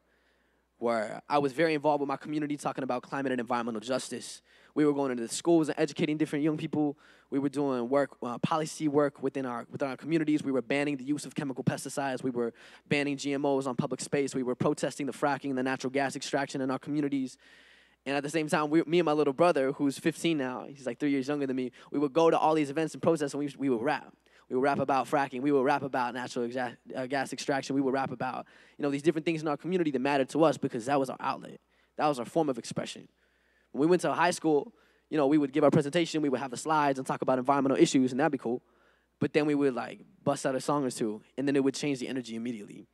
where I was very involved with my community talking about climate and environmental justice. We were going into the schools and educating different young people. We were doing work, policy work within our communities. We were banning the use of chemical pesticides. We were banning GMOs on public space. We were protesting the fracking and the natural gas extraction in our communities. And at the same time, me and my little brother, who's 15 now, he's like 3 years younger than me, we would go to all these events and protests, and we would rap. We would rap about fracking. We would rap about natural gas extraction. We would rap about, you know, these different things in our community that mattered to us because that was our outlet. That was our form of expression. When we went to high school, you know, we would give our presentation, we would have the slides and talk about environmental issues, and that'd be cool. But then we would, like, bust out a song or two, and then it would change the energy immediately.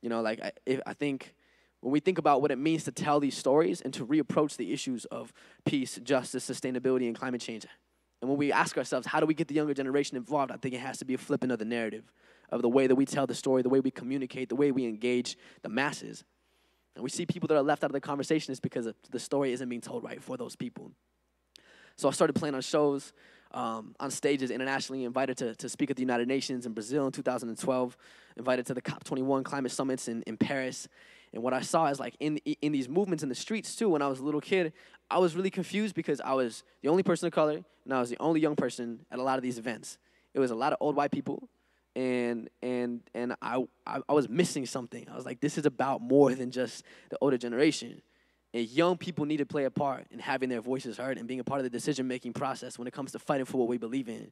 You know, like, I think when we think about what it means to tell these stories and to reapproach the issues of peace, justice, sustainability, and climate change, and when we ask ourselves, how do we get the younger generation involved, I think it has to be a flipping of the narrative of the way that we tell the story, the way we communicate, the way we engage the masses. And we see people that are left out of the conversation is because the story isn't being told right for those people. So I started playing on shows, on stages internationally, invited to speak at the United Nations in Brazil in 2012, invited to the COP21 climate summits in Paris. And what I saw is, like, in these movements in the streets too, when I was a little kid, I was really confused because I was the only person of color and I was the only young person at a lot of these events. It was a lot of old white people, and I was missing something. I was like, this is about more than just the older generation. And young people need to play a part in having their voices heard and being a part of the decision-making process when it comes to fighting for what we believe in.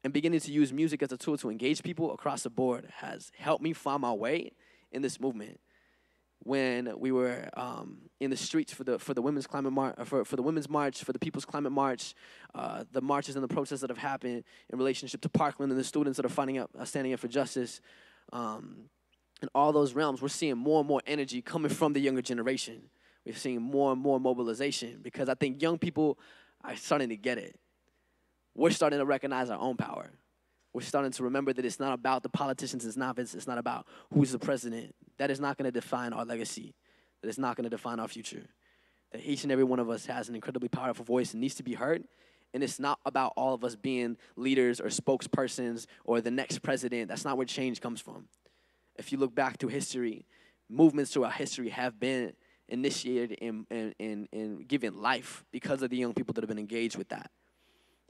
And beginning to use music as a tool to engage people across the board has helped me find my way in this movement. When we were in the streets for the women's climate for the women's march, for the People's Climate March, the marches and the protests that have happened in relationship to Parkland and the students that are standing up for justice, in all those realms, we're seeing more and more energy coming from the younger generation. We're seeing more and more mobilization because I think young people are starting to get it. We're starting to recognize our own power. We're starting to remember that it's not about the politicians, it's not about who's the president. That is not going to define our legacy. That is not going to define our future. That each and every one of us has an incredibly powerful voice and needs to be heard. And it's not about all of us being leaders or spokespersons or the next president. That's not where change comes from. If you look back through history, movements throughout history have been initiated and given life because of the young people that have been engaged with that.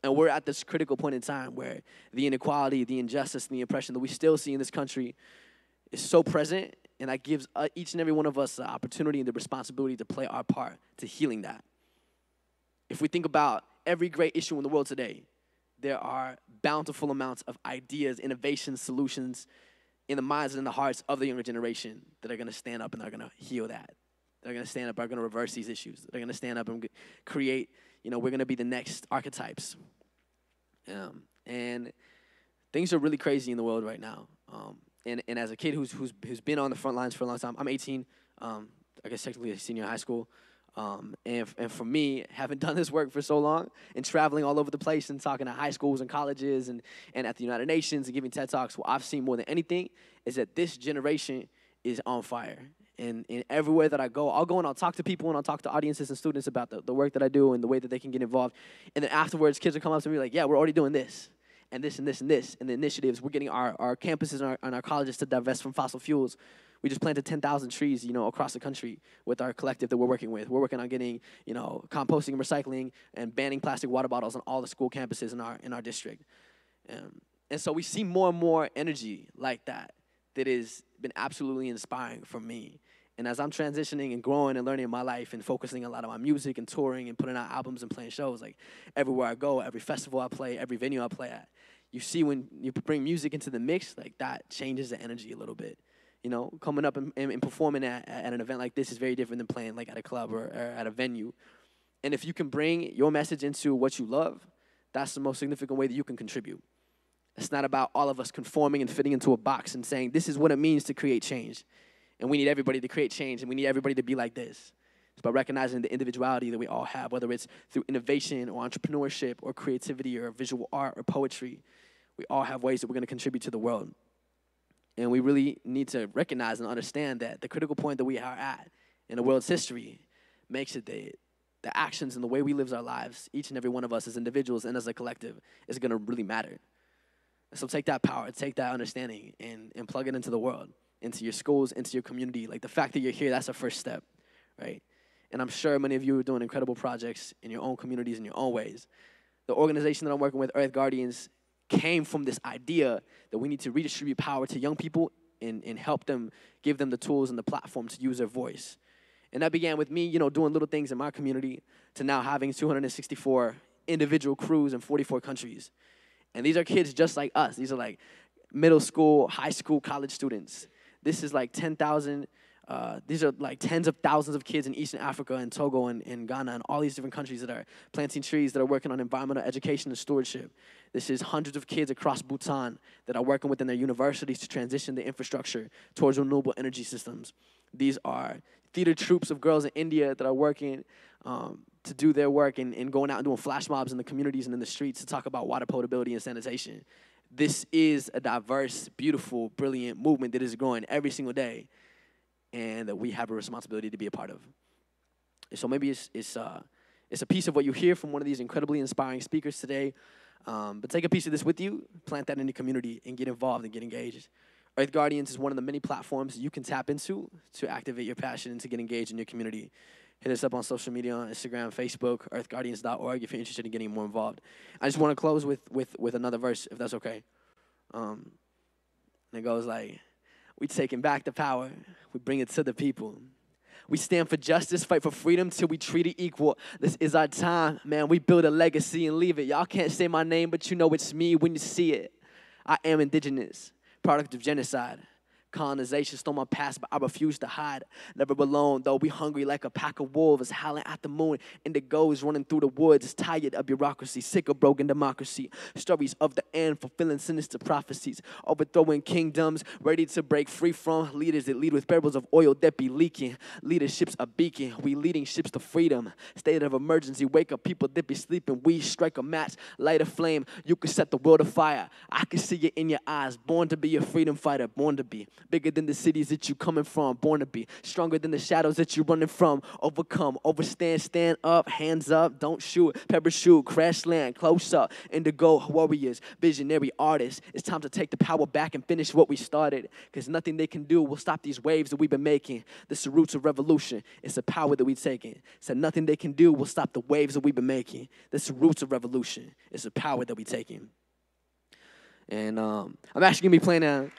And we're at this critical point in time where the inequality, the injustice, and the oppression that we still see in this country is so present, and that gives each and every one of us the opportunity and the responsibility to play our part to healing that. If we think about every great issue in the world today, there are bountiful amounts of ideas, innovations, solutions in the minds and in the hearts of the younger generation that are going to stand up and are going to heal that. They're going to stand up, are going to reverse these issues. They're going to stand up and create, we're going to be the next archetypes. And things are really crazy in the world right now. And as a kid who's been on the front lines for a long time, I'm 18, I guess technically a senior in high school. And for me, having done this work for so long and traveling all over the place and talking to high schools and colleges and at the United Nations and giving TED Talks, what I've seen more than anything is that this generation is on fire. And everywhere that I go, I'll go and I'll talk to people and I'll talk to audiences and students about the work that I do and the way that they can get involved. And then afterwards, kids will come up to me like, yeah, we're already doing this and this and this and this. And the initiatives, we're getting our campuses and our colleges to divest from fossil fuels. We just planted 10,000 trees, across the country with our collective that we're working with. We're working on getting, composting and recycling and banning plastic water bottles on all the school campuses in our district. And so we see more and more energy like that has been absolutely inspiring for me. And as I'm transitioning and growing and learning in my life and focusing a lot on my music and touring and putting out albums and playing shows, like everywhere I go, every festival I play, every venue I play at, you see when you bring music into the mix, like that changes the energy a little bit. Coming up and performing at an event like this is very different than playing like at a club or at a venue. And if you can bring your message into what you love, that's the most significant way that you can contribute. It's not about all of us conforming and fitting into a box and saying, this is what it means to create change. And we need everybody to create change, and we need everybody to be like this. It's about recognizing the individuality that we all have, whether it's through innovation or entrepreneurship or creativity or visual art or poetry. We all have ways that we're going to contribute to the world. And we really need to recognize and understand that the critical point that we are at in the world's history makes it that the actions and the way we live our lives, each and every one of us as individuals and as a collective, is going to really matter. So take that power, take that understanding, and plug it into the world, into your schools, into your community. Like the fact that you're here, that's a first step, right? And I'm sure many of you are doing incredible projects in your own communities in your own ways. The organization that I'm working with, Earth Guardians, came from this idea that we need to redistribute power to young people and help them, give them the tools and the platform to use their voice. And that began with me, doing little things in my community to now having 264 individual crews in 44 countries. And these are kids just like us. These are like middle school, high school, college students. This is like 10,000. These are like tens of thousands of kids in Eastern Africa and Togo and Ghana and all these different countries that are planting trees, that are working on environmental education and stewardship. This is hundreds of kids across Bhutan that are working within their universities to transition the infrastructure towards renewable energy systems. These are theater troops of girls in India that are working to do their work and going out and doing flash mobs in the communities and in the streets to talk about water potability and sanitation. This is a diverse, beautiful, brilliant movement that is growing every single day, and that we have a responsibility to be a part of. And so maybe it's a piece of what you hear from one of these incredibly inspiring speakers today, but take a piece of this with you, plant that in your community, and get involved and get engaged. Earth Guardians is one of the many platforms you can tap into to activate your passion and to get engaged in your community. Hit us up on social media, on Instagram, Facebook, earthguardians.org if you're interested in getting more involved. I just want to close with another verse, if that's okay. And it goes like, we taking back the power, we bring it to the people. We stand for justice, fight for freedom till we treat it equal. This is our time, man. We build a legacy and leave it. Y'all can't say my name, but you know it's me when you see it. I am indigenous, product of genocide. Colonization stole my past, but I refuse to hide. Never alone, though we hungry like a pack of wolves, howling at the moon. Indigos running through the woods, tired of bureaucracy, sick of broken democracy. Stories of the end, fulfilling sinister prophecies. Overthrowing kingdoms, ready to break free from leaders that lead with barrels of oil that be leaking. Leadership's a beacon, we leading ships to freedom. State of emergency, wake up people that be sleeping. We strike a match, light a flame. You can set the world afire. I can see it in your eyes. Born to be a freedom fighter, born to be. Bigger than the cities that you coming from, born to be. Stronger than the shadows that you running from. Overcome, overstand, stand up, hands up, don't shoot. Pepper shoot, crash land, close up. Indigo warriors, visionary artists. It's time to take the power back and finish what we started. Because nothing they can do will stop these waves that we've been making. This is the roots of revolution. It's the power that we've taken. So nothing they can do will stop the waves that we've been making. This is the roots of revolution. It's the power that we've taken. And I'm actually going to be playing a...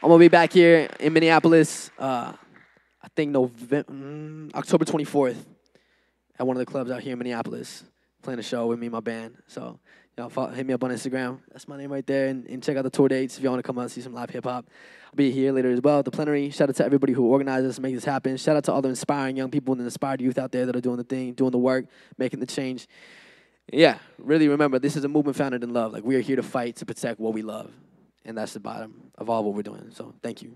I'm going to be back here in Minneapolis, I think October 24th at one of the clubs out here in Minneapolis, playing a show with me and my band. So, hit me up on Instagram. That's my name right there. And check out the tour dates if you want to come out and see some live hip-hop. I'll be here later as well at the Plenary. Shout out to everybody who organized this, make this happen. Shout out to all the inspiring young people and the inspired youth out there that are doing the thing, doing the work, making the change. Yeah, really remember, this is a movement founded in love. Like, we are here to fight to protect what we love. And that's the bottom of all what we're doing. So thank you.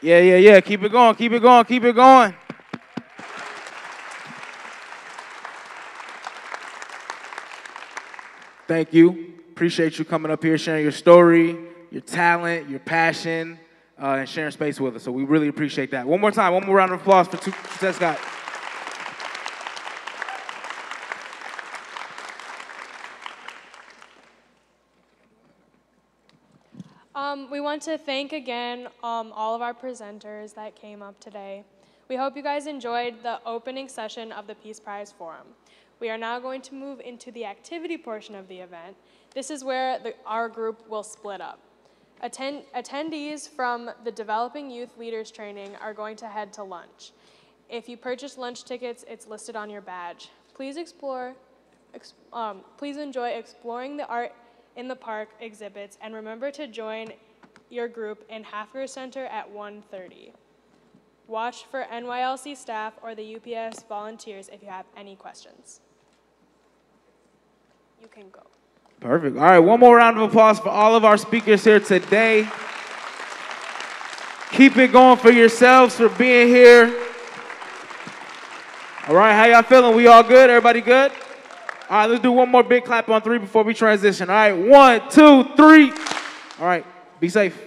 Yeah. Keep it going, keep it going, keep it going. Thank you. Appreciate you coming up here, sharing your story, your talent, your passion, and sharing space with us. So we really appreciate that. One more time, one more round of applause for Tess Scott. We want to thank again all of our presenters that came up today. We hope you guys enjoyed the opening session of the Peace Prize Forum. We are now going to move into the activity portion of the event. This is where our group will split up. Attendees from the Developing Youth Leaders Training are going to head to lunch. If you purchase lunch tickets, it's listed on your badge. Please enjoy exploring the art in the park exhibits, and remember to join your group in Hafger Center at 1:30. Watch for NYLC staff or the UPS volunteers if you have any questions. You can go. Perfect. All right, one more round of applause for all of our speakers here today. Keep it going for yourselves for being here. All right, how y'all feeling? We all good? Everybody good? All right, let's do one more big clap on 3 before we transition. All right, 1, 2, 3. All right, be safe.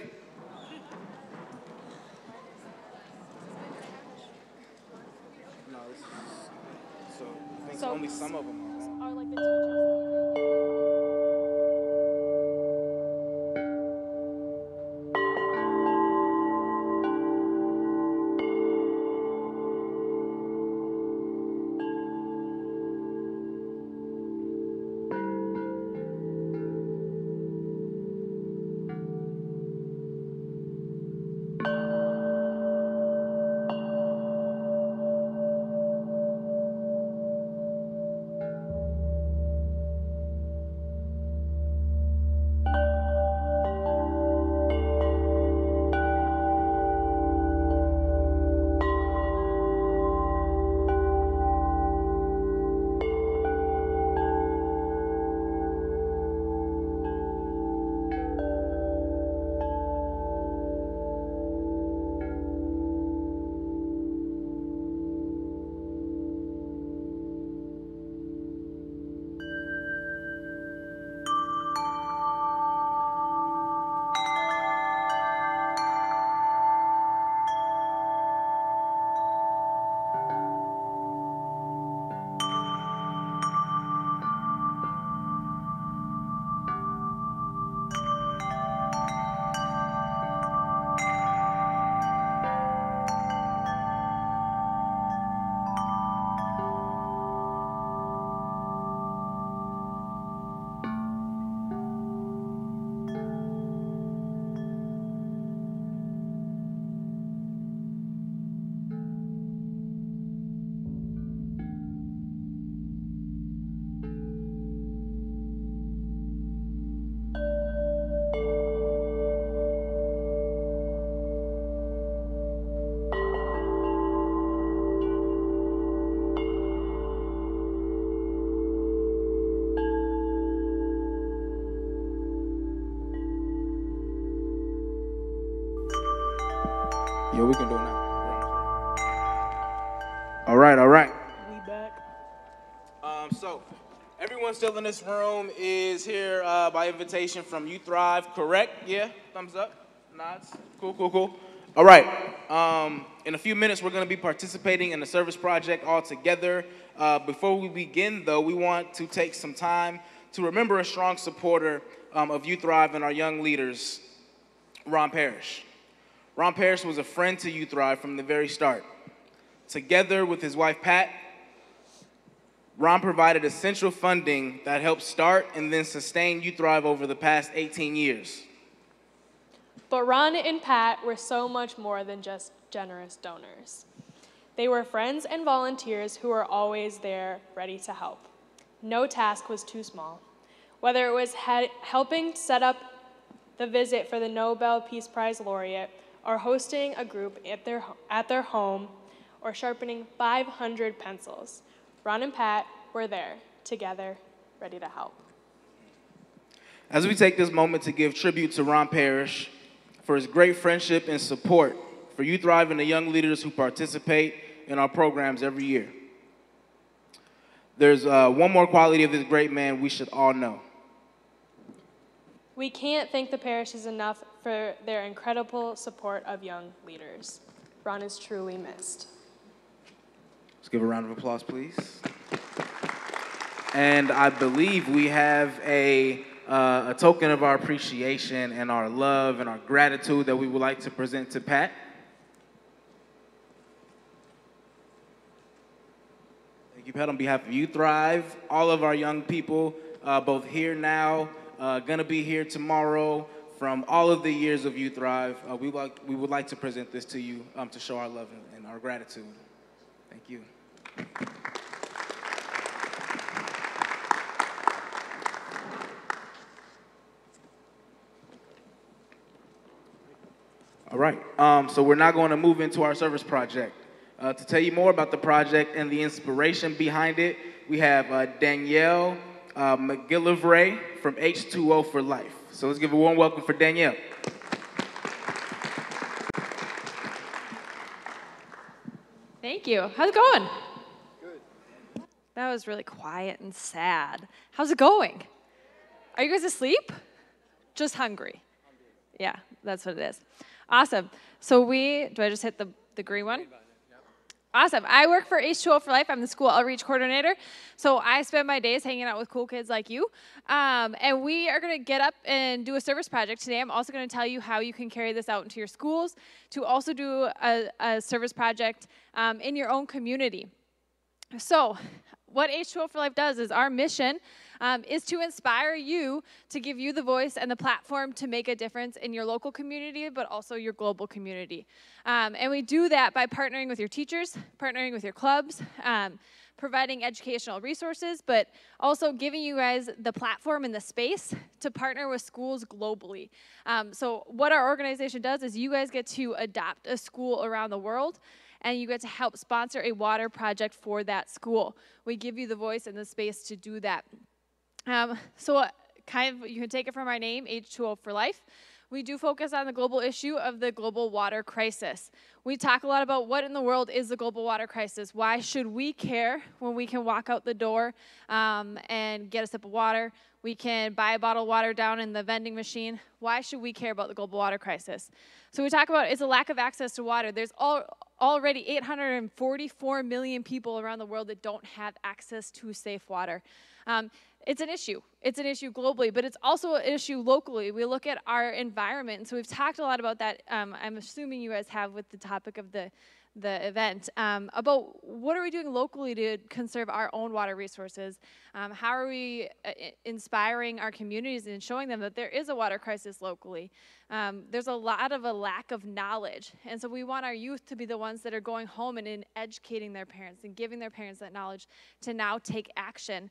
No, I think only some of them are like the teachers. Yeah, we can do it now. All right. We back. So everyone everyone still in this room is here by invitation from You Thrive, correct? Yeah, thumbs up, nods, cool, cool, cool. All right, in a few minutes we're gonna be participating in a service project all together. Before we begin though, we want to take some time to remember a strong supporter of You Thrive and our young leaders, Ron Parrish. Ron Parrish was a friend to You Thrive from the very start. Together with his wife Pat, Ron provided essential funding that helped start and then sustain You Thrive over the past 18 years. But Ron and Pat were so much more than just generous donors. They were friends and volunteers who were always there, ready to help. No task was too small. Whether it was helping set up the visit for the Nobel Peace Prize laureate, or hosting a group at their home, or sharpening 500 pencils, Ron and Pat were there, together, ready to help. As we take this moment to give tribute to Ron Parrish for his great friendship and support for You Thrive and the young leaders who participate in our programs every year. There's one more quality of this great man we should all know. We can't thank the parishes enough for their incredible support of young leaders. Ron is truly missed. Let's give a round of applause, please. And I believe we have a token of our appreciation and our love and our gratitude that we would like to present to Pat. Thank you, Pat. On behalf of You Thrive, all of our young people, both here now, gonna be here tomorrow, from all of the years of You Thrive, we would like to present this to you to show our love and our gratitude. Thank you. All right, so we're now going to move into our service project. To tell you more about the project and the inspiration behind it, we have Danielle McGillivray from H2O for Life. So let's give a warm welcome for Danielle. Thank you. How's it going? Good. That was really quiet and sad. How's it going? Are you guys asleep? Just hungry? Yeah, that's what it is. Awesome. So do I just hit the green one? Awesome. I work for H2O for Life. I'm the school outreach coordinator. So I spend my days hanging out with cool kids like you. And we are going to get up and do a service project today. I'm also going to tell you how you can carry this out into your schools to also do a service project in your own community. So what H2O for Life does is our mission is to inspire you, to give you the voice and the platform to make a difference in your local community, but also your global community. And we do that by partnering with your teachers, partnering with your clubs, providing educational resources, but also giving you guys the platform and the space to partner with schools globally. So what our organization does is you guys get to adopt a school around the world, and you get to help sponsor a water project for that school. We give you the voice and the space to do that. So kind of, you can take it from our name, H2O for Life. We do focus on the global issue of the global water crisis. We talk a lot about what in the world is the global water crisis. Why should we care when we can walk out the door and get a sip of water? We can buy a bottle of water down in the vending machine. Why should we care about the global water crisis? So we talk about it's a lack of access to water. There's already 844 million people around the world that don't have access to safe water. It's an issue. It's an issue globally, but it's also an issue locally. We look at our environment, so we've talked a lot about that. I'm assuming you guys have with the topic of the event, about what are we doing locally to conserve our own water resources? How are we inspiring our communities and showing them that there is a water crisis locally? There's a lot of a lack of knowledge, and so we want our youth to be the ones that are going home and educating their parents and giving their parents that knowledge to now take action.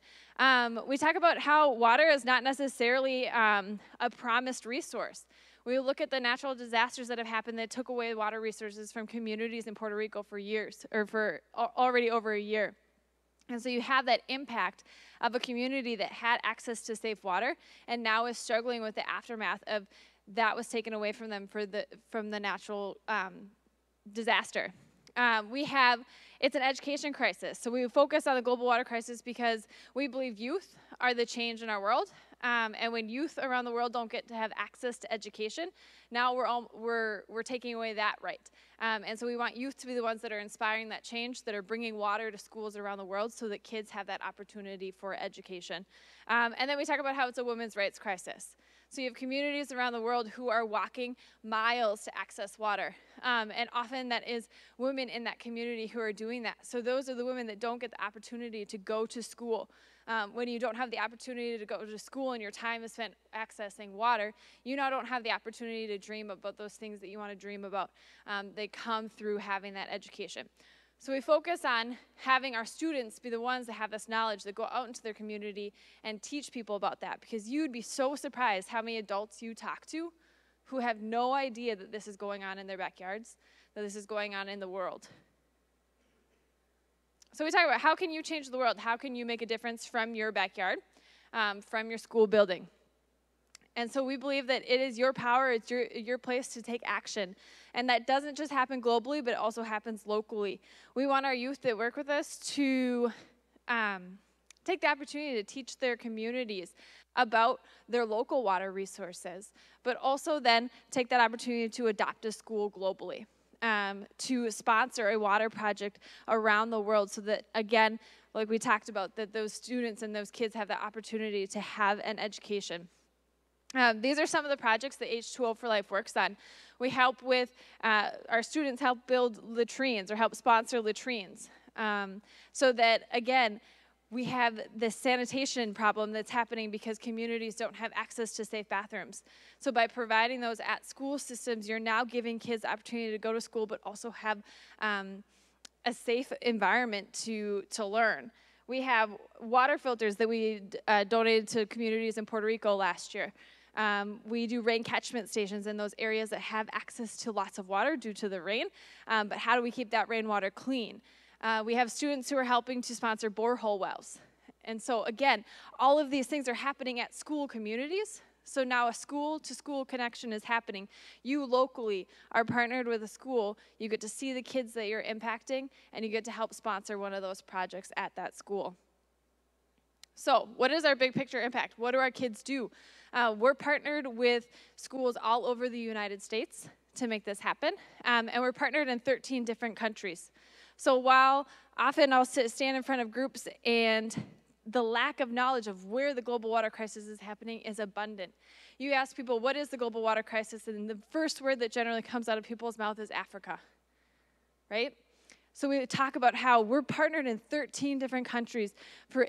We talk about how water is not necessarily a promised resource. We look at the natural disasters that have happened that took away water resources from communities in Puerto Rico for years, or for already over a year. And so you have that impact of a community that had access to safe water and now is struggling with the aftermath of that was taken away from them from the natural disaster. It's an education crisis. So we focus on the global water crisis because we believe youth are the change in our world. And when youth around the world don't get to have access to education, now we're taking away that right. And so we want youth to be the ones that are inspiring that change, that are bringing water to schools around the world so that kids have that opportunity for education. And then we talk about how it's a women's rights crisis. So you have communities around the world who are walking miles to access water. And often that is women in that community who are doing that. So those are the women that don't get the opportunity to go to school. When you don't have the opportunity to go to school and your time is spent accessing water, you now don't have the opportunity to dream about those things that you want to dream about. They come through having that education. So we focus on having our students be the ones that have this knowledge, that go out into their community and teach people about that, because you'd be so surprised how many adults you talk to who have no idea that this is going on in their backyards, that this is going on in the world. So we talk about how can you change the world? How can you make a difference from your backyard, from your school building? And so we believe that it is your power, it's your place to take action. And that doesn't just happen globally, but it also happens locally. We want our youth that work with us to take the opportunity to teach their communities about their local water resources, but also then take that opportunity to adopt a school globally, to sponsor a water project around the world so that, again, like we talked about, that those students and those kids have the opportunity to have an education. These are some of the projects that H2O for Life works on. We help with, our students help build latrines or help sponsor latrines so that, again, we have this sanitation problem that's happening because communities don't have access to safe bathrooms. So by providing those at school systems, you're now giving kids the opportunity to go to school but also have a safe environment to learn. We have water filters that we donated to communities in Puerto Rico last year. We do rain catchment stations in those areas that have access to lots of water due to the rain, but how do we keep that rainwater clean? We have students who are helping to sponsor borehole wells. And so again, all of these things are happening at school communities. So now a school-to-school connection is happening. You locally are partnered with a school. You get to see the kids that you're impacting, and you get to help sponsor one of those projects at that school. So what is our big picture impact? What do our kids do? We're partnered with schools all over the United States to make this happen, and we're partnered in 13 different countries. So while often I'll stand in front of groups and the lack of knowledge of where the global water crisis is happening is abundant. You ask people, what is the global water crisis? And the first word that generally comes out of people's mouth is Africa, right? So we talk about how we're partnered in 13 different countries for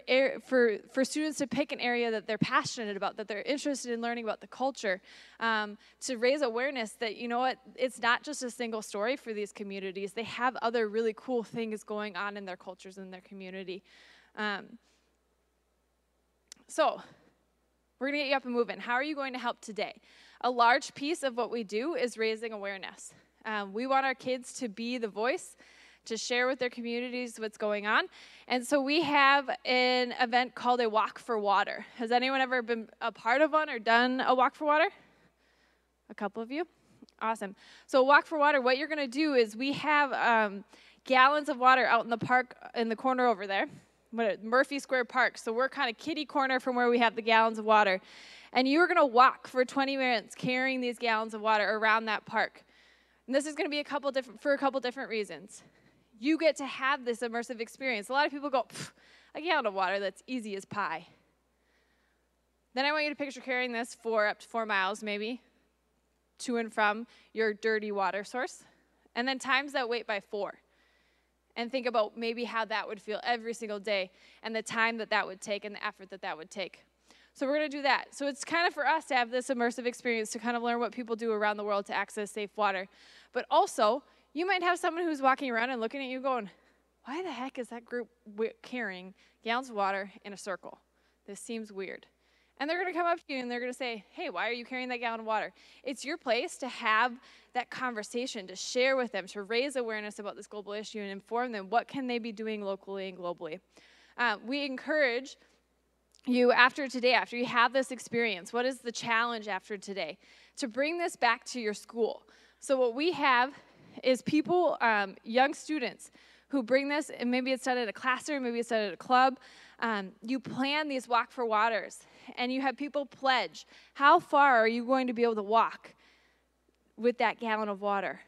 students to pick an area that they're passionate about, that they're interested in learning about the culture, to raise awareness that, you know what, it's not just a single story for these communities. They have other really cool things going on in their cultures and their community. So we're going to get you up and moving. How are you going to help today? A large piece of what we do is raising awareness. We want our kids to be the voice, to share with their communities what's going on. And so we have an event called a Walk for Water. Has anyone ever been a part of one or done a Walk for Water? A couple of you? Awesome. So Walk for Water, what you're going to do is we have gallons of water out in the park in the corner over there, Murphy Square Park. So we're kind of kitty corner from where we have the gallons of water. And you're going to walk for 20 minutes carrying these gallons of water around that park. And this is going to be for a couple different reasons. You get to have this immersive experience. A lot of people go, a gallon of water, that's easy as pie. Then I want you to picture carrying this for up to 4 miles maybe, to and from your dirty water source. And then times that weight by 4. And think about maybe how that would feel every single day and the time that that would take and the effort that that would take. So we're going to do that. So it's kind of for us to have this immersive experience to kind of learn what people do around the world to access safe water. But also, you might have someone who's walking around and looking at you going, why the heck is that group carrying gallons of water in a circle? This seems weird. And they're going to come up to you and they're going to say, hey, why are you carrying that gallon of water? It's your place to have that conversation, to share with them, to raise awareness about this global issue and inform them what can they be doing locally and globally. We encourage you after today, after you have this experience, what is the challenge after today? To bring this back to your school. So what we have is people, young students who bring this, and maybe it's done at a classroom, maybe it's done at a club. You plan these Walk for Waters, and you have people pledge. How far are you going to be able to walk with that gallon of water?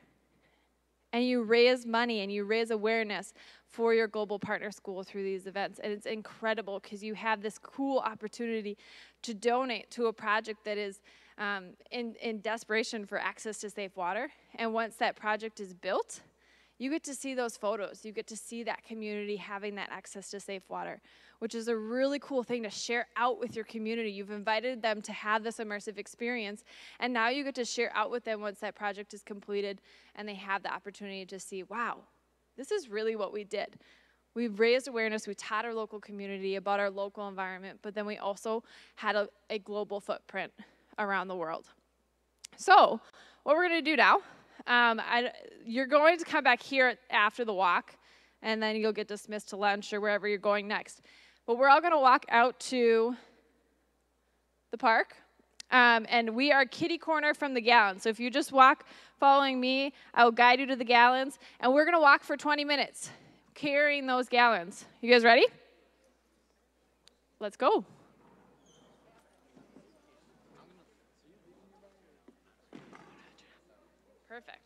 And you raise money and you raise awareness for your global partner school through these events. And it's incredible because you have this cool opportunity to donate to a project that is in desperation for access to safe water. And once that project is built, you get to see those photos. You get to see that community having that access to safe water, which is a really cool thing to share out with your community. You've invited them to have this immersive experience, and now you get to share out with them once that project is completed, and they have the opportunity to see, wow, this is really what we did. We've raised awareness, we taught our local community about our local environment, but then we also had a global footprint around the world. So, what we're gonna do now, you're going to come back here after the walk, and then you'll get dismissed to lunch or wherever you're going next. But we're all going to walk out to the park, and we are kitty corner from the gallons. So if you just walk following me, I will guide you to the gallons, and we're going to walk for 20 minutes carrying those gallons. You guys ready? Let's go. Perfect.